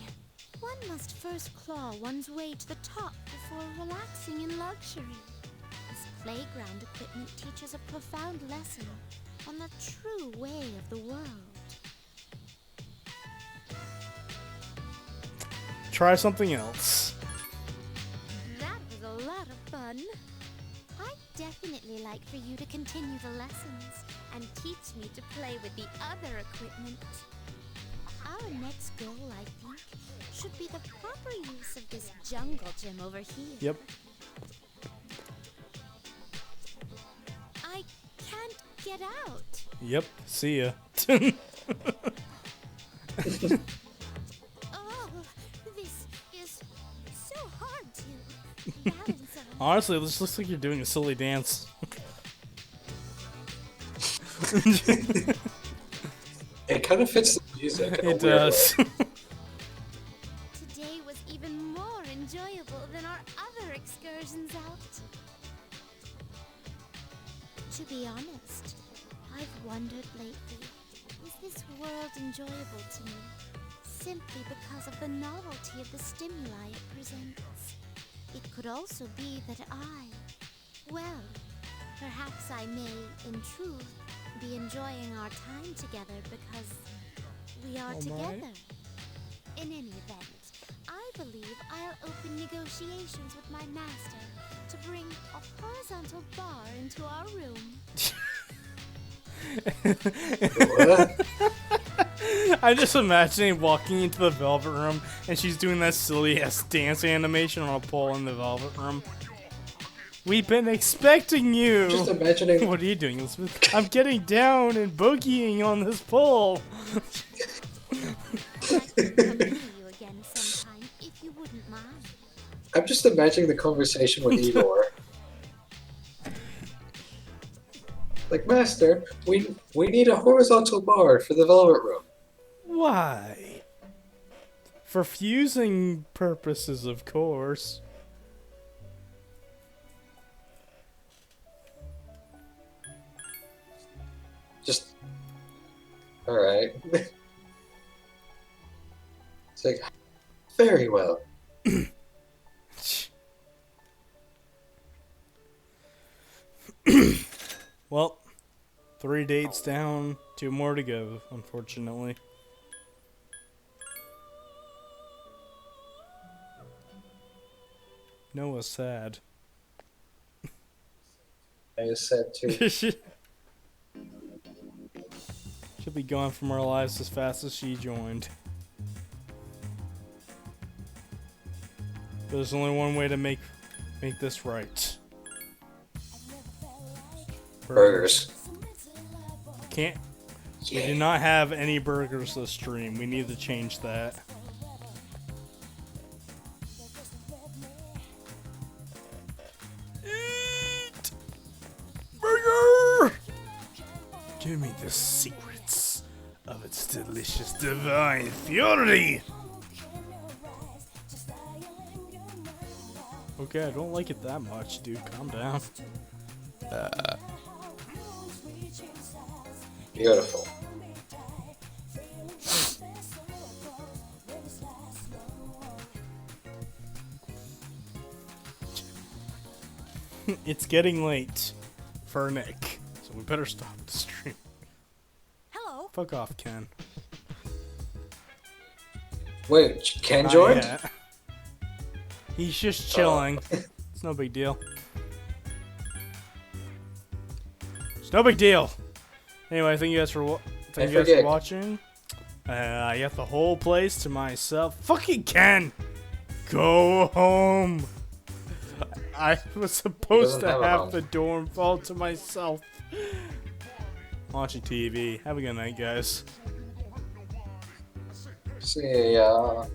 One must first claw one's way to the top before relaxing in luxury. This playground equipment teaches a profound lesson on the true way of the world. Try something else. That was a lot of fun. I'd definitely like for you to continue the lessons and teach me to play with the other equipment. Our next goal, I think, should be the proper use of this jungle gym over here. Yep. I can't get out. Yep. See ya. Oh, this is so hard to balance on. Honestly, this looks like you're doing a silly dance. It kind of fits the music. In It does. Today was even more enjoyable than our other excursions out. To be honest, I've wondered lately, is this world enjoyable to me simply because of the novelty of the stimuli it presents? It could also be that well, perhaps I may, in truth, be enjoying our time together because we are together. In any event, I believe I'll open negotiations with my master to bring a horizontal bar into our room. I'm just imagining walking into the Velvet Room and she's doing that silly ass dance animation on a pole in the Velvet Room. We've been expecting you! Just imagining... What are you doing, Elizabeth? I'm getting down and boogieing on this pole! I'm just imagining the conversation with Igor. Like, Master, we need a horizontal bar for the Velvet Room. Why? For fusing purposes, of course. Just... Alright. It's like, very well. Well, 3 dates down, 2 more to go, unfortunately. Noah's sad. I was sad too. She'll be gone from our lives as fast as she joined. There's only one way to make this right. Burgers. Can't. We did not have any burgers this stream. We need to change that. Eat! Burger! Give me the secrets of its delicious divine fury! Okay, I don't like it that much, dude. Calm down. Beautiful. It's getting late for Nick, so we better stop the stream. Hello. Fuck off, Ken. Wait, Ken Not joined? yet. He's just chilling. It's no big deal. It's no big deal. Anyway, thank you guys for watching. I got the whole place to myself. Fucking Ken! Go home! I was supposed to have the dorm all to myself. Watching TV. Have a good night, guys. See ya.